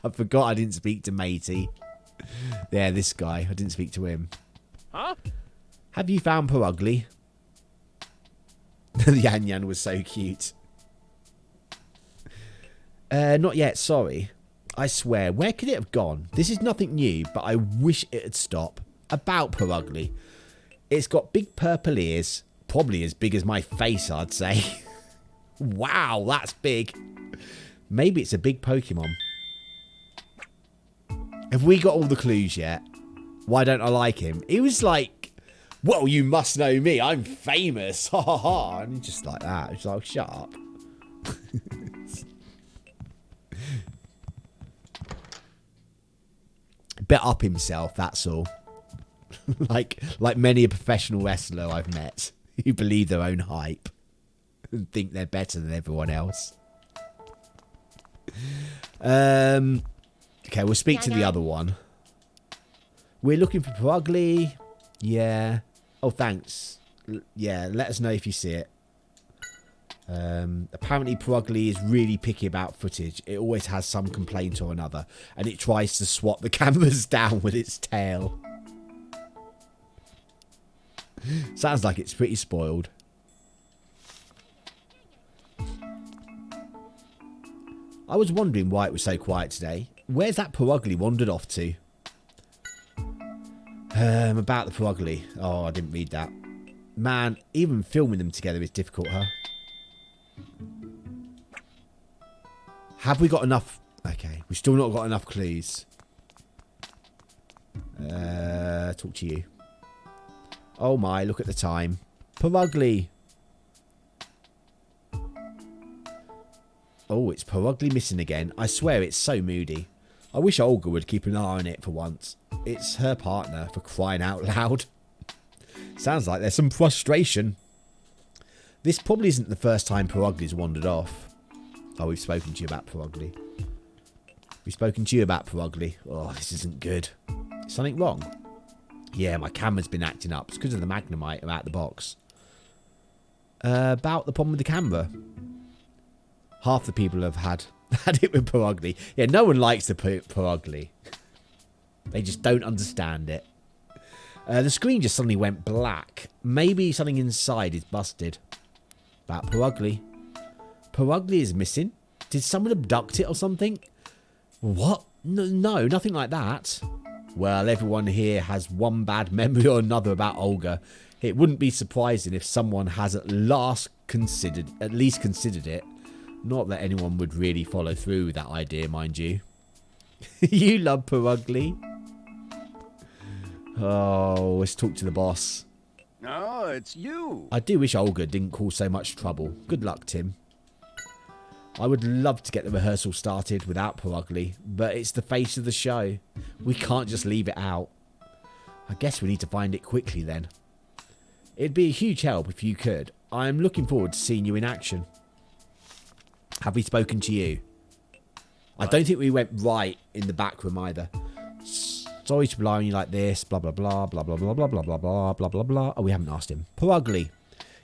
I forgot I didn't speak to Matey. Yeah, this guy. I didn't speak to him. Huh? Have you found Perugly? The Yan Yan was so cute. Not yet, sorry. I swear, where could it have gone? This is nothing new, but I wish it'd stop. About Perugly. It's got big purple ears. Probably as big as my face, I'd say. Wow, that's big. Maybe it's a big Pokemon. Have we got all the clues yet? Why don't I like him? He was like, well, you must know me. I'm famous. Ha ha ha. And he's just like that. He's like, shut up. Bit up himself, that's all. like many a professional wrestler I've met who believe their own hype and think they're better than everyone else. Okay, we'll speak to the other one. We're looking for Perugly. Yeah. Oh, thanks. Yeah, let us know if you see it. Apparently Perugly is really picky about footage. It always has some complaint or another, and it tries to swat the cameras down with its tail. Sounds like it's pretty spoiled. I was wondering why it was so quiet today. Where's that Perugly wandered off to? About the Perugly. Oh, I didn't read that. Man, even filming them together is difficult, huh? Have we got enough? Okay, we've still not got enough clues. Talk to you. Oh my, look at the time. Perugly. Oh, it's Purugly missing again. I swear it's so moody. I wish Olga would keep an eye on it for once. It's her partner, for crying out loud. Sounds like there's some frustration. This probably isn't the first time Purugly's wandered off. Oh, we've spoken to you about Purugly. We've spoken to you about Purugly. Oh, this isn't good. Is something wrong? Yeah, my camera's been acting up. It's because of the Magnemite out the box. About the problem with the camera. Half the people have had it with Purugly. Yeah, no one likes the Purugly. They just don't understand it. The screen just suddenly went black. Maybe something inside is busted. About Purugly. Purugly is missing? Did someone abduct it or something? What? No, nothing like that. Well, everyone here has one bad memory or another about Olga. It wouldn't be surprising if someone has at least considered it. Not that anyone would really follow through with that idea, mind you. You love Purugly. Oh, let's talk to the boss. Oh, it's you. I do wish Olga didn't cause so much trouble. Good luck, Tim. I would love to get the rehearsal started without Purugly, but it's the face of the show. We can't just leave it out. I guess we need to find it quickly then. It'd be a huge help if you could. I'm looking forward to seeing you in action. Have we spoken to you? I don't think we went right in the back room either. Sorry to rely on you like this. Blah, blah, blah, blah, blah, blah, blah, blah, blah, blah, blah, blah, blah. Oh, we haven't asked him. Purugly.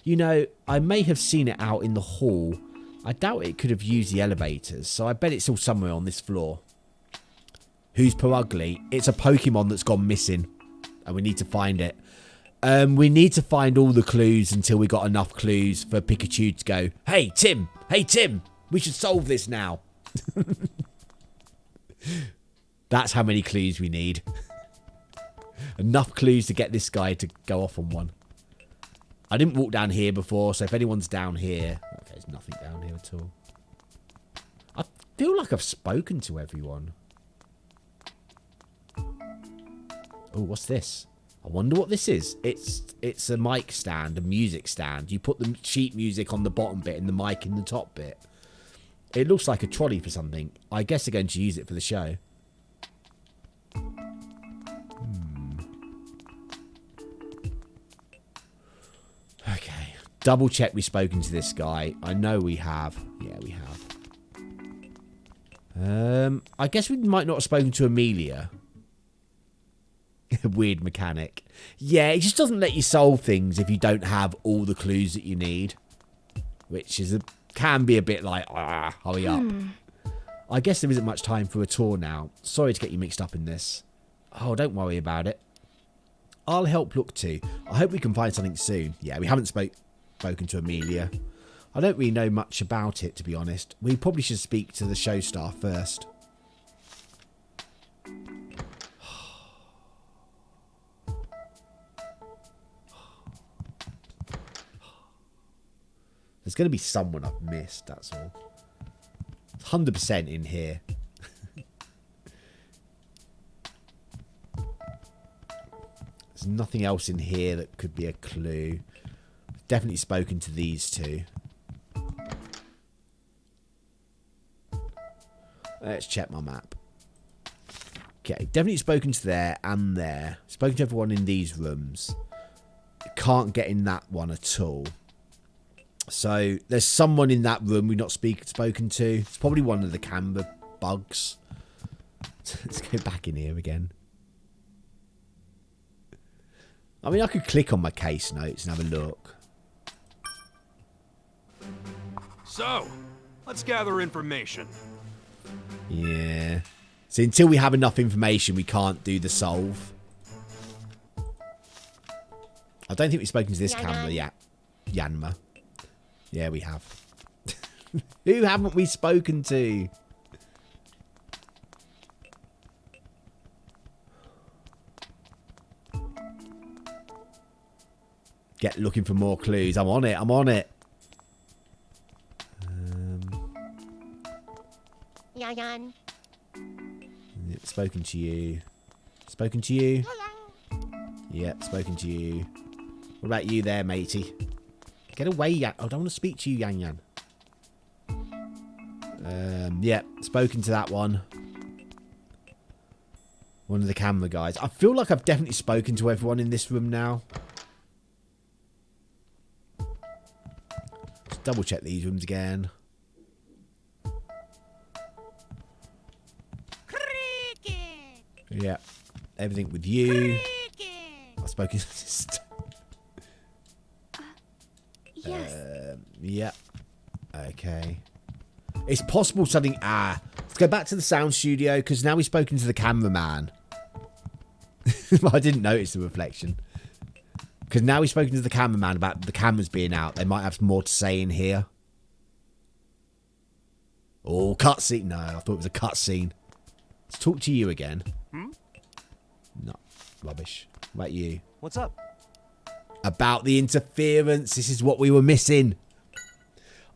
You know, I may have seen it out in the hall. I doubt it could have used the elevators, so I bet it's all somewhere on this floor. Who's Purugly? It's a Pokemon that's gone missing, and we need to find it. We need to find all the clues until we got enough clues for Pikachu to go, Hey, Tim! Hey, Tim! We should solve this now. That's how many clues we need. Enough clues to get this guy to go off on one. I didn't walk down here before, so if anyone's down here... Okay, there's nothing down here at all. I feel like I've spoken to everyone. Oh, what's this? I wonder what this is. It's a mic stand, a music stand. You put the sheet music on the bottom bit and the mic in the top bit. It looks like a trolley for something. I guess they're going to use it for the show. Okay. Double check we've spoken to this guy. I know we have. Yeah, we have. I guess we might not have spoken to Amelia. Weird mechanic. Yeah, it just doesn't let you solve things if you don't have all the clues that you need. Which is can be a bit like, hurry up. I guess there isn't much time for a tour now. Sorry to get you mixed up in this. Oh, don't worry about it. I'll help look too. I hope we can find something soon. Yeah, we haven't spoken to Amelia. I don't really know much about it, to be honest. We probably should speak to the show staff first. There's going to be someone I've missed, that's all. 100% in here. There's nothing else in here that could be a clue. Definitely spoken to these two. Let's check my map. Okay, definitely spoken to there and there. Spoken to everyone in these rooms. Can't get in that one at all. So, there's someone in that room we've not spoken to. It's probably one of the camera bugs. Let's go back in here again. I mean, I could click on my case notes and have a look. So, let's gather information. Yeah. So, until we have enough information, we can't do the solve. I don't think we've spoken to this camera yet. Yanma. Yeah, we have. Who haven't we spoken to? Get looking for more clues. I'm on it. I'm on it. Yayan. Spoken to you. Spoken to you. Yep, spoken to you. What about you there, matey? Get away, Yan. I don't want to speak to you, Yan Yan. Yeah, spoken to that one. One of the camera guys. I feel like I've definitely spoken to everyone in this room now. Let's double check these rooms again. Yeah, everything with you. I've spoken. Yes. Yeah. Okay. It's possible something... let's go back to the sound studio, because now we've spoken to the cameraman. I didn't notice the reflection. Because now we've spoken to the cameraman about the cameras being out. They might have more to say in here. Oh, cutscene. No, I thought it was a cutscene. Let's talk to you again. No, rubbish. What about you? What's up? About the interference. This is what we were missing.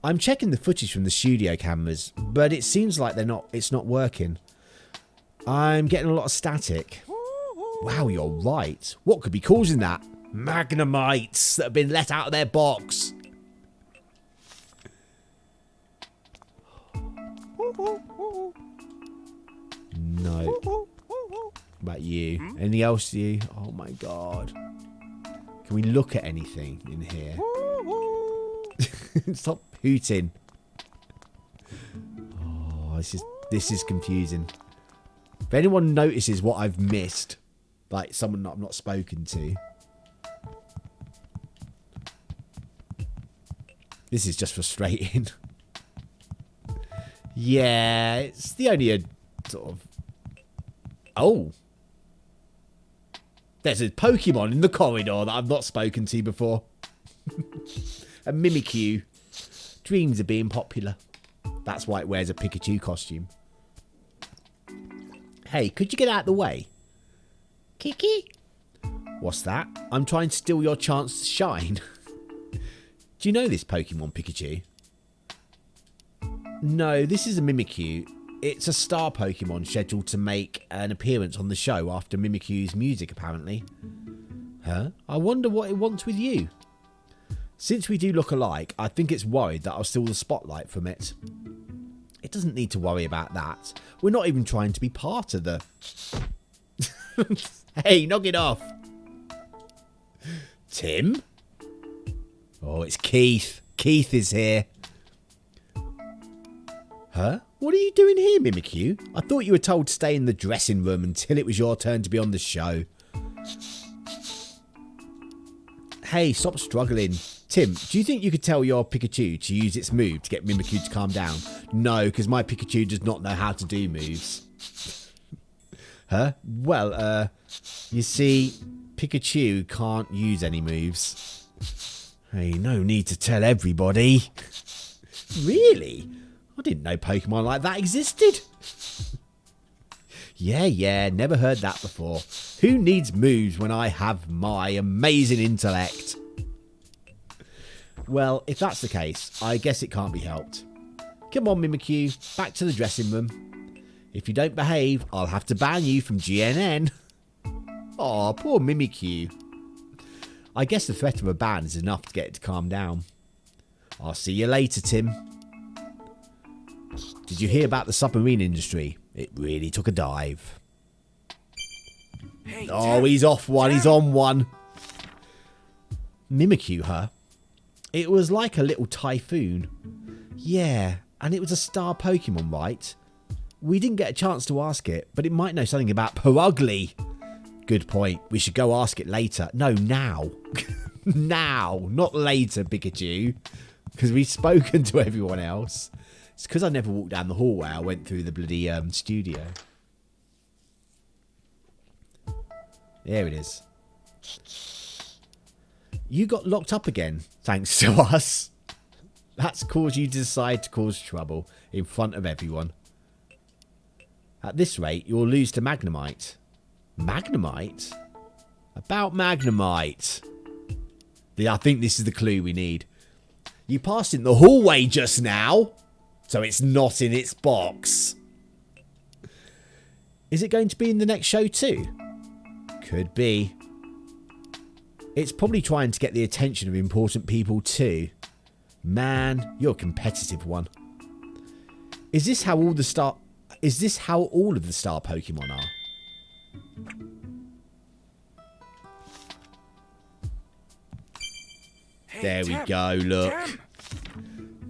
I'm checking the footage from the studio cameras, but it seems like it's not working. I'm getting a lot of static. Wow, you're right. What could be causing that? Magnemites that have been let out of their box. No. What about you? Anything else, you? Oh my god. Can we look at anything in here? Stop hooting. Oh, this is confusing. If anyone notices what I've missed, like someone that I've not spoken to, this is just frustrating. Yeah, it's the only sort of... Oh. There's a Pokemon in the corridor that I've not spoken to before. A Mimikyu. Dreams of being popular. That's why it wears a Pikachu costume. Hey, could you get out of the way? Kiki? What's that? I'm trying to steal your chance to shine. Do you know this Pokemon, Pikachu? No, this is a Mimikyu. It's a star Pokemon scheduled to make an appearance on the show after Mimikyu's music, apparently. Huh? I wonder what it wants with you. Since we do look alike, I think it's worried that I'll steal the spotlight from it. It doesn't need to worry about that. We're not even trying to be part of the... Hey, knock it off. Tim? Oh, it's Keith. Keith is here. Huh? What are you doing here, Mimikyu? I thought you were told to stay in the dressing room until it was your turn to be on the show. Hey, stop struggling. Tim, do you think you could tell your Pikachu to use its move to get Mimikyu to calm down? No, because my Pikachu does not know how to do moves. Huh? Well, you see, Pikachu can't use any moves. Hey, no need to tell everybody. Really? I didn't know Pokemon like that existed. Yeah, never heard that before. Who needs moves when I have my amazing intellect? Well, if that's the case, I guess it can't be helped. Come on, Mimikyu, back to the dressing room. If you don't behave, I'll have to ban you from GNN. Aw, poor Mimikyu. I guess the threat of a ban is enough to get it to calm down. I'll see you later, Tim. Did you hear about the submarine industry? It really took a dive. Hey, oh, he's off one. He's on one. Mimikyu, huh? It was like a little typhoon. Yeah, and it was a star Pokemon, right? We didn't get a chance to ask it, but it might know something about Perugly. Good point. We should go ask it later. No, now. Now, not later, Pikachu. Because we've spoken to everyone else. It's because I never walked down the hallway. I went through the bloody studio. There it is. You got locked up again, thanks to us. That's caused you to decide to cause trouble in front of everyone. At this rate, you'll lose to Magnemite. Magnemite? About Magnemite. I think this is the clue we need. You passed in the hallway just now, so it's not in its box. Is it going to be in the next show too? Could be. It's probably trying to get the attention of important people too. Man, you're a competitive one. Is this how all the star... Is this how all of the star Pokemon are? Hey, There we Tim, go, look. Tim.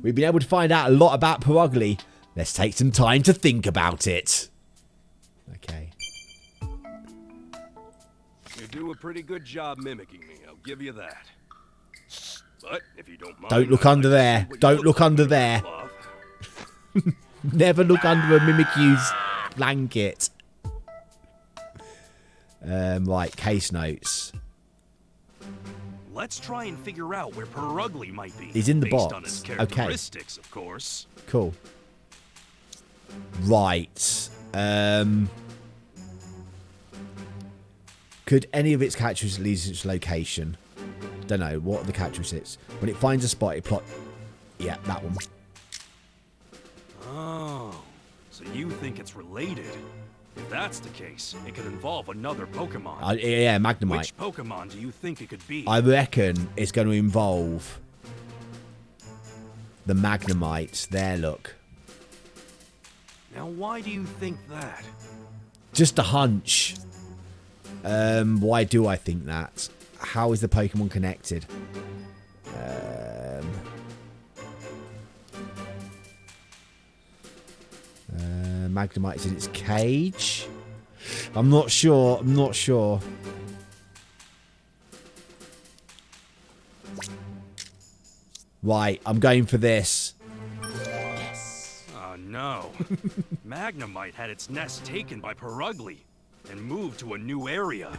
We've been able to find out a lot about Purugly. Let's take some time to think about it. Okay. You do a pretty good job mimicking me, I'll give you that. But if you don't mind, Don't look under there. Don't look under there. Never look under a Mimikyu's blanket. Right, case notes. Let's try and figure out where Purugly might be. He's in the based box. on his Okay. characteristics, of course. Cool. Right. Could any of its characteristics lead to its location? Don't know. What are the characteristics? When it finds a spot, it plot... Yeah, that one. Oh, so you think it's related? If that's the case, it could involve another Pokemon. Yeah, Magnemite. Which Pokemon do you think it could be? I reckon it's going to involve the Magnemite. There, look. Now, why do you think that? Just a hunch. Why do I think that? How is the Pokemon connected? Magnemite's in its cage. I'm not sure. I'm not sure. Right, I'm going for this. Oh no. Magnemite had its nest taken by Purugly and moved to a new area.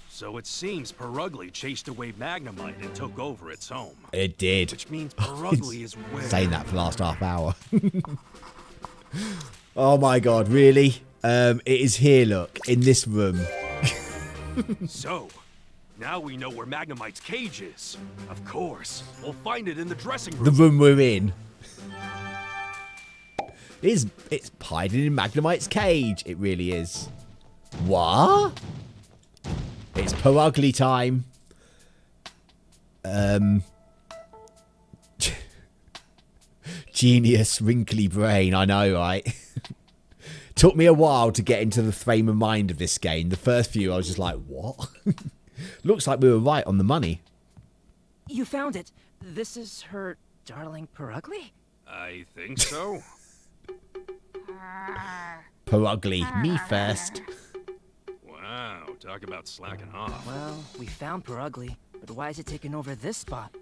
So it seems Purugly chased away Magnemite and took over its home. It did. Which means Purugly is where... Saying that for the last half hour. Oh my god, really? It is here, look, in this room. So, now we know where Magnemite's cage is. Of course, we'll find it in the dressing room. The room we're in. It's hiding in Magnemite's cage. It really is. What? It's Purugly time. Genius, wrinkly brain. I know, right? Took me a while to get into the frame of mind of this game. The first few, I was just like, what? Looks like we were right on the money. You found it. This is her darling Purugly? I think so. Purugly, me first. Wow, talk about slacking off. Well, we found Purugly, but why is it taking over this spot?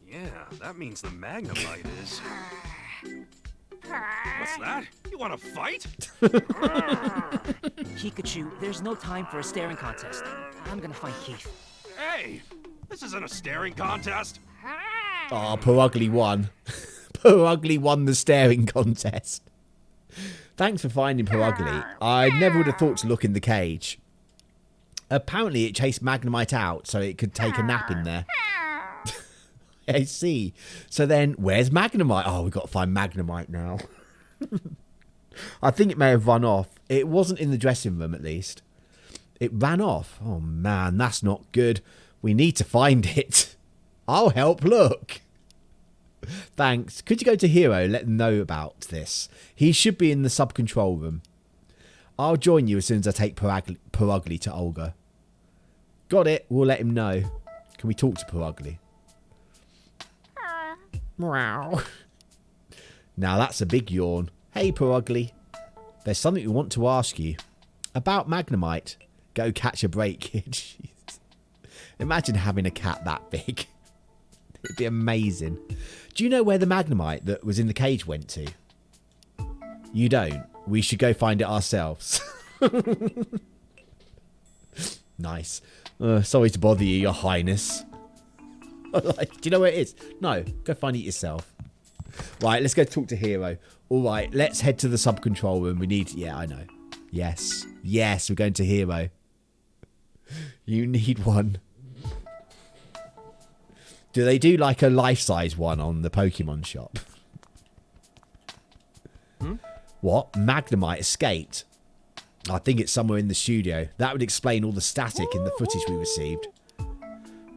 Yeah, that means the Magnemite is... What's that? You want to fight? Pikachu, there's no time for a staring contest. I'm gonna find Keith. Hey, this isn't a staring contest. Oh, Purugly won. Purugly won the staring contest. Thanks for finding Purugly. I never would have thought to look in the cage. Apparently it chased Magnemite out so it could take a nap in there. I see. So then, where's Magnemite? Oh, we've got to find Magnemite now. I think it may have run off. It wasn't in the dressing room, at least. It ran off. Oh, man, that's not good. We need to find it. I'll help look. Thanks. Could you go to Hero, let them know about this? He should be in the sub-control room. I'll join you as soon as I take Purugly to Olga. Got it. We'll let him know. Can we talk to Purugly? Meow. Now that's a big yawn. Hey, Purugly. There's something we want to ask you. About Magnemite. Go catch a break, kid. Jeez. Imagine having a cat that big. It'd be amazing. Do you know where the Magnemite that was in the cage went to? You don't. We should go find it ourselves. Nice. Sorry to bother you, Your Highness. Do you know where it is? No, go find it yourself. Right, let's go talk to Hero. All right, let's head to the sub-control room. We need... Yeah, I know. Yes. Yes, we're going to Hero. You need one. Do they do like a life-size one on the Pokemon shop? What? Magnemite escaped? I think it's somewhere in the studio. That would explain all the static in the footage we received.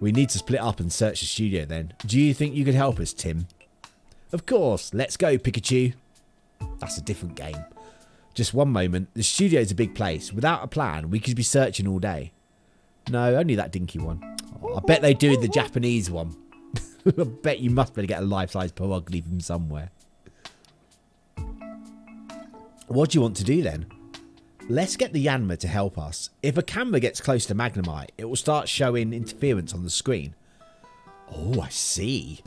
We need to split up and search the studio then. Do you think you could help us, Tim? Of course. Let's go, Pikachu. That's a different game. Just one moment. The studio's a big place. Without a plan, we could be searching all day. No, only that dinky one. Oh, I bet they do the Japanese one. I bet you must be able to get a life-size Purugly from somewhere. What do you want to do then? Let's get the Yanma to help us. If a camera gets close to Magnemite, it will start showing interference on the screen. Oh, I see.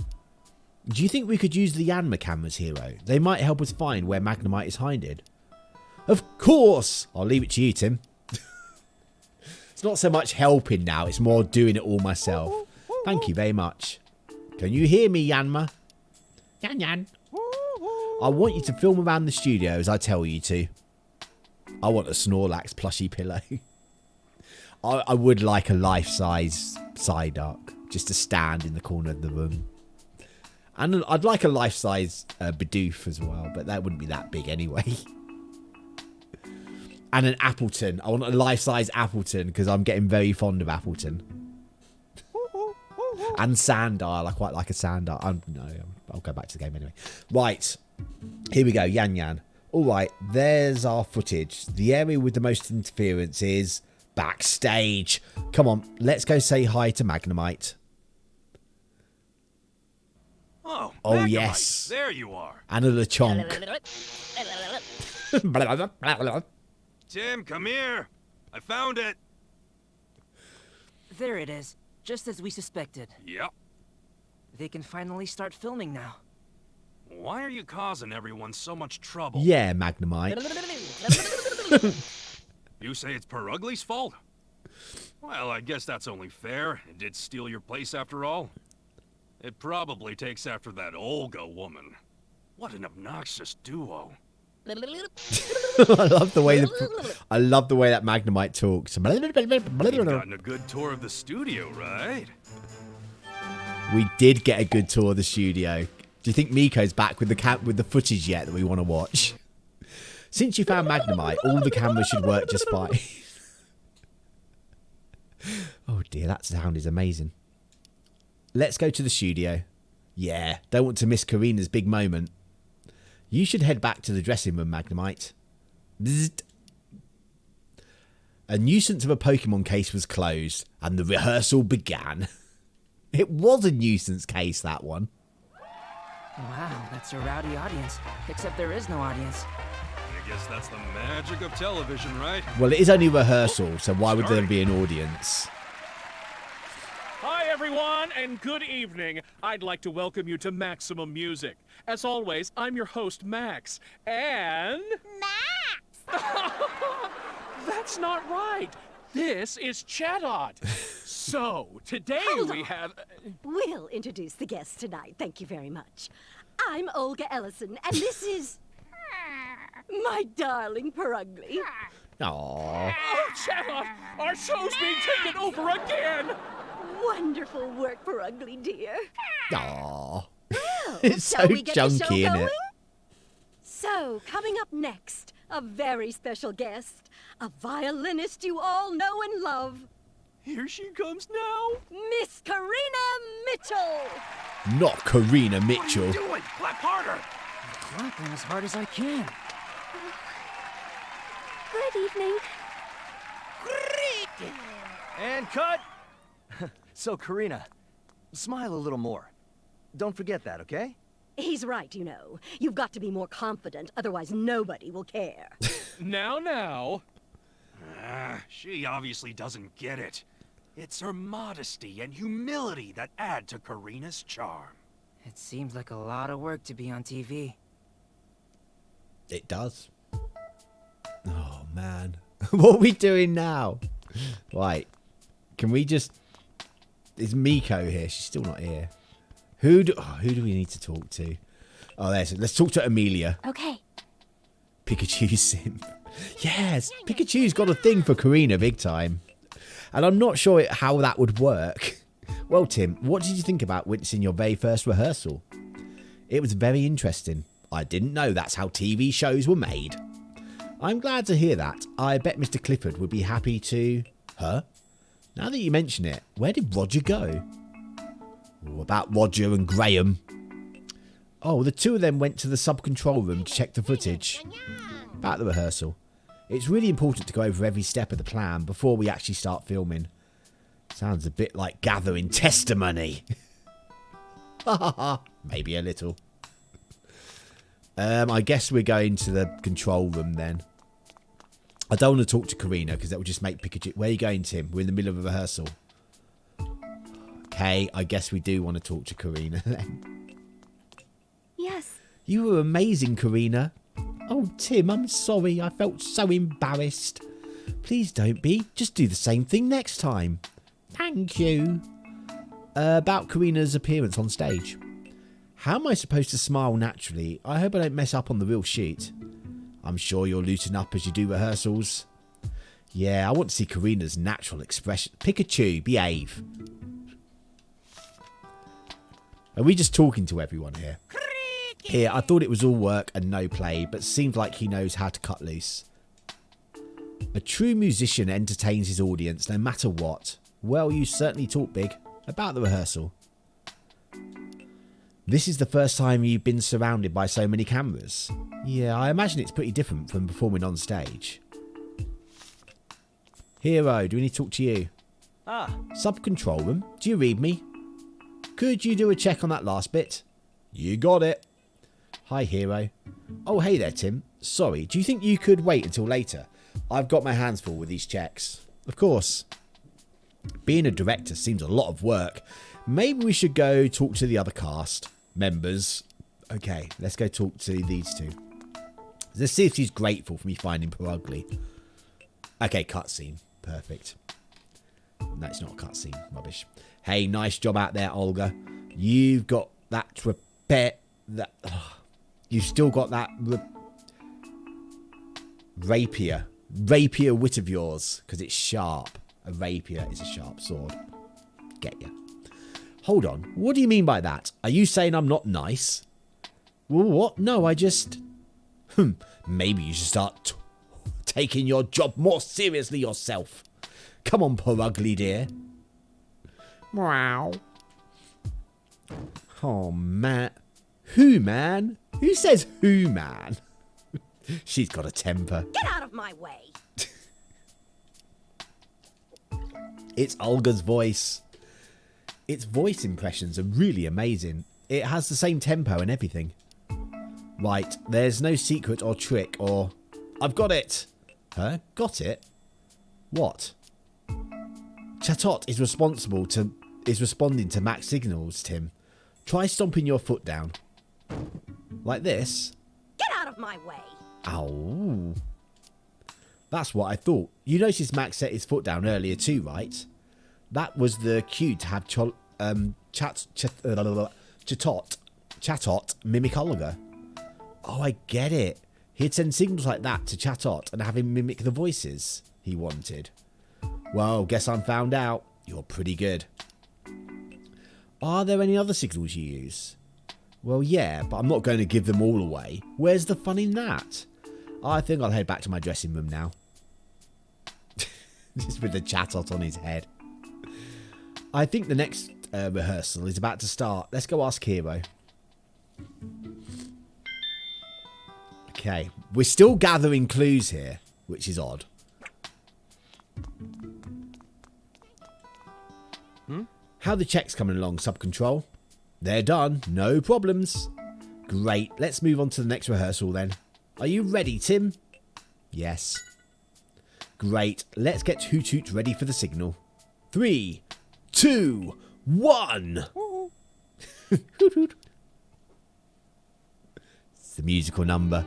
Do you think we could use the Yanma cameras, Hero? They might help us find where Magnemite is hidden. Of course! I'll leave it to you, Tim. It's not so much helping now, it's more doing it all myself. Thank you very much. Can you hear me, Yanma? Yan. I want you to film around the studio as I tell you to. I want a Snorlax plushie pillow. I would like a life-size Psyduck, just to stand in the corner of the room. And I'd like a life-size Bidoof as well, but that wouldn't be that big anyway. And an Appleton. I want a life-size Appleton because I'm getting very fond of Appleton. And Sandile. I quite like a Sandile. I'll go back to the game anyway. Right. Here we go. Yan. Alright, there's our footage. The area with the most interference is backstage. Come on, let's go say hi to Magnemite. Oh, Magnemite, yes. There you are. Anna LeChonk. Tim, come here. I found it. There it is, just as we suspected. Yep. They can finally start filming now. Why are you causing everyone so much trouble? Yeah, Magnemite. You say it's Purugly's fault? Well, I guess that's only fair. It did steal your place after all. It probably takes after that Olga woman. What an obnoxious duo. I love the way that Magnemite talks. You've gotten a good tour of the studio, right? We did get a good tour of the studio. Do you think Miko's back with the footage yet that we want to watch? Since you found Magnemite, all the cameras should work just fine. Oh dear, that sound is amazing. Let's go to the studio. Yeah, don't want to miss Karina's big moment. You should head back to the dressing room, Magnemite. Bzzzt. A nuisance of a Pokemon case was closed, and the rehearsal began. It was a nuisance case, that one. Wow, that's a rowdy audience. Except there is no audience. I guess that's the magic of television, right? Well, it is only rehearsal, so why would there be an audience? Hi, everyone, and good evening. I'd like to welcome you to Maximum Music. As always, I'm your host, Max, and... Max! That's not right. This is Chatot. So, today we have... We'll introduce the guests tonight, thank you very much. I'm Olga Ellison, and this is... my darling Purugly. Aww. Oh, Chatot! Our show's being taken over again! Wonderful work, Purugly, dear. Aww. Well, It's so shall we get the show junky, isn't going? it? So, coming up next, a very special guest, a violinist you all know and love. Here she comes now. Miss Karina Mitchell. Not Karina Mitchell. What are you doing? Clap harder. Clapping as hard as I can. Good evening. And cut! So, Karina, smile a little more. Don't forget that, okay? He's right, you know. You've got to be more confident, otherwise nobody will care. Now. She obviously doesn't get it. It's her modesty and humility that add to Karina's charm. It seems like a lot of work to be on TV. It does. Oh, man. What are we doing now? Right. Can we just... Is Miko here? She's still not here. Who do we need to talk to? Oh, let's talk to Amelia. Okay. Pikachu's simp. Yes, Pikachu's got a thing for Karina big time. And I'm not sure how that would work. Well, Tim, what did you think about witnessing your very first rehearsal? It was very interesting. I didn't know that's how TV shows were made. I'm glad to hear that. I bet Mr. Clifford would be happy to... Huh? Now that you mention it, where did Roger go? Oh, about Roger and Graham. Oh, the two of them went to the sub-control room to check the footage. About the rehearsal. It's really important to go over every step of the plan before we actually start filming. Sounds a bit like gathering testimony. Maybe a little. I guess we're going to the control room then. I don't want to talk to Karina because that would just make Pikachu... Where are you going, Tim? We're in the middle of a rehearsal. Okay, I guess we do want to talk to Karina then. Yes. You were amazing, Karina. Oh, Tim, I'm sorry. I felt so embarrassed. Please don't be. Just do the same thing next time. Thank you. About Karina's appearance on stage. How am I supposed to smile naturally? I hope I don't mess up on the real shoot. I'm sure you'll loosen up as you do rehearsals. Yeah, I want to see Karina's natural expression. Pikachu, behave. Are we just talking to everyone here? Here, I thought it was all work and no play, but seems like he knows how to cut loose. A true musician entertains his audience no matter what. Well, you certainly talk big. About the rehearsal. This is the first time you've been surrounded by so many cameras. Yeah, I imagine it's pretty different from performing on stage. Hero, do we need to talk to you? Sub-control room, do you read me? Could you do a check on that last bit? You got it. Hi, Hero. Oh, hey there, Tim. Sorry, do you think you could wait until later? I've got my hands full with these checks. Of course. Being a director seems a lot of work. Maybe we should go talk to the other cast members. Okay, let's go talk to these two. Let's see if she's grateful for me finding her ugly. Okay, cutscene. Perfect. No, it's not a cutscene. Rubbish. Hey, nice job out there, Olga. You've got that repair... That... You've still got that... Rapier wit of yours. Because it's sharp. A rapier is a sharp sword. Get ya. Hold on. What do you mean by that? Are you saying I'm not nice? Well, what? No, I just... Maybe you should start taking your job more seriously yourself. Come on, poor ugly dear. Meow. Oh, man. Who, man? Who says who, man? She's got a temper. Get out of my way. It's Olga's voice. Its voice impressions are really amazing. It has the same tempo and everything. Right, there's no secret or trick or... I've got it! Huh? Got it? What? Chatot is responding to Mac's signals, Tim. Try stomping your foot down. Like this? Get out of my way! Ow. That's what I thought. You noticed Max set his foot down earlier too, right? That was the cue to have Chatot mimic Olga. Oh, I get it. He'd send signals like that to Chatot and have him mimic the voices he wanted. Well, guess I'm found out. You're pretty good. Are there any other signals you use? Well, yeah, but I'm not going to give them all away. Where's the fun in that? I think I'll head back to my dressing room now. Just with the Chatot on his head. I think the next rehearsal is about to start. Let's go ask Hero. Okay, we're still gathering clues here, which is odd. How the checks coming along, Sub-Control? They're done, no problems. Great, let's move on to the next rehearsal then. Are you ready, Tim? Yes. Great, let's get Hoot Hoot ready for the signal. 3, 2, 1. Hoot Hoot. It's the musical number.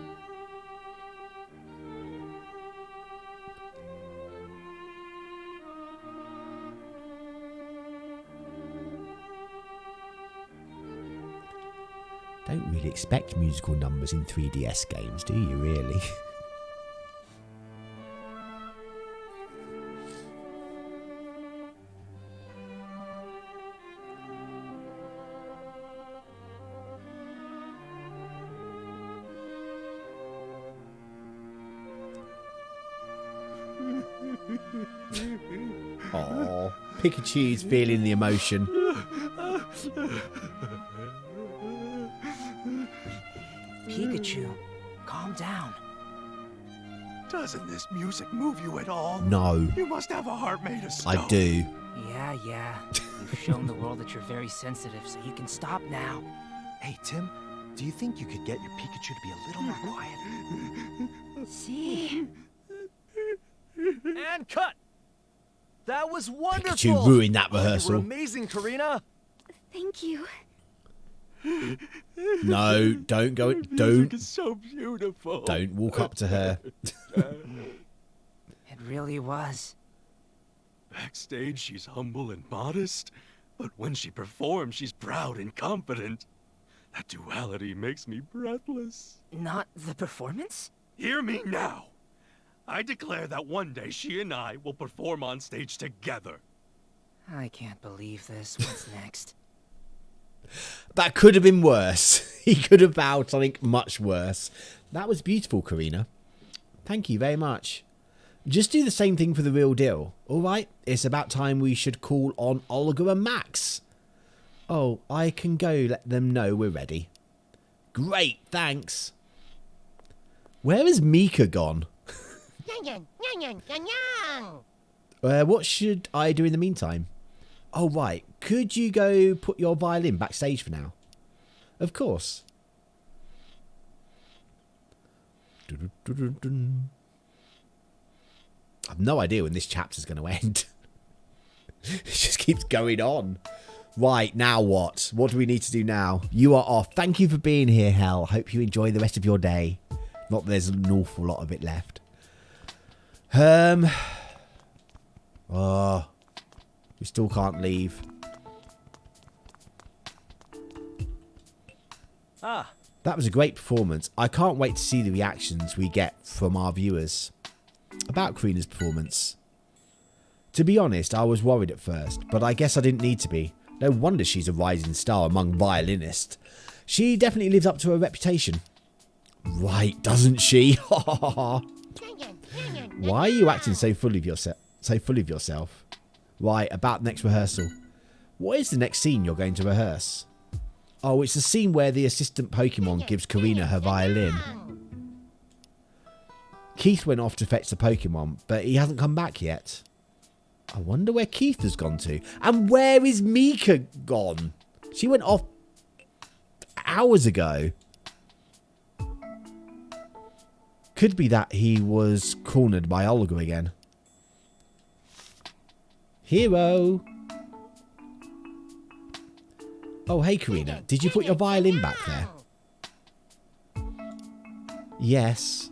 Don't really expect musical numbers in 3DS games, do you really? Oh, Pikachu's feeling the emotion. Pikachu, calm down. Doesn't this music move you at all? No. You must have a heart made of stone. I do. Yeah. You've shown the world that you're very sensitive, so you can stop now. Hey, Tim, do you think you could get your Pikachu to be a little more quiet? See? And cut! That was wonderful! Pikachu ruined that You rehearsal. were amazing, Karina! Thank you. No, don't go. Music Don't. is so beautiful. Don't walk up to her. It really was. Backstage, she's humble and modest, but when she performs, she's proud and confident. That duality makes me breathless. Not the performance? Hear me now. I declare that one day she and I will perform on stage together. I can't believe this. What's next? That could have been worse. He could have vowed something much worse. That was beautiful, Karina. Thank you very much. Just do the same thing for the real deal. All right, it's about time we should call on Olga and Max. Oh, I can go let them know we're ready. Great, thanks. Where is Mika gone? What should I do in the meantime? Oh, right. Could you go put your violin backstage for now? Of course. I've no idea when this chapter's going to end. It just keeps going on. Right, now what? What do we need to do now? You are off. Thank you for being here, Hel. Hope you enjoy the rest of your day. Not that there's an awful lot of it left. Oh, we still can't leave. Ah. That was a great performance. I can't wait to see the reactions we get from our viewers about Karina's performance. To be honest, I was worried at first, but I guess I didn't need to be. No wonder she's a rising star among violinists. She definitely lives up to her reputation. Right, doesn't she? Why are you acting so full of yourself? Right, about next rehearsal. What is the next scene you're going to rehearse? Oh, it's the scene where the assistant Pokemon gives Karina her violin. Keith went off to fetch the Pokemon, but he hasn't come back yet. I wonder where Keith has gone to. And where is Mika gone? She went off hours ago. Could be that he was cornered by Olga again. Hero. Oh, hey, Karina. Did you put your violin back there? Yes.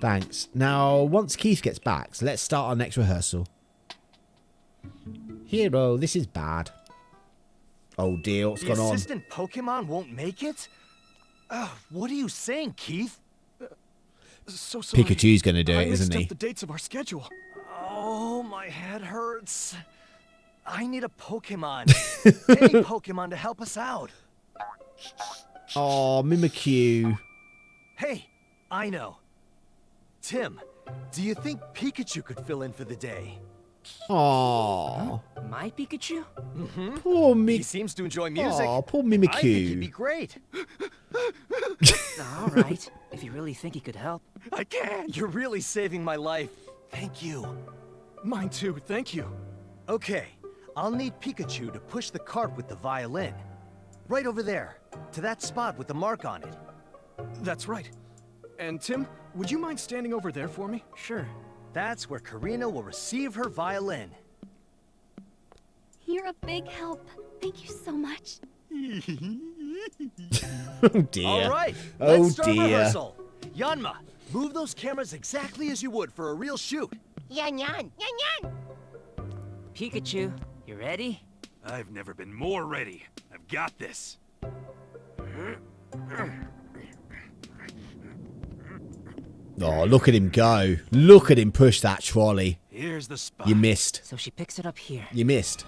Thanks. Now, once Keith gets back, so let's start our next rehearsal. Hero, this is bad. Oh dear, what's gone on? The assistant Pokemon won't make it? What are you saying, Keith? So sorry. Pikachu's gonna do it, isn't I he? mixed up the dates of our schedule. Oh, my head hurts. I need a Pokemon. Any Pokemon to help us out. Oh, Mimikyu. Hey, I know. Tim, do you think Pikachu could fill in for the day? Oh, My Pikachu? Mm-hmm. poor He seems to enjoy music. Oh, poor I think he'd be Mimikyu. great. All right, if you really think he could help. I can. You're really saving my life. Thank you. Mine too, thank you. Okay, I'll need Pikachu to push the cart with the violin. Right over there, to that spot with the mark on it. That's right. And Tim, would you mind standing over there for me? Sure. That's where Karina will receive her violin. You're a big help. Thank you so much. Oh dear. All right, Oh let's start dear. rehearsal. Yanma, move those cameras exactly as you would for a real shoot. Yan yan, yan yan. Pikachu, you ready? I've never been more ready. I've got this. Oh, look at him go. Look at him push that trolley. Here's the spot. You missed. So she picks it up here. You missed.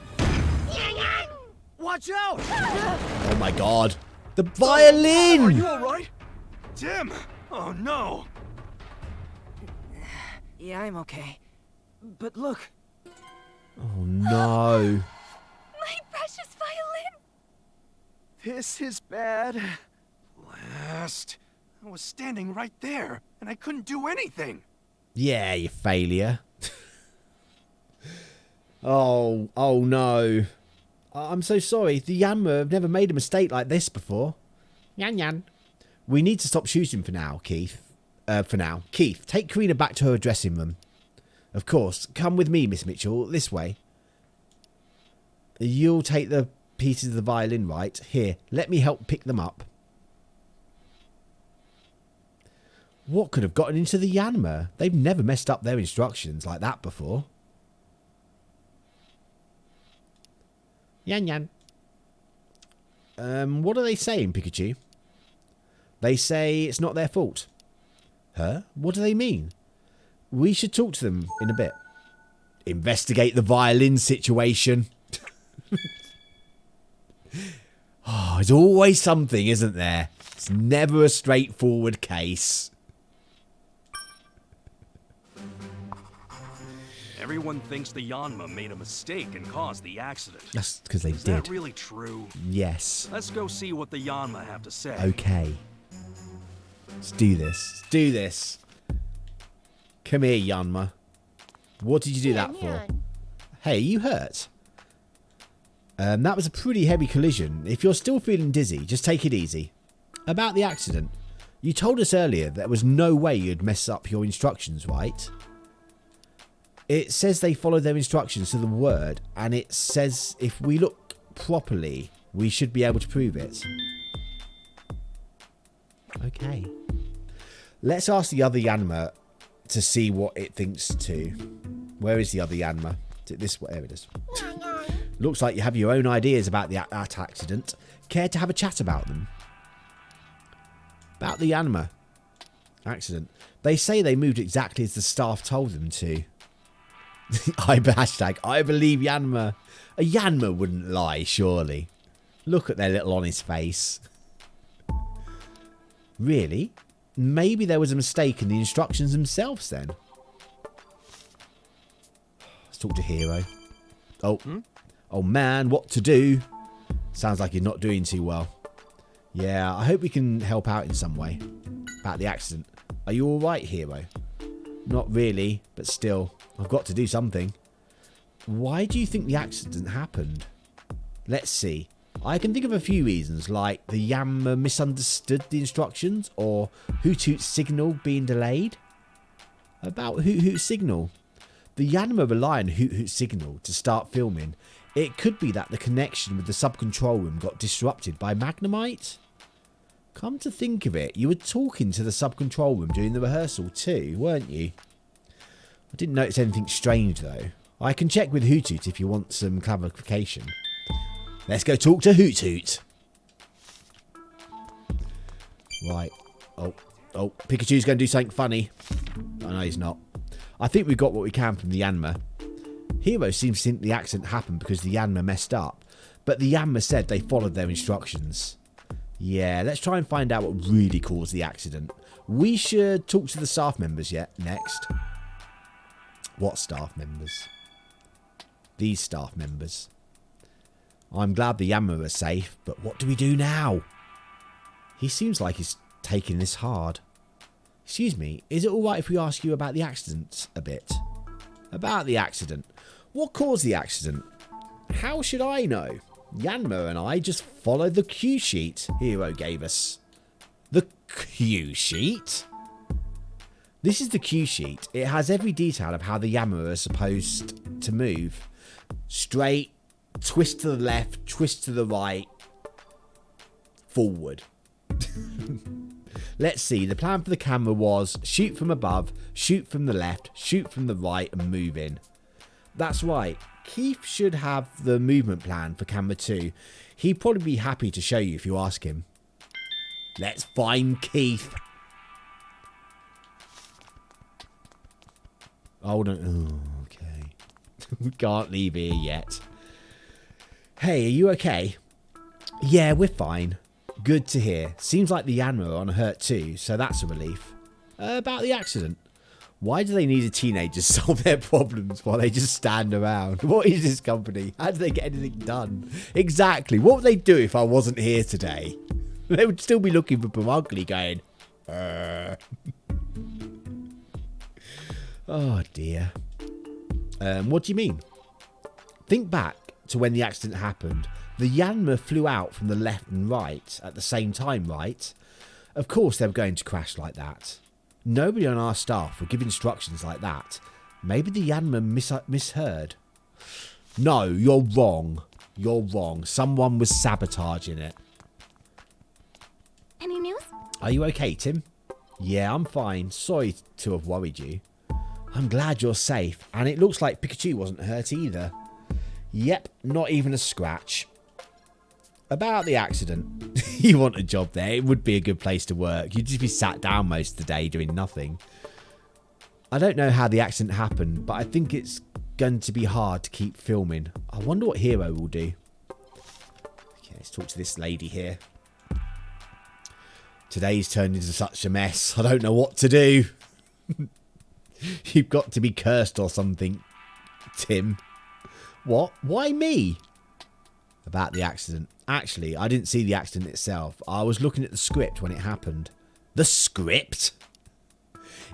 Watch out! Oh my god. The violin! Are you alright? Tim! Oh no! Yeah, I'm okay. But look. Oh no. My precious violin! This is bad. Last I was standing right there, and I couldn't do anything. Yeah, you failure. Oh no. I'm so sorry. The Yanma have never made a mistake like this before. Yan yan. We need to stop shooting for now, Keith. Keith, take Karina back to her dressing room. Of course. Come with me, Miss Mitchell. This way. You'll take the pieces of the violin, right? Here, let me help pick them up. What could have gotten into the Yanma? They've never messed up their instructions like that before. Yan yan. What are they saying, Pikachu? They say it's not their fault. Huh? What do they mean? We should talk to them in a bit. Investigate the violin situation. Oh, it's always something, isn't there? It's never a straightforward case. Everyone thinks the Yanma made a mistake and caused the accident. That's because they Is did. that really true? Yes. Let's go see what the Yanma have to say. Okay. Let's do this. Let's do this. Come here, Yanma. What did you do that for? Hey, you hurt? That was a pretty heavy collision. If you're still feeling dizzy, just take it easy. About the accident. You told us earlier there was no way you'd mess up your instructions, right? It says they followed their instructions to the word, and it says if we look properly, we should be able to prove it. Okay. Let's ask the other Yanma to see what it thinks too. Where is the other Yanma? Is it this way? There it is. Looks like you have your own ideas about that accident. Care to have a chat about them? About the Yanma accident. They say they moved exactly as the staff told them to. Hashtag, I believe Yanma. A Yanma wouldn't lie, surely. Look at their little honest face. Really? Maybe there was a mistake in the instructions themselves then. Let's talk to Hero. Oh man, what to do? Sounds like you're not doing too well. Yeah, I hope we can help out in some way. About the accident. Are you alright, Hero? Not really, but still, I've got to do something. Why do you think the accident happened? Let's see. I can think of a few reasons, like the Yanma misunderstood the instructions, or Hoot Hoot's signal being delayed. About Hoot Hoot's signal. The Yanma rely on Hoot Hoot's signal to start filming. It could be that the connection with the sub-control room got disrupted by Magnemite. Come to think of it, you were talking to the sub-control room during the rehearsal too, weren't you? I didn't notice anything strange though. I can check with Hoot Hoot if you want some clarification. Let's go talk to Hoot Hoot. Right. Oh, Pikachu's going to do something funny. Oh, no, he's not. I think we got what we can from the Yanma. Hero seems to think the accident happened because the Yanma messed up. But the Yanma said they followed their instructions. Yeah, let's try and find out what really caused the accident. We should talk to the staff members next. What staff members? These staff members. I'm glad the Yanma are safe, but what do we do now? He seems like he's taking this hard. Excuse me, is it alright if we ask you about the accident a bit? About the accident. What caused the accident? How should I know? Yanma and I just followed the cue sheet Hero gave us. The cue sheet? This is the cue sheet. It has every detail of how the Yanma are supposed to move. Straight, twist to the left, twist to the right, forward. Let's see, the plan for the camera was shoot from above, shoot from the left, shoot from the right and move in. That's right, Keith should have the movement plan for camera 2. He'd probably be happy to show you if you ask him. Let's find Keith. Hold on. Oh, okay. We can't leave here yet. Hey, are you okay? Yeah, we're fine. Good to hear. Seems like the Yanma are on hurt too, so that's a relief. About the accident. Why do they need a teenager to solve their problems while they just stand around? What is this company? How do they get anything done? Exactly. What would they do if I wasn't here today? They would still be looking for Pumugly going, Oh dear. What do you mean? Think back to when the accident happened. The Yanma flew out from the left and right at the same time, right? Of course they were going to crash like that. Nobody on our staff would give instructions like that. Maybe the Yanma misheard. No, you're wrong. You're wrong. Someone was sabotaging it. Any news? Are you okay, Tim? Yeah, I'm fine. Sorry to have worried you. I'm glad you're safe. And it looks like Pikachu wasn't hurt either. Yep, not even a scratch. About the accident. You want a job there. It would be a good place to work. You'd just be sat down most of the day doing nothing. I don't know how the accident happened, but I think it's going to be hard to keep filming. I wonder what Hero will do. Okay, let's talk to this lady here. Today's turned into such a mess. I don't know what to do. You've got to be cursed or something, Tim. What? Why me? About the accident. Actually, I didn't see the accident itself. I was looking at the script when it happened. The script?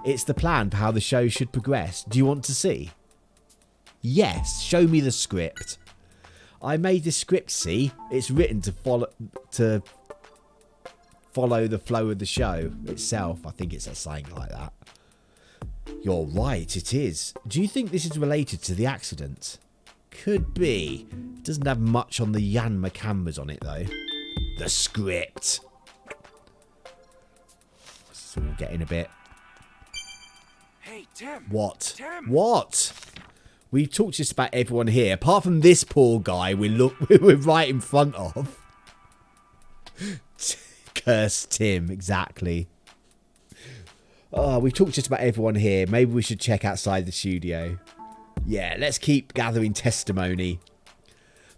It's the plan for how the show should progress. Do you want to see? Yes, show me the script. I made this script, see? It's written to follow the flow of the show itself. I think it says something like that. You're right, it is. Do you think this is related to the accident? Could be. It doesn't have much on the Yanma cameras on it, though. The script. It's all getting a bit... Hey, Tim. What? Tim. What? We've talked just about everyone here, apart from this poor guy we're right in front of. Curse Tim, exactly. Oh, we've talked just about everyone here. Maybe we should check outside the studio. Yeah, let's keep gathering testimony.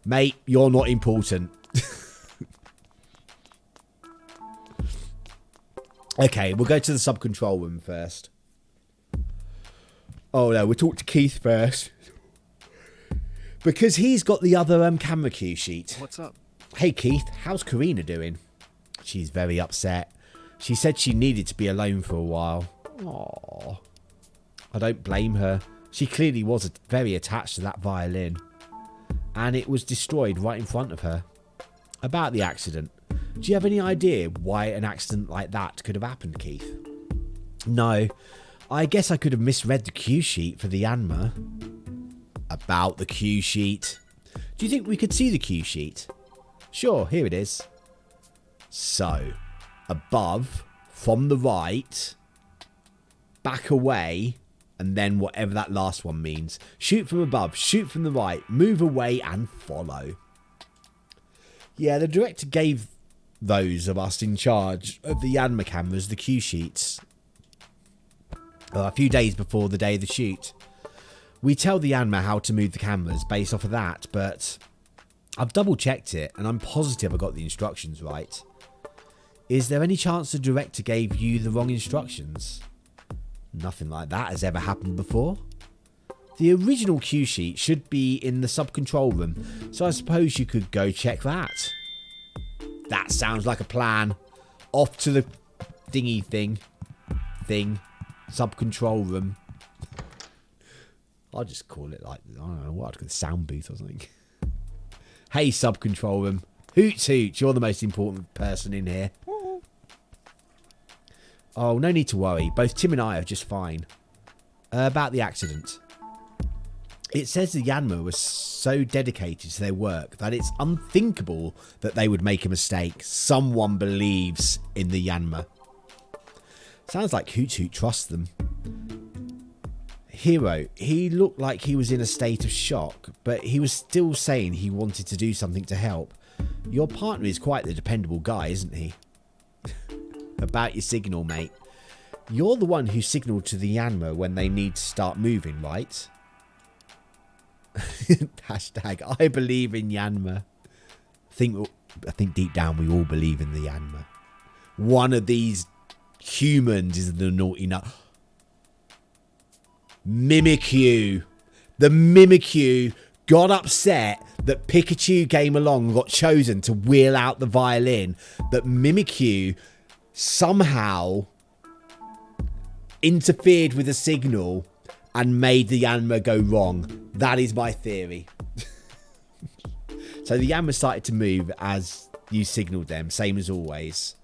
Mate, you're not important. Okay, we'll go to the sub-control room first. Oh no, we'll talk to Keith first. Because he's got the other camera cue sheet. What's up? Hey Keith, how's Karina doing? She's very upset. She said she needed to be alone for a while. Aww. I don't blame her. She clearly was very attached to that violin. And it was destroyed right in front of her. About the accident. Do you have any idea why an accident like that could have happened, Keith? No. I guess I could have misread the cue sheet for the Yanma. About the cue sheet. Do you think we could see the cue sheet? Sure, here it is. So, above, from the right, back away, and then whatever that last one means. Shoot from above, shoot from the right, move away and follow. Yeah, the director gave those of us in charge of the Yanma cameras the cue sheets a few days before the day of the shoot. We tell the Yanma how to move the cameras based off of that, but I've double checked it and I'm positive I got the instructions right. Is there any chance the director gave you the wrong instructions? Nothing like that has ever happened before. The original cue sheet should be in the sub-control room, so I suppose you could go check that. That sounds like a plan. Off to the thingy thing. Sub-control room. I'll just call it like, I don't know, what, the sound booth or something. Hey, sub-control room. Hoot hoot, you're the most important person in here. Oh, no need to worry. Both Tim and I are just fine. About the accident. It says the Yanma was so dedicated to their work that it's unthinkable that they would make a mistake. Someone believes in the Yanma. Sounds like Hoot Hoot trusts them. Hero, he looked like he was in a state of shock, but he was still saying he wanted to do something to help. Your partner is quite the dependable guy, isn't he? About your signal, mate. You're the one who signalled to the Yanma when they need to start moving, right? Hashtag, I believe in Yanma. I think deep down we all believe in the Yanma. One of these humans is the naughty nut. Mimikyu. The Mimikyu got upset that Pikachu came along and got chosen to wheel out the violin. That Mimikyu somehow interfered with a signal and made the Yanma go wrong. That is my theory. So the Yanma started to move as you signalled them, same as always.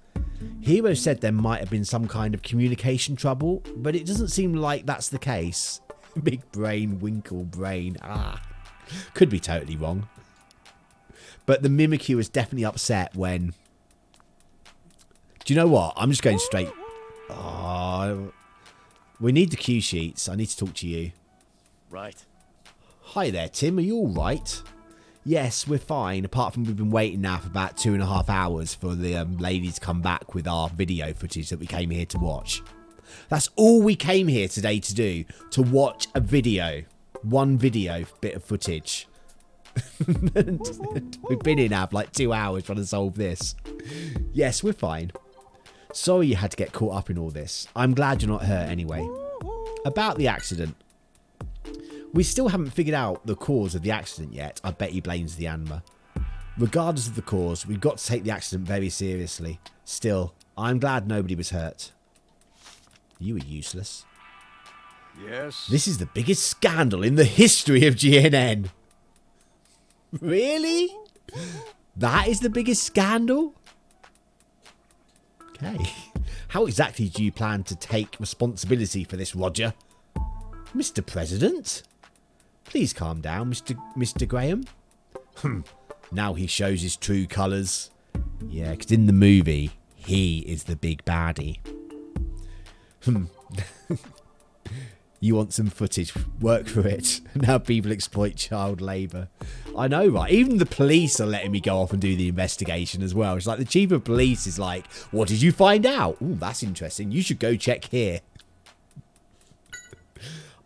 Hero said there might have been some kind of communication trouble, but it doesn't seem like that's the case. Big brain, winkle brain. Could be totally wrong. But the Mimikyu was definitely upset when... Do you know what? I'm just going straight... we need the cue sheets. I need to talk to you. Right. Hi there, Tim. Are you all right? Yes, we're fine. Apart from we've been waiting now for about 2.5 hours for the lady to come back with our video footage that we came here to watch. That's all we came here today to do. To watch a video. One video bit of footage. We've been here now for like 2 hours trying to solve this. Yes, we're fine. Sorry you had to get caught up in all this. I'm glad you're not hurt anyway. About the accident. We still haven't figured out the cause of the accident yet. I bet he blames the Yanma. Regardless of the cause, we've got to take the accident very seriously. Still, I'm glad nobody was hurt. You were useless. Yes. This is the biggest scandal in the history of GNN. Really? That is the biggest scandal? Okay. How exactly do you plan to take responsibility for this, Roger? Mr. President? Please calm down, Mr. Graham. Now he shows his true colours. Yeah, because in the movie, he is the big baddie. You want some footage? Work for it. Now people exploit child labour. I know, right? Even the police are letting me go off and do the investigation as well. It's like the chief of police is like, what did you find out? Ooh, that's interesting. You should go check here.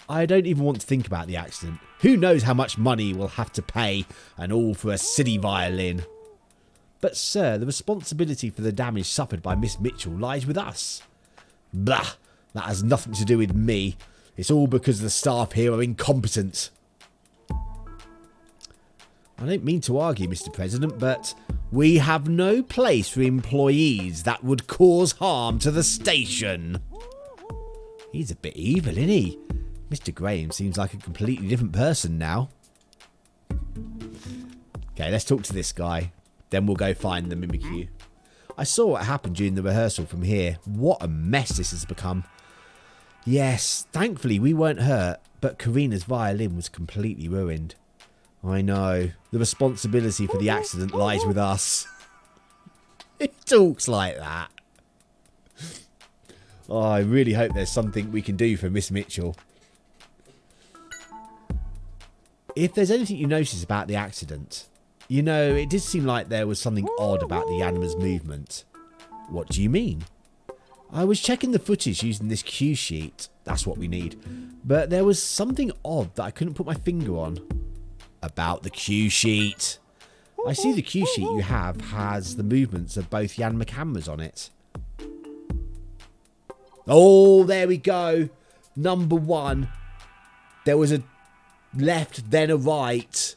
I don't even want to think about the accident. Who knows how much money we'll have to pay, and all for a silly violin. But sir, the responsibility for the damage suffered by Miss Mitchell lies with us. Blah, that has nothing to do with me. It's all because the staff here are incompetent. I don't mean to argue, Mr. President, but we have no place for employees that would cause harm to the station. He's a bit evil, isn't he? Mr. Graham seems like a completely different person now. Okay, let's talk to this guy. Then we'll go find the Mimikyu. I saw what happened during the rehearsal from here. What a mess this has become. Yes, thankfully we weren't hurt, but Karina's violin was completely ruined. I know. The responsibility for the accident lies with us. It talks like that. Oh, I really hope there's something we can do for Miss Mitchell. If there's anything you notice about the accident, you know, it did seem like there was something odd about the Yanma's movement. What do you mean? I was checking the footage using this cue sheet. That's what we need. But there was something odd that I couldn't put my finger on. About the cue sheet. I see the cue sheet you have has the movements of both Yanma cameras on it. Oh, there we go. Number 1. There was a left, then a right.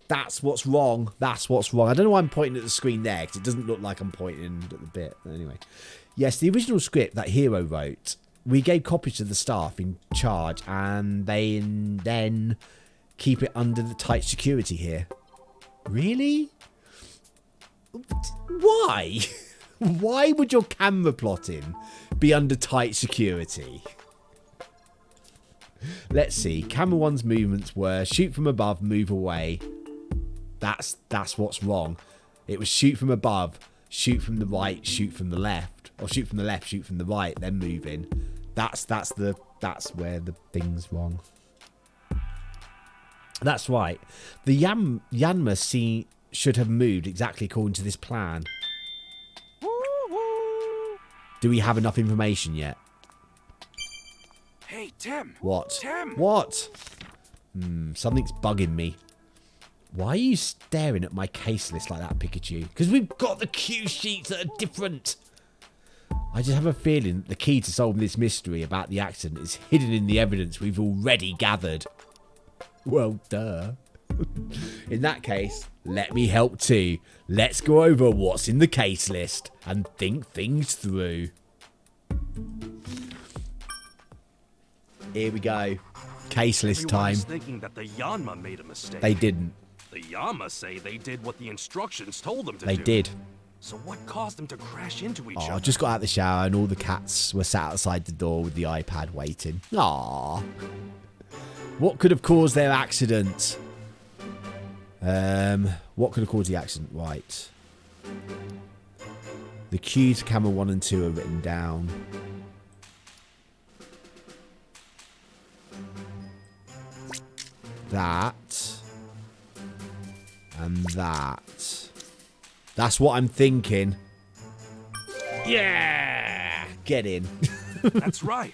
That's what's wrong. That's what's wrong. I don't know why I'm pointing at the screen there, because it doesn't look like I'm pointing at the bit. Anyway. Yes, the original script that Hero wrote, we gave copies to the staff in charge, and they then keep it under the tight security here. Really? Why? Why would your camera plotting be under tight security? Let's see. Camera 1's movements were shoot from above, move away. That's what's wrong. It was shoot from above, shoot from the right, shoot from the left, or shoot from the left, shoot from the right, then move in. That's where the thing's wrong. That's right. The Yanma should have moved exactly according to this plan. Do we have enough information yet? Hey, Tim. What? Tim. What? Something's bugging me. Why are you staring at my case list like that, Pikachu? Because we've got the cue sheets that are different. I just have a feeling that the key to solving this mystery about the accident is hidden in the evidence we've already gathered. Well, duh. In that case, let me help too. Let's go over what's in the case list and think things through. Here we go. Caseless Everyone time. is thinking that the Yanma made a mistake. They didn't. The Yanma say they did what the instructions told them to They do. did. So what caused them to crash into each Oh, I other? just got out of the shower and all the cats were sat outside the door with the iPad waiting. Aww. What could have caused their accident? What could have caused the accident? Right. The cues to camera 1 and 2 are written down. That. And that. That's what I'm thinking. Yeah! Get in. That's right.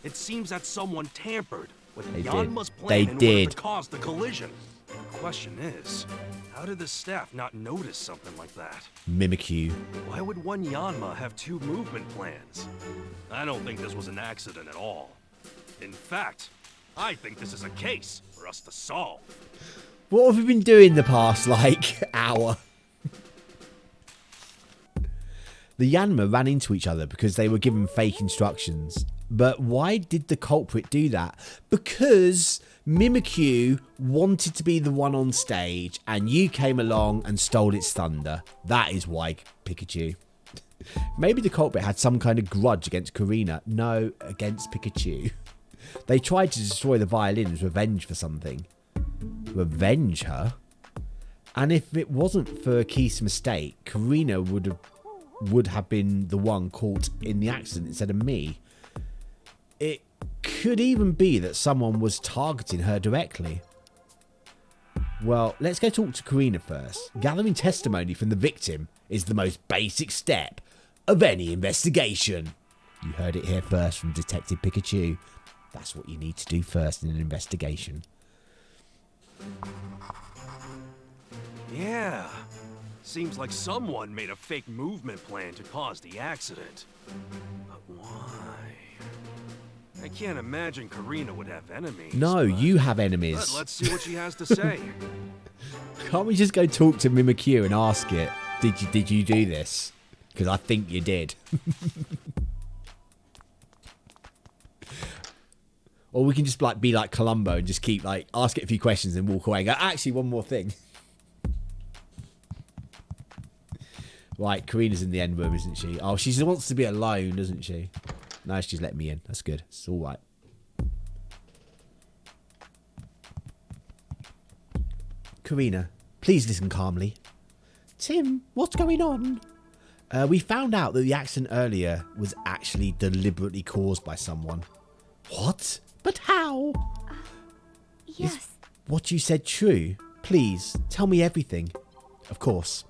It seems that someone tampered with They did. Yanma's plan They in order did. to cause the collision. The question is, how did the staff not notice something like that? Mimikyu. Why would one Yanma have 2 movement plans? I don't think this was an accident at all. In fact, I think this is a case for us to solve. What have we been doing the past, like, hour? The Yanma ran into each other because they were given fake instructions. But why did the culprit do that? Because Mimikyu wanted to be the one on stage and you came along and stole its thunder. That is why, Pikachu. Maybe the culprit had some kind of grudge against Karina. No, against Pikachu. They tried to destroy the violin as revenge for something. Revenge her? And if it wasn't for Keith's mistake, Karina would have been the one caught in the accident instead of me. It could even be that someone was targeting her directly. Well, let's go talk to Karina first. Gathering testimony from the victim is the most basic step of any investigation. You heard it here first from Detective Pikachu. That's what you need to do first in an investigation. Yeah. Seems like someone made a fake movement plan to cause the accident. But why? I can't imagine Karina would have enemies. No, you have enemies. Let's see what she has to say. Can't we just go talk to Mimikyu and ask it? Did you do this? Because I think you did. Or we can just like be like Columbo and just keep like ask it a few questions and walk away and go, actually one more thing. Right, Karina's in the end room, isn't she? Oh, she wants to be alone, doesn't she? No, she's letting me in. That's good. It's all right. Karina, please listen calmly. Tim, what's going on? We found out that the accident earlier was actually deliberately caused by someone. What? But how? Yes. Is what you said true? Please, tell me everything. Of course.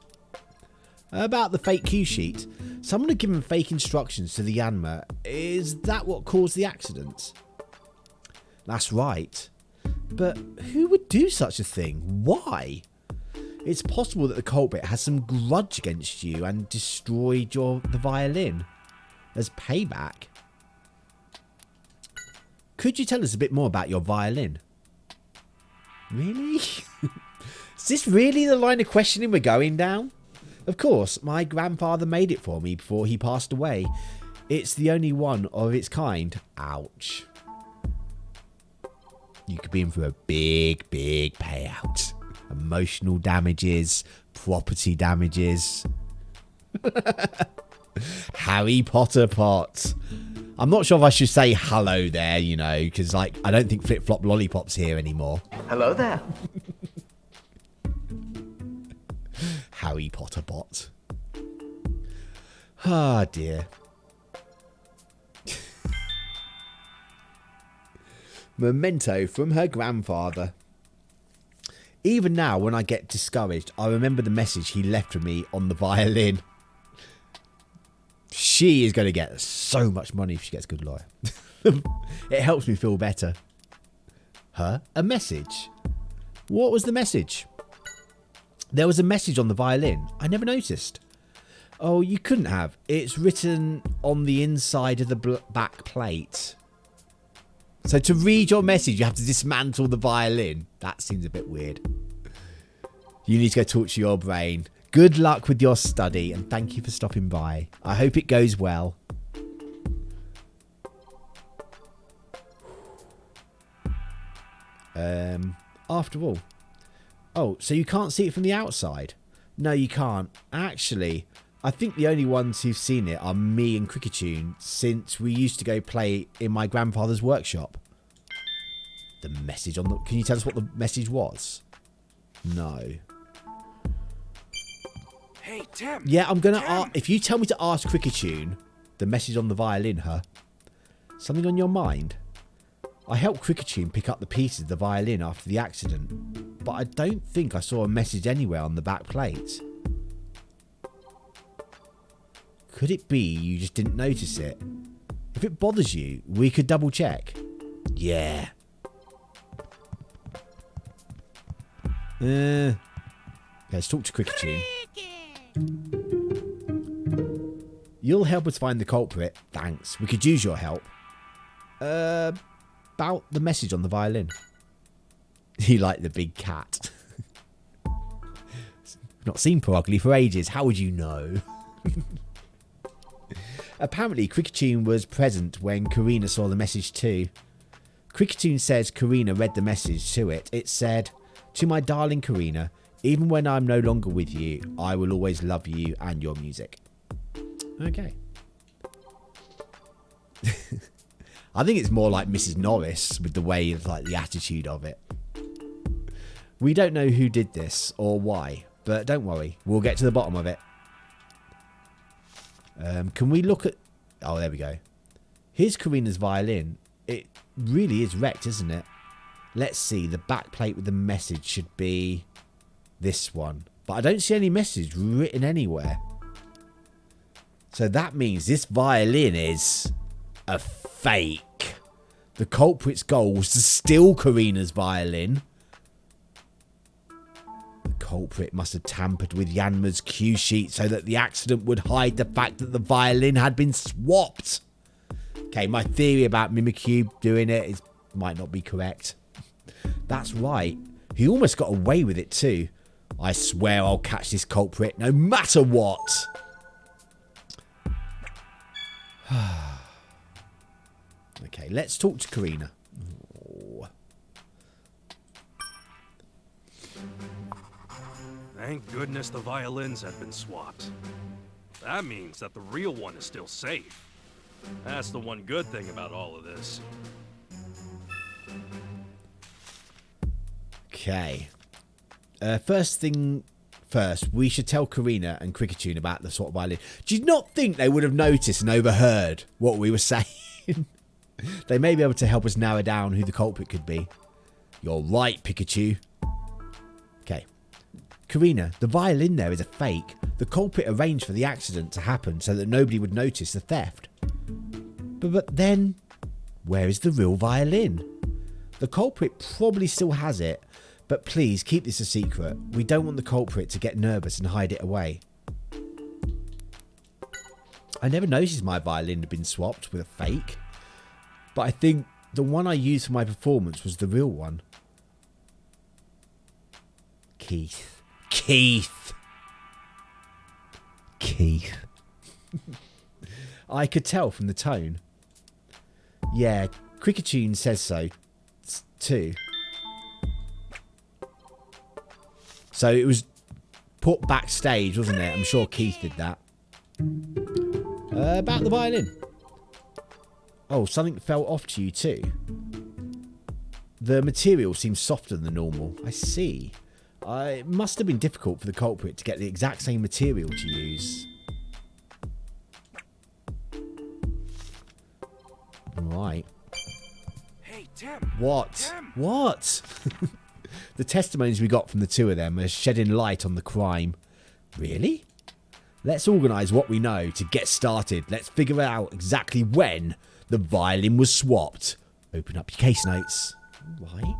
About the fake cue sheet. Someone had given fake instructions to the Yanma. Is that what caused the accident? That's right. But who would do such a thing? Why? It's possible that the culprit has some grudge against you and destroyed the violin as payback. Could you tell us a bit more about your violin? Really? Is this really the line of questioning we're going down? Of course, my grandfather made it for me before he passed away. It's the only one of its kind. Ouch. You could be in for a big, big payout. Emotional damages, property damages. Harry Potter pot. I'm not sure if I should say hello there, you know, because like I don't think Flip Flop Lollipop's here anymore. Hello there. Harry Potter bot. Ah, dear. Memento from her grandfather. Even now, when I get discouraged, I remember the message he left for me on the violin. She is going to get so much money if she gets a good lawyer. It helps me feel better. Her? A message? What was the message? There was a message on the violin. I never noticed. Oh, you couldn't have. It's written on the inside of the back plate. So to read your message, you have to dismantle the violin. That seems a bit weird. You need to go talk to your brain. Good luck with your study, and thank you for stopping by. I hope it goes well. After all. Oh, so you can't see it from the outside? No, you can't. Actually, I think the only ones who've seen it are me and Cricketune, since we used to go play in my grandfather's workshop. The message on the... Can you tell us what the message was? No. Hey, Tim. Yeah, I'm going to... If you tell me to ask Cricketune the message on the violin, something on your mind? I helped Cricketune pick up the pieces of the violin after the accident, but I don't think I saw a message anywhere on the back plate. Could it be you just didn't notice it? If it bothers you, we could double check. Yeah. Let's talk to Cricketune. You'll help us find the culprit. Thanks. We could use your help. About the message on the violin. You like the big cat. Not seen Perugly for ages. How would you know? Apparently, Cricketune was present when Karina saw the message too. Cricketune says Karina read the message to it. It said, "To my darling Karina, even when I'm no longer with you, I will always love you and your music." Okay. I think it's more like Mrs. Norris with the way, like the attitude of it. We don't know who did this or why, but don't worry, we'll get to the bottom of it. Can we look at... Oh, there we go. Here's Karina's violin. It really is wrecked, isn't it? Let's see, the back plate with the message should be this one. But I don't see any message written anywhere. So that means this violin is a fake. The culprit's goal was to steal Karina's violin. The culprit must have tampered with Yanma's cue sheet so that the accident would hide the fact that the violin had been swapped. Okay, my theory about Mimikyu doing it might not be correct. That's right. He almost got away with it too. I swear I'll catch this culprit no matter what. Okay, let's talk to Karina. Oh. Thank goodness the violins had been swapped. That means that the real one is still safe. That's the one good thing about all of this. Okay. First thing first, we should tell Karina and Cricketune about the swap violin. Do you not think they would have noticed and overheard what we were saying? They may be able to help us narrow down who the culprit could be. You're right, Pikachu. Okay. Karina, the violin there is a fake. The culprit arranged for the accident to happen so that nobody would notice the theft. But then, where is the real violin? The culprit probably still has it, but please keep this a secret. We don't want the culprit to get nervous and hide it away. I never noticed my violin had been swapped with a fake, but I think the one I used for my performance was the real one. Keith. I could tell from the tone. Yeah, Cricketune says so too. So it was put backstage, wasn't it? I'm sure Keith did that. About the violin. Oh, something fell off to you too. The material seems softer than normal. I see. It must have been difficult for the culprit to get the exact same material to use. Right. Hey, Tim. What? Tim. What? The testimonies we got from the two of them are shedding light on the crime. Really? Let's organise what we know to get started. Let's figure out exactly when the violin was swapped. Open up your case notes. Right.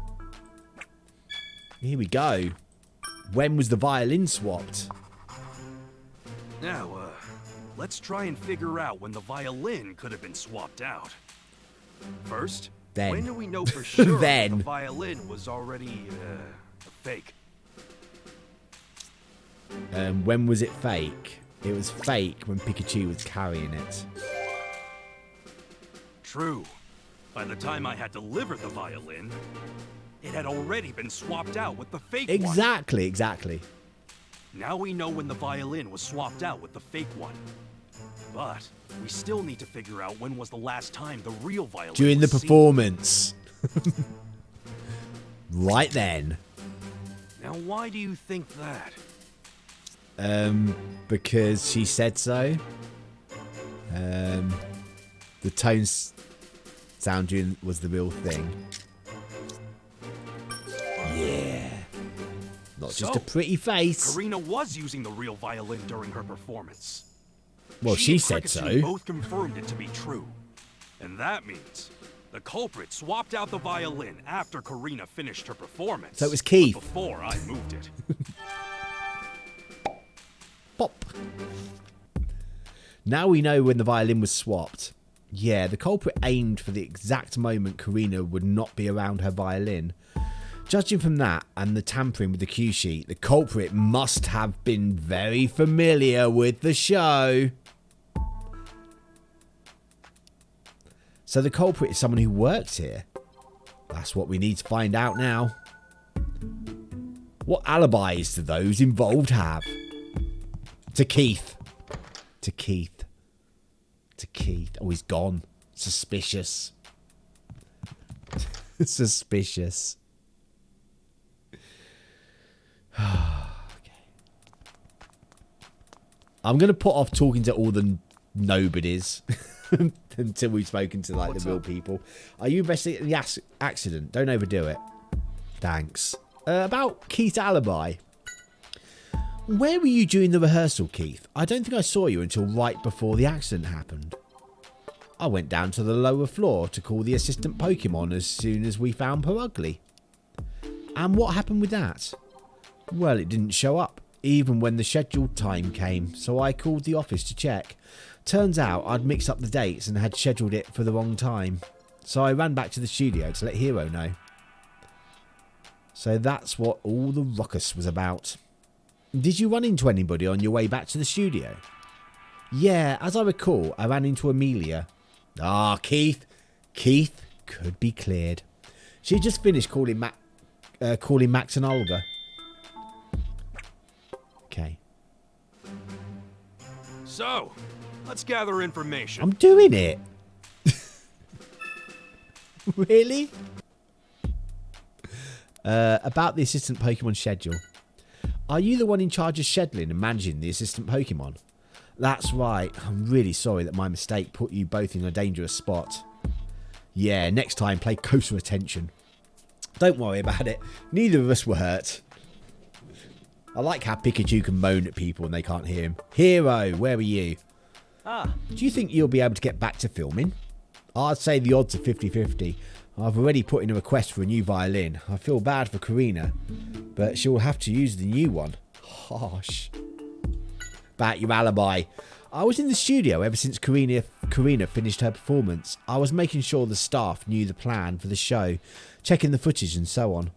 Here we go. When was the violin swapped? Now, let's try and figure out when the violin could have been swapped out. First, when do we know for sure that the violin was already a fake? When was it fake? It was fake when Pikachu was carrying it. True. By the time I had delivered the violin, It had already been swapped out with the fake one. Exactly. Now we know when the violin was swapped out with the fake one. But we still need to figure out when was the last time the real violin During the was performance. Right then. seen. Now why do you think that? Because she said so. The tone sound during was the real thing. Yeah. Not just a pretty face. Karina was using the real violin during her performance. Well, she and said Pikachu so. Both confirmed it to be true. And that means the culprit swapped out the violin after Karina finished her performance. So it was Keith. But before I moved it. Pop. Now we know when the violin was swapped. Yeah, the culprit aimed for the exact moment Karina would not be around her violin. Judging from that and the tampering with the cue sheet, the culprit must have been very familiar with the show. So the culprit is someone who works here. That's what we need to find out now. What alibis do those involved have? To Keith. Oh, he's gone. Suspicious. Suspicious. Okay. I'm going to put off talking to all the nobodies until we've spoken to like the real people. Are you investigating the accident? Don't overdo it. Thanks. About Keith's alibi. Where were you during the rehearsal, Keith? I don't think I saw you until right before the accident happened. I went down to the lower floor to call the assistant Pokemon as soon as we found Perugly. And what happened with that? Well, it didn't show up, even when the scheduled time came, so I called the office to check. Turns out I'd mixed up the dates and had scheduled it for the wrong time. So I ran back to the studio to let Hero know. So that's what all the ruckus was about. Did you run into anybody on your way back to the studio? Yeah, as I recall, I ran into Amelia. Ah, Keith. Keith could be cleared. She had just finished calling Max and Olga. Okay. So, let's gather information. I'm doing it. Really? About the assistant Pokemon schedule. Are you the one in charge of scheduling and managing the assistant Pokemon? That's right. I'm really sorry that my mistake put you both in a dangerous spot. Yeah, next time play closer attention. Don't worry about it. Neither of us were hurt. I like how Pikachu can moan at people and they can't hear him. Hero, where are you? Do you think you'll be able to get back to filming? I'd say the odds are 50-50. I've already put in a request for a new violin. I feel bad for Karina, but she'll have to use the new one. Harsh. About your alibi. I was in the studio ever since Karina finished her performance. I was making sure the staff knew the plan for the show, checking the footage and so on.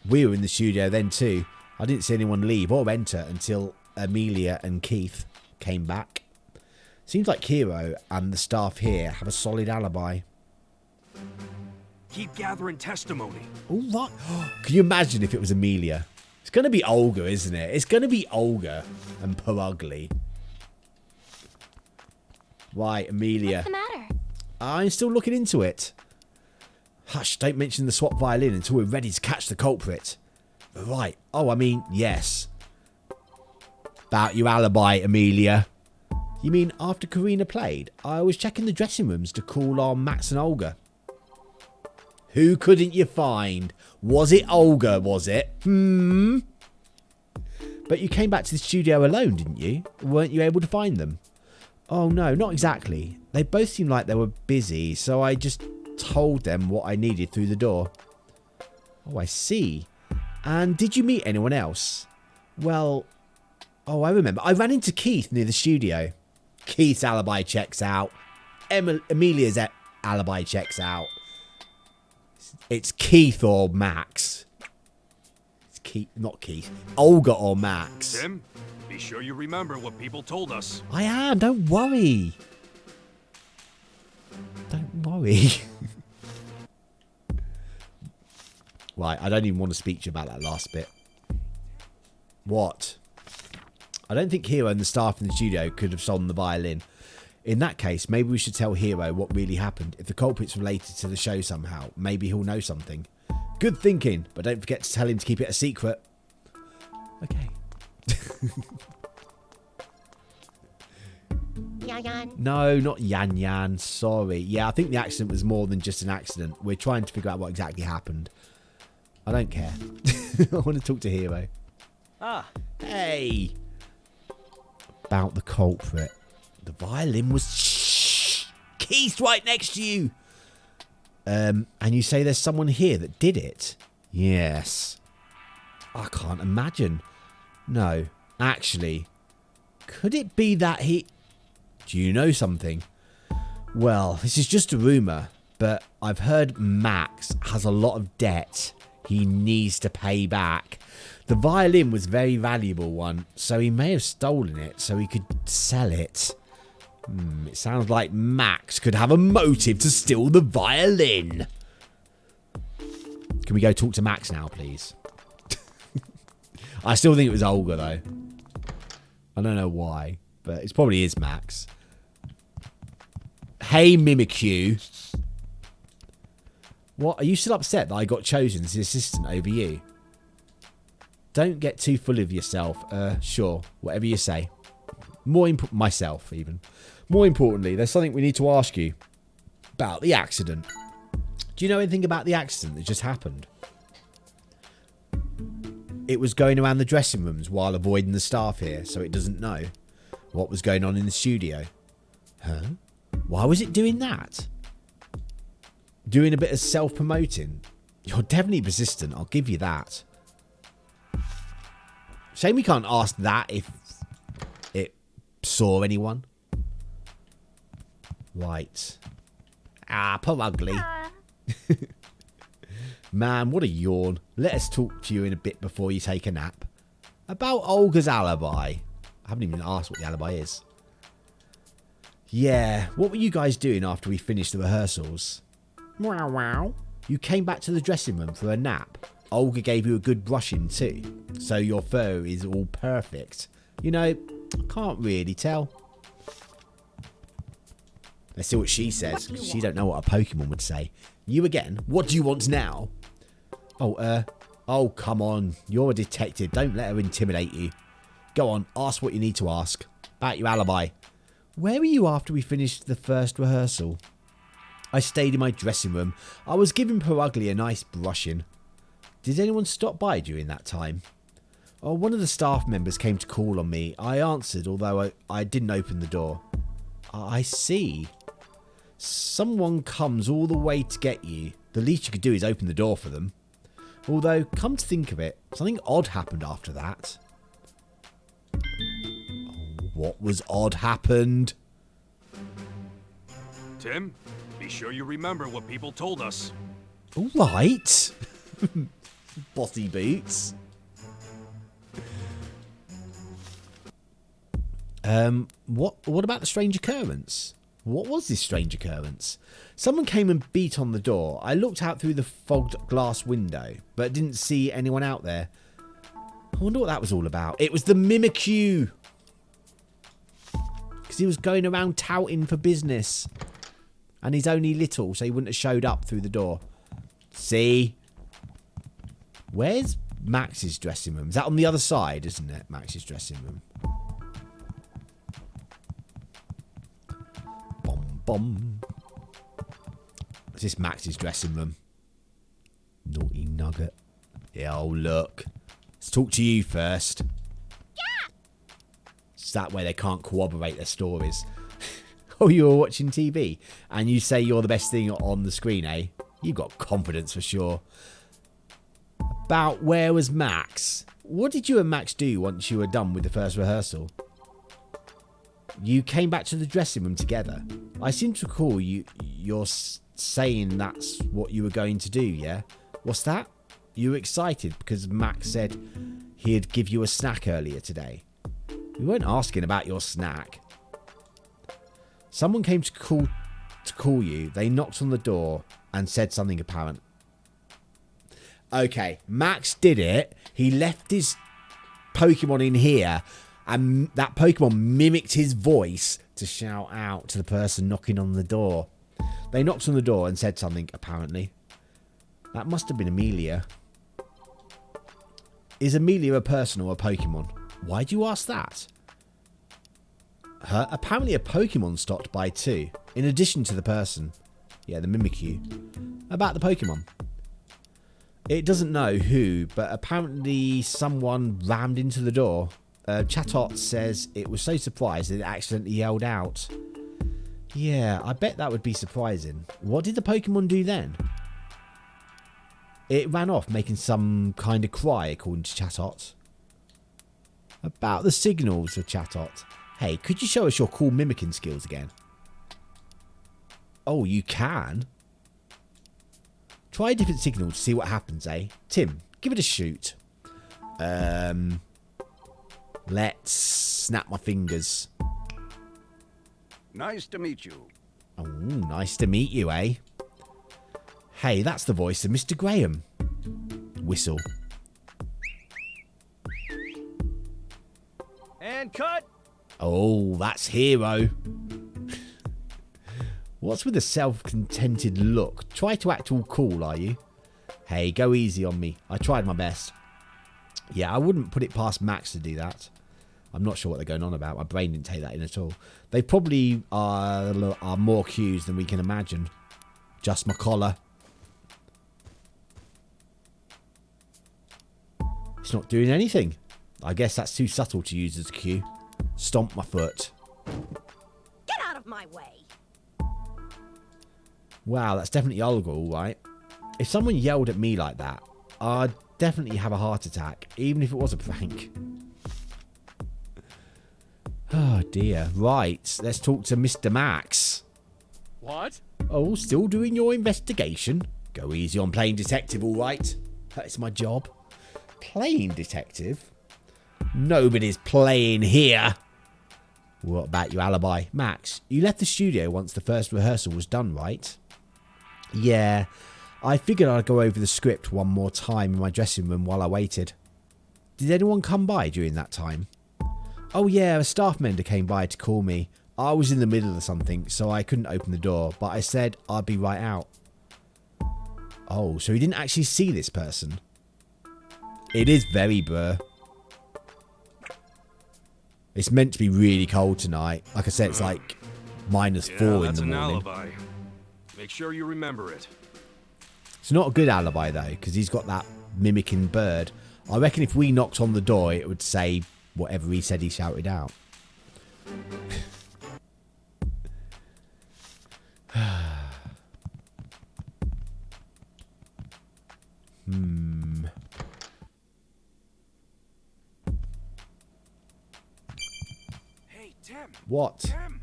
We were in the studio then too. I didn't see anyone leave or enter until Amelia and Keith came back. Seems like Hero and the staff here have a solid alibi. Keep gathering testimony. All right. Can you imagine if it was Amelia? It's going to be Olga, isn't it? It's going to be Olga and Perugly. Right, Amelia. What's the matter? I'm still looking into it. Hush, don't mention the swap violin until we're ready to catch the culprit. Right. Oh, I mean, yes. About your alibi, Amelia. You mean after Karina played, I was checking the dressing rooms to call on Max and Olga. Who couldn't you find? Was it Olga, was it? But you came back to the studio alone, didn't you? Weren't you able to find them? Oh no, not exactly. They both seemed like they were busy, so I just told them what I needed through the door. Oh, I see. And did you meet anyone else? Well, oh, I remember. I ran into Keith near the studio. Keith's alibi checks out. Amelia's alibi checks out. It's Keith or Max. It's Keith, not Keith. Olga or Max. Tim, be sure you remember what people told us. I am, don't worry. Don't worry. Right, I don't even want to speak to you about that last bit. What? I don't think Hero and the staff in the studio could have stolen the violin. In that case, maybe we should tell Hero what really happened. If the culprit's related to the show somehow, maybe he'll know something. Good thinking, but don't forget to tell him to keep it a secret. Okay. No, not Yan Yan. Sorry. Yeah, I think the accident was more than just an accident. We're trying to figure out what exactly happened. I don't care. I want to talk to Hero. Ah. Hey. About the culprit. The violin was... Shh. Keith's right next to you. And you say there's someone here that did it? Yes. I can't imagine. No. Actually. Could it be that he... Do you know something? Well, this is just a rumour, but I've heard Max has a lot of debt he needs to pay back. The violin was a very valuable one, so he may have stolen it so he could sell it. It sounds like Max could have a motive to steal the violin. Can we go talk to Max now, please? I still think it was Olga, though. I don't know why, but it probably is Max. Hey, Mimikyu. What? Are you still upset that I got chosen as the assistant over you? Don't get too full of yourself. Sure, whatever you say. Myself, even. More importantly, there's something we need to ask you about the accident. Do you know anything about the accident that just happened? It was going around the dressing rooms while avoiding the staff here, so it doesn't know what was going on in the studio. Huh? Why was it doing that? Doing a bit of self-promoting. You're definitely persistent, I'll give you that. Shame we can't ask that if it saw anyone. Right. Ah, poor ugly. Man, what a yawn. Let us talk to you in a bit before you take a nap. About Olga's alibi. I haven't even asked what the alibi is. Yeah, what were you guys doing after we finished the rehearsals? Wow, wow. You came back to the dressing room for a nap. Olga gave you a good brushing too. So your fur is all perfect. You know, I can't really tell. Let's see what she says. She don't know what a Pokemon would say. You again? What do you want now? Oh, come on. You're a detective. Don't let her intimidate you. Go on, ask what you need to ask. About your alibi. Where were you after we finished the first rehearsal? I stayed in my dressing room. I was giving Perugly a nice brushing. Did anyone stop by during that time? Oh, one of the staff members came to call on me. I answered, although I didn't open the door. I see. Someone comes all the way to get you. The least you could do is open the door for them. Although, come to think of it, something odd happened after that. Oh, what was odd happened? Tim, be sure you remember what people told us. All right. Bossy boots. What about the strange occurrence? What was this strange occurrence? Someone came and beat on the door. I looked out through the fogged glass window, but didn't see anyone out there. I wonder what that was all about. It was the Mimikyu. Because he was going around touting for business. And he's only little, so he wouldn't have showed up through the door. See? Where's Max's dressing room? Is that on the other side, isn't it? Max's dressing room. Bom. Is this Max's dressing room? Naughty nugget. Yeah, oh look. Let's talk to you first. Yeah. It's that way they can't corroborate their stories. Oh, you're watching TV and you say you're the best thing on the screen, eh? You've got confidence for sure. About where was Max? What did you and Max do once you were done with the first rehearsal? You came back to the dressing room together. I seem to recall you're saying that's what you were going to do, yeah? What's that? You were excited because Max said he'd give you a snack earlier today. We weren't asking about your snack. Someone came to call you. They knocked on the door and said something apparent. Okay, Max did it. He left his Pokemon in here, and that Pokemon mimicked his voice to shout out to the person knocking on the door. They knocked on the door and said something, apparently. That must have been Amelia. Is Amelia a person or a Pokemon? Why do you ask that? Apparently a Pokemon stopped by too, in addition to the person. Yeah, the Mimikyu. About the Pokemon. It doesn't know who, but apparently someone rammed into the door. Chatot says it was so surprised that it accidentally yelled out. Yeah, I bet that would be surprising. What did the Pokemon do then? It ran off making some kind of cry, according to Chatot. About the signals of Chatot. Hey, could you show us your cool mimicking skills again? Oh, you can? Try a different signal to see what happens, eh? Tim, give it a shoot. Let's snap my fingers. Nice to meet you. Oh, nice to meet you, eh? Hey, that's the voice of Mr. Graham. Whistle. And cut. Oh, that's Hero. What's with the self-contented look? Try to act all cool, are you? Hey, go easy on me. I tried my best. Yeah, I wouldn't put it past Max to do that. I'm not sure what they're going on about. My brain didn't take that in at all. They probably are more cues than we can imagine. Just my collar. It's not doing anything. I guess that's too subtle to use as a cue. Stomp my foot. Get out of my way! Wow, that's definitely Olga, all right. If someone yelled at me like that, I'd definitely have a heart attack, even if it was a prank. Oh dear. Right, let's talk to Mr. Max. What? Oh, still doing your investigation? Go easy on playing detective, all right? That's my job. Playing detective? Nobody's playing here. What about your alibi? Max, you left the studio once the first rehearsal was done, right? Yeah, I figured I'd go over the script one more time in my dressing room while I waited. Did anyone come by during that time? Oh yeah, a staff member came by to call me. I was in the middle of something, so I couldn't open the door, but I said I'd be right out. Oh, so he didn't actually see this person? It is very blur. It's meant to be really cold tonight. Like I said, it's like -4 in the morning. That's an alibi. Make sure you remember it. It's not a good alibi, though, because he's got that mimicking bird. I reckon if we knocked on the door, it would say whatever he said he shouted out. Hey, Tim. What? Tim.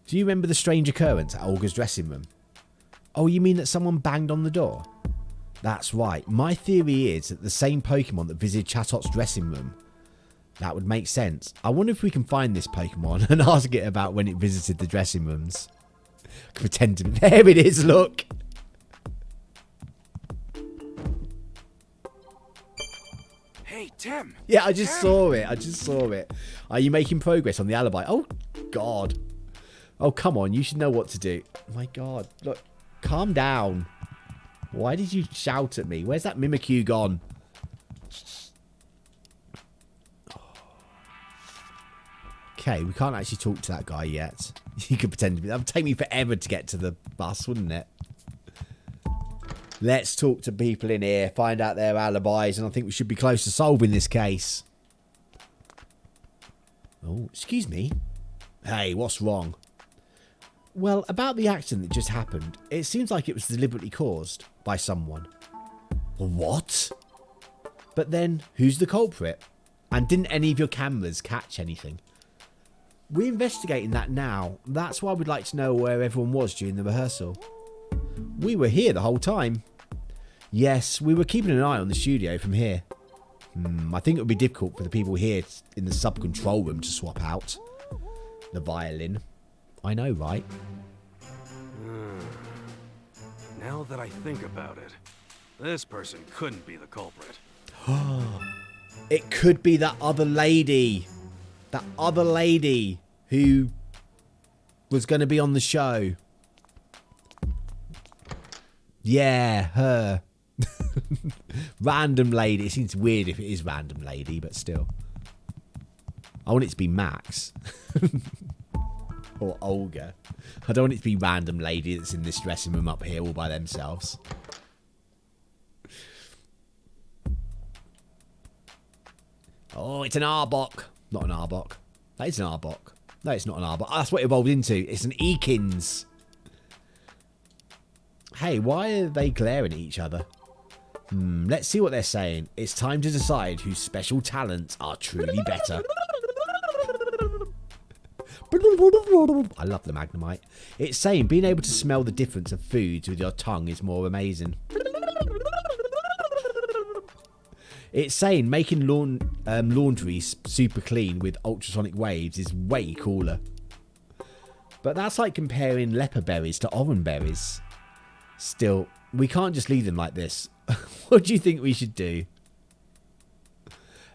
Do you remember the strange occurrence at Olga's dressing room? Oh, you mean that someone banged on the door? That's right. My theory is that the same Pokemon that visited Chatot's dressing room. That would make sense. I wonder if we can find this Pokemon and ask it about when it visited the dressing rooms. Pretend to be... There it is, look! Hey, Tim. Yeah, I just saw it. I just saw it. Are you making progress on the alibi? Oh, God. Oh, come on. You should know what to do. My God. Look, calm down. Why did you shout at me? Where's that Mimikyu gone? Okay, we can't actually talk to that guy yet. You could pretend to be... That would take me forever to get to the bus, wouldn't it? Let's talk to people in here, find out their alibis, and I think we should be close to solving this case. Oh, excuse me. Hey, what's wrong? Well, about the accident that just happened, it seems like it was deliberately caused by someone. What? But then, who's the culprit? And didn't any of your cameras catch anything? We're investigating that now. That's why we'd like to know where everyone was during the rehearsal. We were here the whole time. Yes, we were keeping an eye on the studio from here. I think it would be difficult for the people here in the sub-control room to swap out the violin. I know, right? Now that I think about it, this person couldn't be the culprit. It could be that other lady. That other lady who was going to be on the show. Yeah, her. Random lady. It seems weird if it is random lady, but still. I want it to be Max. Or Olga. I don't want it to be random lady that's in this dressing room up here all by themselves. Oh, it's an Arbok. Not an Arbok. That is an Arbok. No, it's not an Arbok. That's what it evolved into. It's an Eakins. Hey, why are they glaring at each other? Let's see what they're saying. It's time to decide whose special talents are truly better. I love the Magnemite. It's saying being able to smell the difference of foods with your tongue is more amazing. It's saying making laundry super clean with ultrasonic waves is way cooler. But that's like comparing leopard berries to orange berries. Still, we can't just leave them like this. What do you think we should do?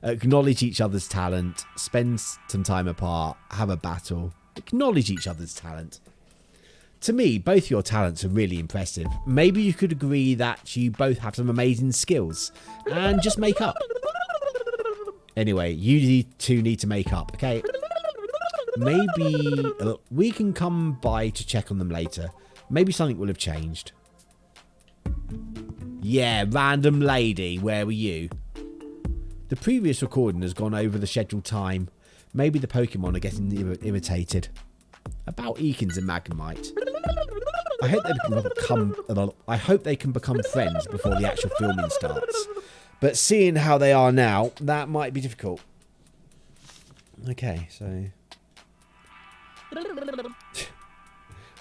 Acknowledge each other's talent, spend some time apart, have a battle. Acknowledge each other's talent. To me, both your talents are really impressive. Maybe you could agree that you both have some amazing skills and just make up. Anyway, you two need to make up, okay? Maybe we can come by to check on them later. Maybe something will have changed. Yeah, random lady, where were you? The previous recording has gone over the scheduled time. Maybe the Pokemon are getting irritated. About Eakins and Magnemite. I hope they can become friends before the actual filming starts. But seeing how they are now, that might be difficult. Okay, so...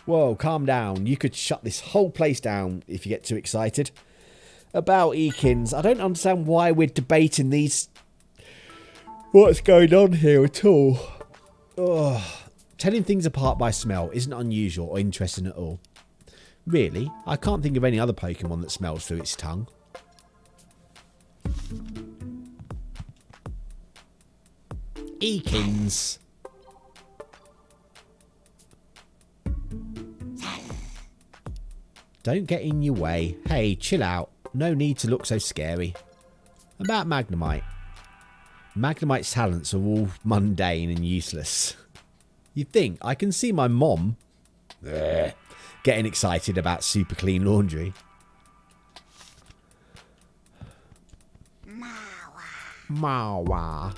Whoa, calm down. You could shut this whole place down if you get too excited. About Eakins, I don't understand why we're debating these... What's going on here at all? Ugh. Telling things apart by smell isn't unusual or interesting at all. Really, I can't think of any other Pokemon that smells through its tongue. Eakins. Don't get in your way. Hey, chill out. No need to look so scary. About Magnemite. Magnemite's talents are all mundane and useless. You think I can see my mom getting excited about super clean laundry? Mawa.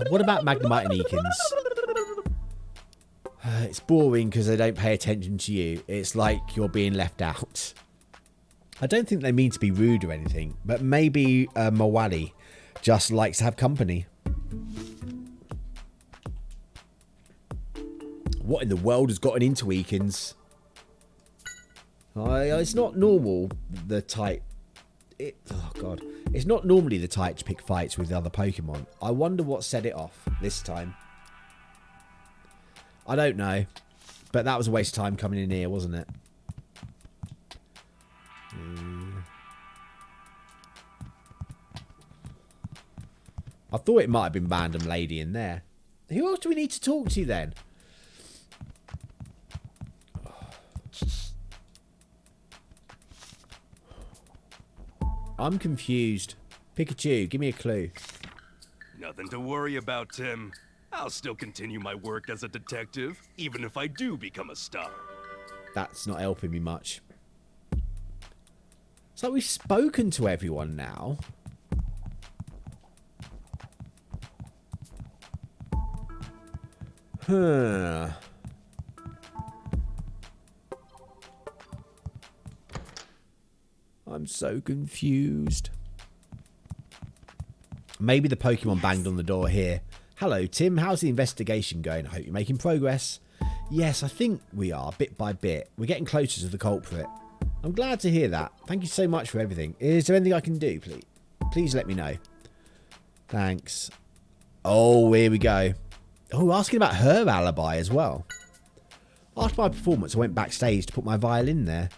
What about Magnemite and Eakins? It's boring because they don't pay attention to you. It's like you're being left out. I don't think they mean to be rude or anything, but maybe Mawali just likes to have company. What in the world has gotten into Eakins? It's not normal, the type... oh, God. It's not normally the type to pick fights with the other Pokemon. I wonder what set it off this time. I don't know. But that was a waste of time coming in here, wasn't it? I thought it might have been random lady in there. Who else do we need to talk to then? I'm confused. Pikachu, give me a clue. Nothing to worry about, Tim. I'll still continue my work as a detective, even if I do become a star. That's not helping me much. It's like we've spoken to everyone now. Huh. I'm so confused. Maybe the Pokemon banged on the door here. Hello, Tim. How's the investigation going? I hope you're making progress. Yes, I think we are, bit by bit. We're getting closer to the culprit. I'm glad to hear that. Thank you so much for everything. Is there anything I can do, please? Please let me know. Thanks. Oh, here we go. Oh, asking about her alibi as well. After my performance, I went backstage to put my violin there.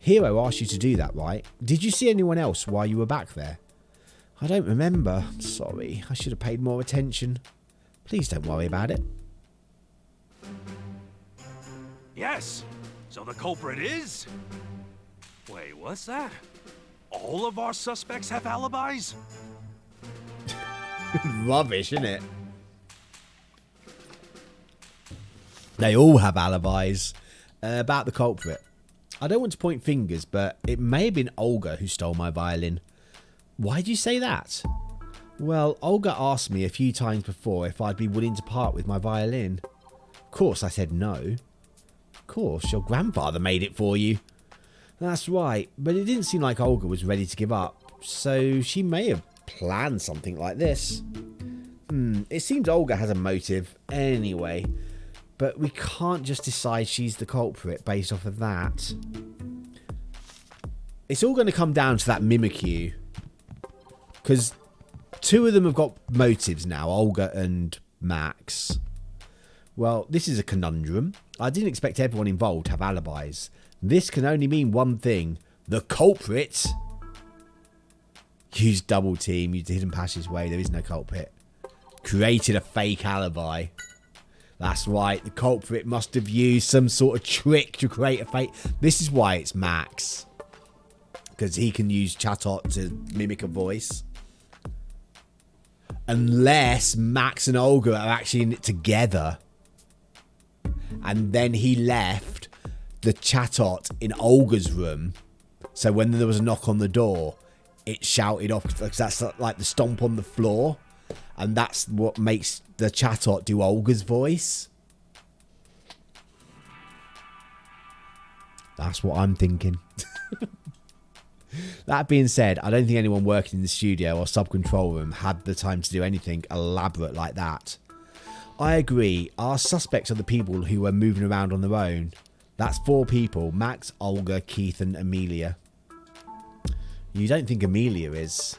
Hero asked you to do that, right? Did you see anyone else while you were back there? I don't remember. Sorry, I should have paid more attention. Please don't worry about it. Yes. So the culprit is... Wait, what's that? All of our suspects have alibis? Rubbish, isn't it? They all have alibis. About the culprit. I don't want to point fingers, but it may have been Olga who stole my violin. Why'd you say that? Well, Olga asked me a few times before if I'd be willing to part with my violin. Of course, I said no. Of course, your grandfather made it for you. That's right, but it didn't seem like Olga was ready to give up, so she may have planned something like this. It seems Olga has a motive anyway, but we can't just decide she's the culprit based off of that. It's all going to come down to that Mimikyu, because two of them have got motives now, Olga and Max. Well, this is a conundrum. I didn't expect everyone involved to have alibis. This can only mean one thing. The culprit used double team, used the hidden passageway. There is no culprit. Created a fake alibi. That's right. The culprit must have used some sort of trick to create a fake. This is why it's Max. Because he can use Chatot to mimic a voice. Unless Max and Olga are actually in it together. And then he left the Chatot in Olga's room. So when there was a knock on the door, it shouted off. Because that's like the stomp on the floor. And that's what makes the Chatot do Olga's voice. That's what I'm thinking. That being said, I don't think anyone working in the studio or sub-control room had the time to do anything elaborate like that. I agree, our suspects are the people who were moving around on their own. That's 4 people, Max, Olga, Keith and Amelia. You don't think Amelia is?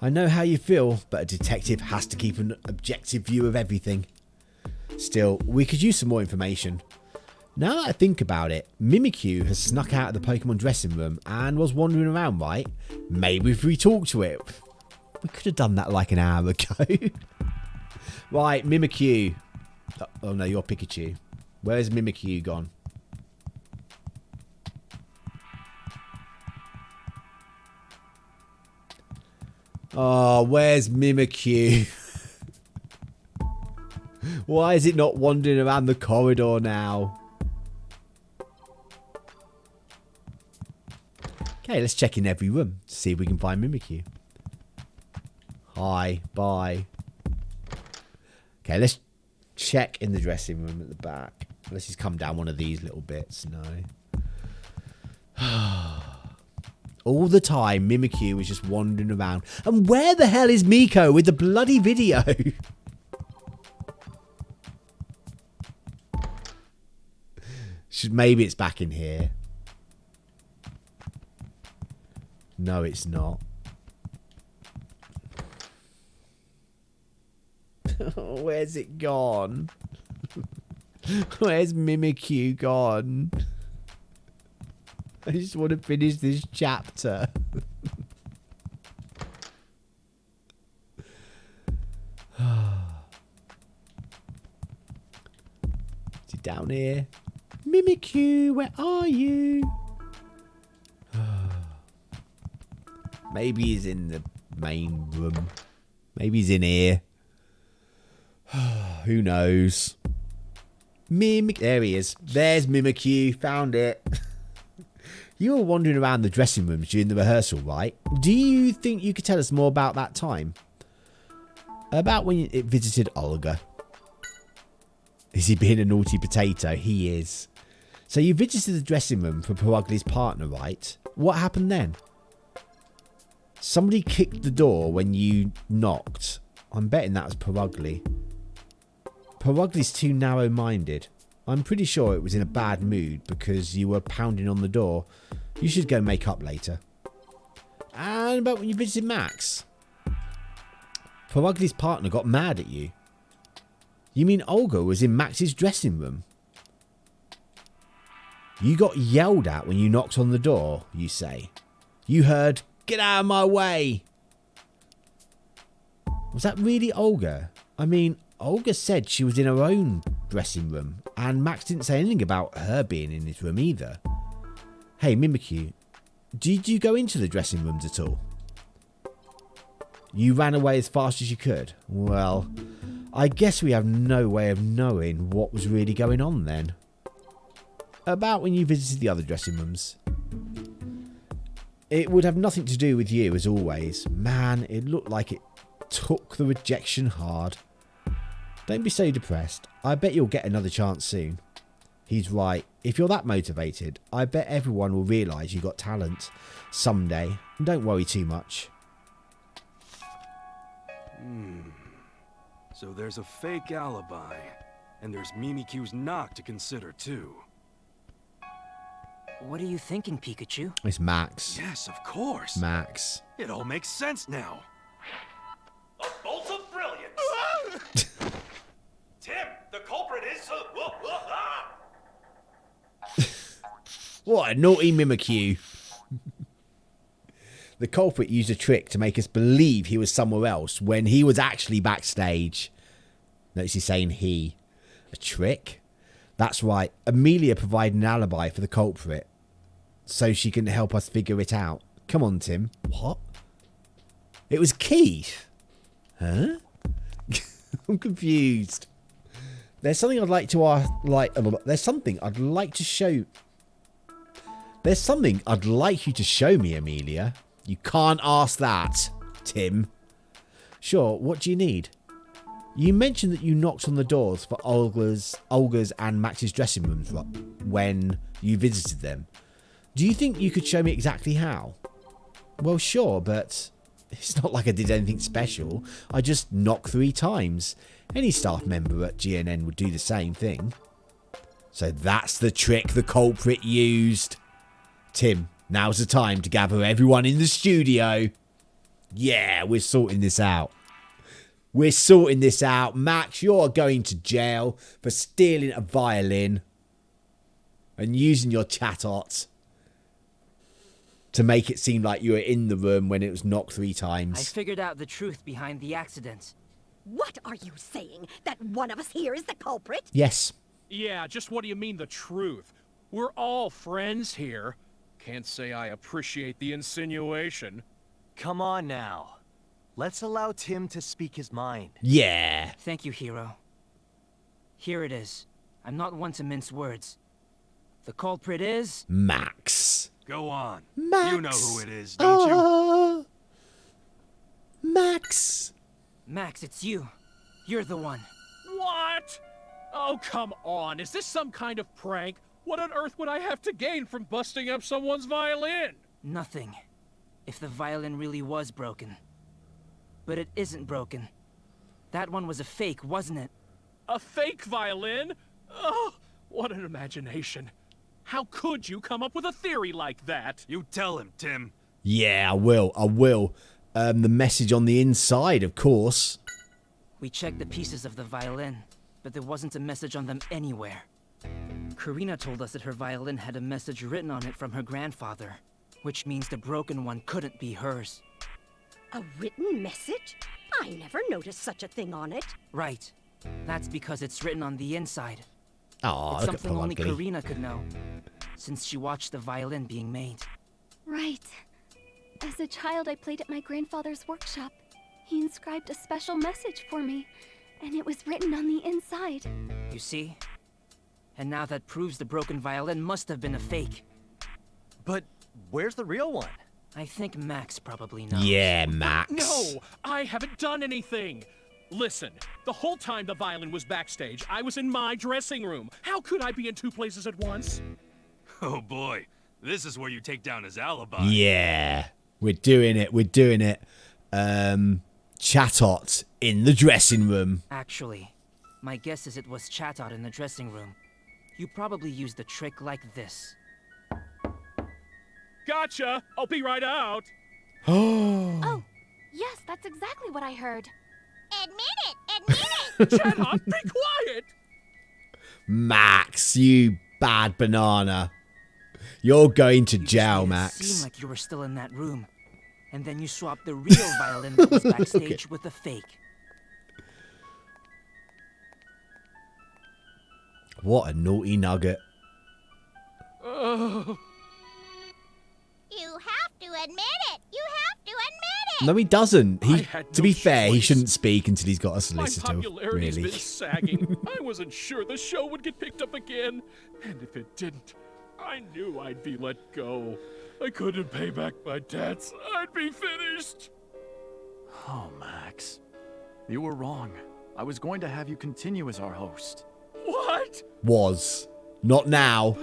I know how you feel, but a detective has to keep an objective view of everything. Still, we could use some more information. Now that I think about it, Mimikyu has snuck out of the Pokemon dressing room and was wandering around, right? Maybe if we talk to it. We could have done that like an hour ago. Right, Mimikyu. Oh no, you're Pikachu. Where's Mimikyu gone? Oh, where's Mimikyu? Why is it not wandering around the corridor now? Okay, let's check in every room to see if we can find Mimikyu. Hi, bye. Okay, let's check in the dressing room at the back. Let's just come down one of these little bits. No. All the time, Mimikyu was just wandering around. And where the hell is Miko with the bloody video? Maybe it's back in here. No, it's not. Where's it gone? Where's Mimikyu gone? I just want to finish this chapter. Is he down here? Mimikyu, where are you? Maybe he's in the main room. Maybe he's in here. Who knows? There he is. There's Mimikyu. Found it. You were wandering around the dressing rooms during the rehearsal, right? Do you think you could tell us more about that time? About when it visited Olga? Is he being a naughty potato? He is. So you visited the dressing room for Perugli's partner, right? What happened then? Somebody kicked the door when you knocked. I'm betting that was Perugly. Perugli's too narrow-minded. I'm pretty sure it was in a bad mood because you were pounding on the door. You should go make up later. And about when you visited Max? Perugli's partner got mad at you. You mean Olga was in Max's dressing room? You got yelled at when you knocked on the door, you say. You heard, "Get out of my way!" Was that really Olga? I mean, Olga said she was in her own dressing room, and Max didn't say anything about her being in his room either. Hey, Mimikyu, did you go into the dressing rooms at all? You ran away as fast as you could? Well, I guess we have no way of knowing what was really going on then. About when you visited the other dressing rooms. It would have nothing to do with you, as always. Man, it looked like it took the rejection hard. Don't be so depressed. I bet you'll get another chance soon. He's right. If you're that motivated, I bet everyone will realise you got talent someday. And don't worry too much. So there's a fake alibi, and there's Mimikyu's knock to consider too. What are you thinking, Pikachu? It's Max. Yes, of course. Max. It all makes sense now. A bolt of brilliance! Tim, the culprit is... What a naughty Mimikyu. The culprit used a trick to make us believe he was somewhere else when he was actually backstage. Notice he's saying he. A trick? That's right. Amelia provided an alibi for the culprit so she can help us figure it out. Come on, Tim. What? It was Keith. Huh? I'm confused. There's something I'd like to there's something I'd like to show. There's something I'd like you to show me, Amelia. You can't ask that, Tim. Sure, what do you need? You mentioned that you knocked on the doors for Olga's and Max's dressing rooms when you visited them. Do you think you could show me exactly how? Well, sure, but it's not like I did anything special. I just knocked 3 times. Any staff member at GNN would do the same thing. So that's the trick the culprit used. Tim, now's the time to gather everyone in the studio. Yeah, we're sorting this out. We're sorting this out. Max, you're going to jail for stealing a violin and using your chatot to make it seem like you were in the room when it was knocked 3 times. I figured out the truth behind the accident. What are you saying? That one of us here is the culprit? Yes. Yeah, just what do you mean the truth? We're all friends here. Can't say I appreciate the insinuation. Come on now. Let's allow Tim to speak his mind. Yeah. Thank you, Hero. Here it is. I'm not one to mince words. The culprit is... Max. Go on. Max. You know who it is, don't you? Max. Max, it's you. You're the one. What? Oh, come on. Is this some kind of prank? What on earth would I have to gain from busting up someone's violin? Nothing. If the violin really was broken. But it isn't broken. That one was a fake, wasn't it? A fake violin? Oh, what an imagination. How could you come up with a theory like that? You tell him, Tim. Yeah, I will. I will. The message on the inside, of course. We checked the pieces of the violin, but there wasn't a message on them anywhere. Karina told us that her violin had a message written on it from her grandfather, which means the broken one couldn't be hers. A written message? I never noticed such a thing on it. Right. That's because it's written on the inside. Oh, it's something only Karina could know, since she watched the violin being made. Right. As a child, I played at my grandfather's workshop. He inscribed a special message for me, and it was written on the inside. You see? And now that proves the broken violin must have been a fake. But where's the real one? I think Max probably knows. Yeah, Max. No, I haven't done anything. Listen, the whole time the violin was backstage, I was in my dressing room. How could I be in 2 places at once? Oh boy, this is where you take down his alibi. Yeah, we're doing it. We're doing it. Chatot in the dressing room. Actually, my guess is it was Chatot in the dressing room. You probably used a trick like this. Gotcha! I'll be right out! Oh, yes, that's exactly what I heard. Admit it! Admit it! Shut up! Be quiet! Max, you bad banana. You're going to jail, Made it Max. seem like you were still in that room, and then you swapped the real violin that was backstage with the fake. What a naughty nugget. You have to admit it. You have to admit it. No, he doesn't. He, had to no be fair, he choice. shouldn't speak until he's got a My solicitor. popularity's Really. been sagging. I wasn't sure the show would get picked up again. And if it didn't, I knew I'd be let go. I couldn't pay back my debts. I'd be finished. Oh, Max. You were wrong. I was going to have you continue as our host. What? Was. Not now.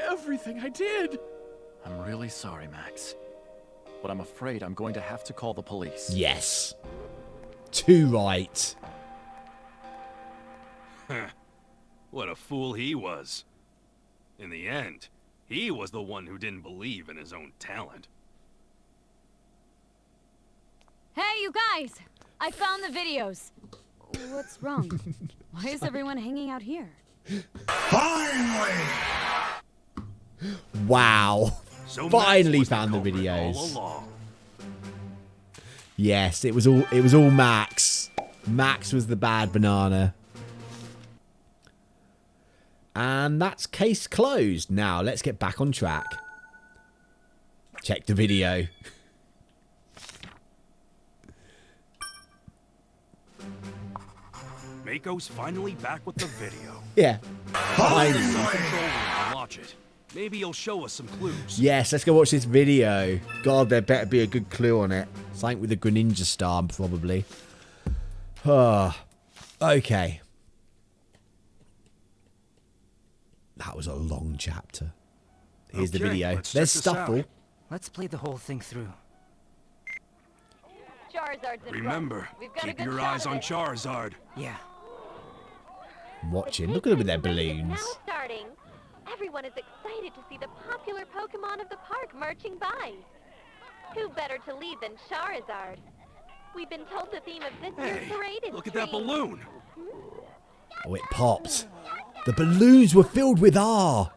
Everything I did. I'm really sorry, Max. But I'm afraid I'm going to have to call the police. Yes. Too right. What a fool he was. In the end, he was the one who didn't believe in his own talent. Hey, you guys! I found the videos. What's wrong? Why is everyone hanging out here? Finally! Wow. So Finally Max was found the culprit videos. all along. Yes, it was all Max. Max was the bad banana. And that's case closed. Now, let's get back on track. Check the video. Mako's finally back with the video. Yeah. Finally. Finally. Watch it. Maybe he'll show us some clues. Yes, let's go watch this video. God, there better be a good clue on it. Something with a Greninja star, probably. Okay. That was a long chapter. Here's the video. let's There's check this Stuffle. out. Let's play the whole thing through. Charizard's in Remember, front. We've got a keep good your shot eyes of on it. Charizard. Yeah. I'm watching. Look at them with their balloons. Now starting. Everyone is excited to see the popular Pokemon of the park marching by. Who better to lead than Charizard? We've been told the theme of this year's Hey, parade is look at that dreams. balloon. Oh, it popped. The balloons were filled with R.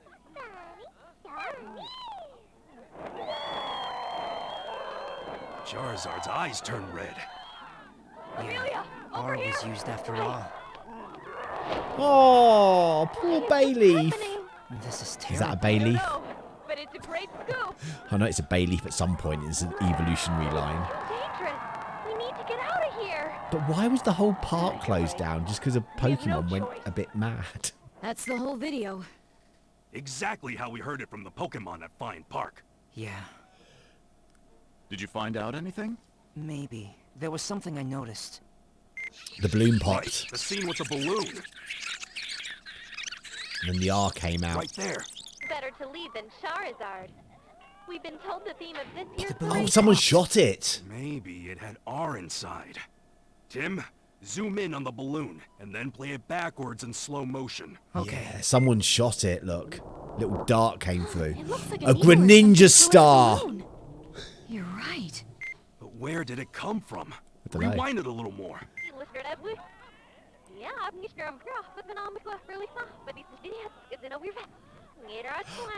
Charizard's eyes turn red. Yeah. R was used after all. Oh, poor Bayleaf. This is terrible. Is that a Bayleaf? No, but it's a great scoop. I know it's a Bayleaf at some point. It's an evolutionary line. Dangerous. We need to get out of here. But why was the whole park closed down just because a Pokemon went a bit mad? That's the whole video. Exactly how we heard it from the Pokemon at Fine Park. Yeah. Did you find out anything? Maybe. There was something I noticed. The balloon Right, popped. the scene with the balloon. And then the R came out. Right there. Better to lead than Charizard. We've been told the theme of this year's Oh, parade. someone shot it. Maybe it had R inside. Tim, zoom in on the balloon, and then play it backwards in slow motion. Yeah, someone shot it. Look. Little dart came through. like A an Greninja star. You're right. But where did it come from? dunno. Rewind it a little more.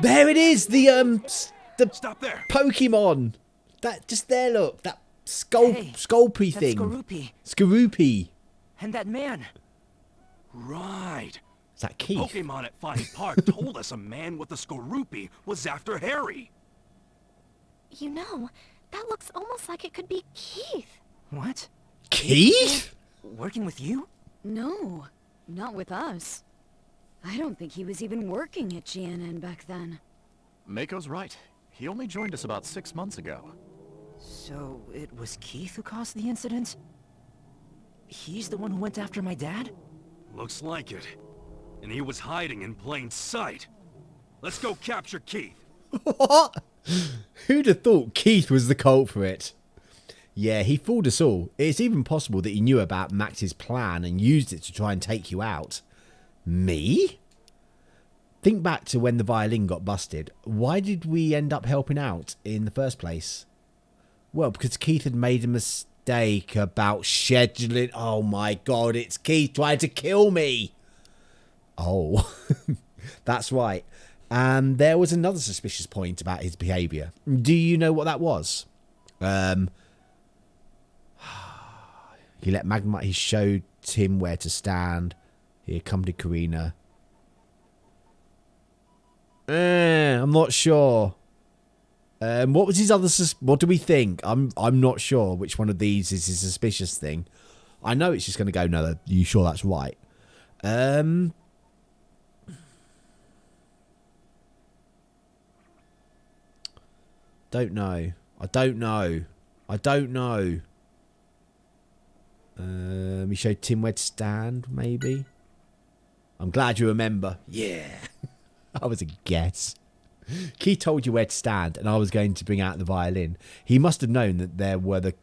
There it is. The Stop there. Pokemon. That just there. Look. That Sculpey That's thing. Skorupi. Skorupi. And that man. Right. Is that Keith? Pokemon at Fine Park told us a man with a Skorupi was after Harry. You know, that looks almost like it could be Keith. What? Keith? Working with you? No, not with us. I don't think he was even working at GNN back then. Mako's right. He only joined us about 6 months ago. So, it was Keith who caused the incident? He's the one who went after my dad? Looks like it. And he was hiding in plain sight. Let's go capture Keith. What? Who'd have thought Keith was the culprit? Yeah, he fooled us all. It's even possible that he knew about Max's plan and used it to try and take you out. Me? Think back to when the violin got busted. Why did we end up helping out in the first place? Well, because Keith had made a mistake about scheduling. Oh my god, it's Keith trying to kill me. Oh, that's right. And there was another suspicious point about his behaviour. Do you know what that was? He let Magma. He showed Tim where to stand. He accompanied Karina. I'm not sure. What was his other? What do we think? I'm not sure which one of these is his suspicious thing. I know it's just going to go. No, are you sure that's right? Don't know. I don't know. He showed Tim where to stand, maybe. I'm glad you remember. Yeah. I was a guess. Keith told you where to stand, and I was going to bring out the violin. He must have known that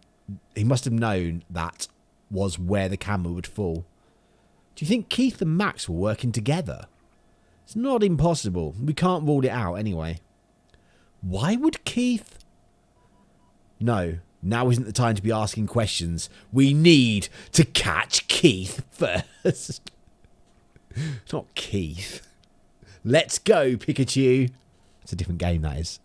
he must have known that was where the camera would fall. Do you think Keith and Max were working together? It's not impossible. We can't rule it out anyway. Why would Keith? No, now isn't the time to be asking questions. We need to catch Keith first. Not Keith. Let's go, Pikachu. It's a different game, that is.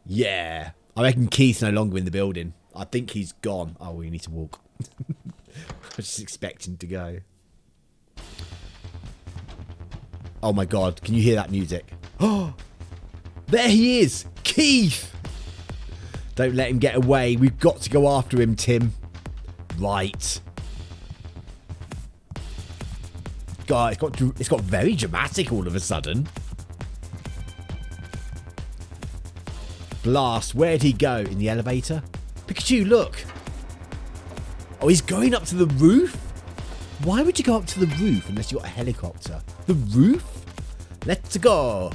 Yeah. I reckon Keith's no longer in the building. I think he's gone. Oh, we need to walk. I was just expecting to go. Oh my god, can you hear that music? Oh, there he is! Keith! Don't let him get away. We've got to go after him, Tim. Right. God, it's got very dramatic all of a sudden. Blast, where'd he go? In the elevator? Pikachu, look! Oh, he's going up to the roof? Why would you go up to the roof unless you got a helicopter? The roof? Let's go!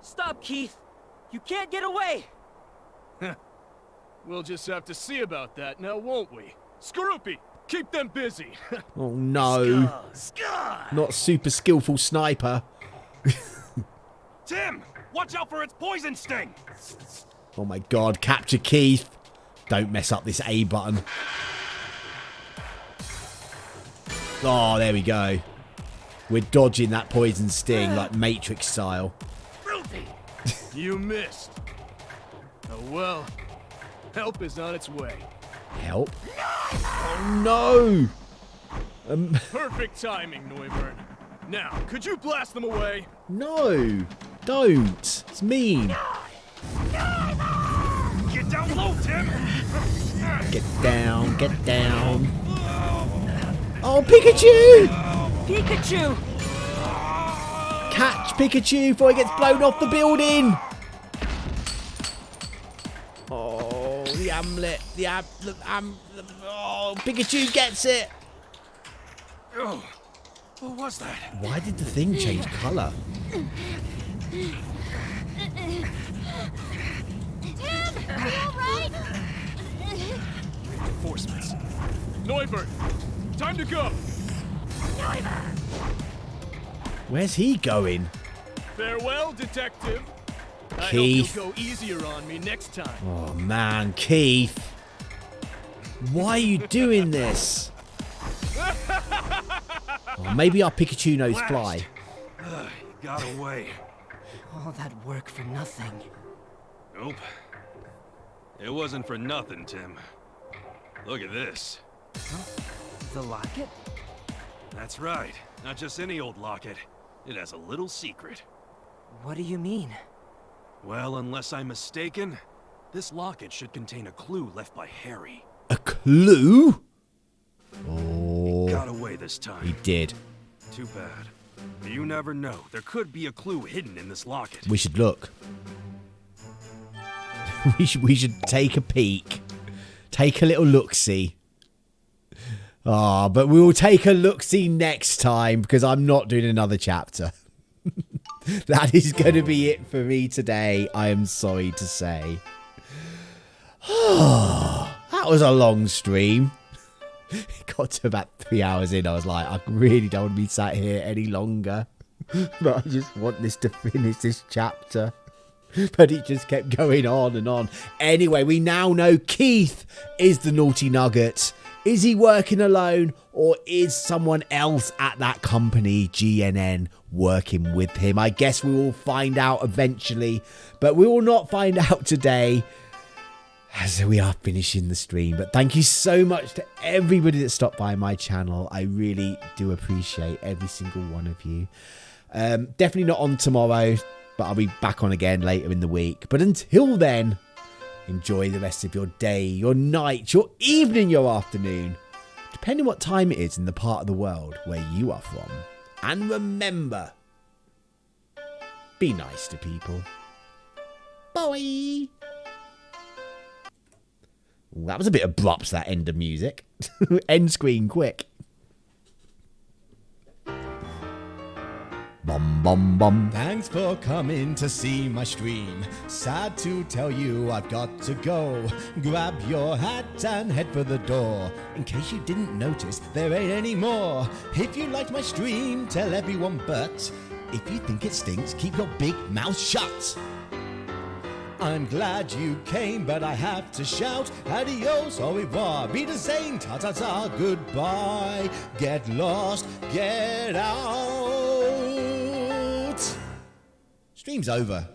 Stop, Keith! You can't get away! We'll just have to see about that now, won't we? Skorupi, keep them busy! Oh no. Not super skillful sniper. Tim! Watch out for its poison sting! Oh my god, capture Keith. Don't mess up this A button. Oh, there we go. We're dodging that poison sting like Matrix style. You missed. Oh well. Help is on its way. Help? Oh no! Perfect timing, Neuburn. Now, could you blast them away? No! Don't! It's mean! Get down low, Tim! Get down, get down. Oh, Pikachu! Pikachu! Catch Pikachu before he gets blown off the building! Oh, the amulet. Oh, Pikachu gets it! Oh, what was that? Why did the thing change colour? Tim, are you alright? Reinforcements. Neuburn, time to go! Where's he going? Farewell, detective. Keith. I hope you'll go easier on me next time. Oh man, Keith. Why are you doing this? Oh, maybe our Pikachu knows fly. You got away. All that work for nothing. Nope. It wasn't for nothing, Tim. Look at this. Huh? The locket? That's right. Not just any old locket. It has a little secret. What do you mean? Well, unless I'm mistaken, this locket should contain a clue left by Harry. A clue? Oh. He got away this time. He did. Too bad. You never know. There could be a clue hidden in this locket. We should look. we should take a peek. Take a little look-see. Ah, but we will take a look-see next time because I'm not doing another chapter. That is going to be it for me today, I am sorry to say. That was a long stream. It got to about 3 hours in. I was like, I really don't want to be sat here any longer. But I just want this to finish this chapter. But it just kept going on and on. Anyway, we now know Keith is the naughty nugget. Is he working alone, or is someone else at that company, GNN, working with him? I guess we will find out eventually, but we will not find out today as we are finishing the stream. But thank you so much to everybody that stopped by my channel. I really do appreciate every single one of you. Definitely not on tomorrow, but I'll be back on again later in the week. But until then, enjoy the rest of your day, your night, your evening, your afternoon, depending what time it is in the part of the world where you are from. And remember, be nice to people. Bye. Ooh, that was a bit abrupt, that end of music. End screen, quick. Bum bum bum. Thanks for coming to see my stream. Sad to tell you I've got to go. Grab your hat and head for the door. In case you didn't notice, there ain't any more. If you liked my stream, tell everyone, but if you think it stinks, keep your big mouth shut. I'm glad you came, but I have to shout adios, au revoir, be the same, ta-ta-ta, goodbye. Get lost, get out. Stream's over.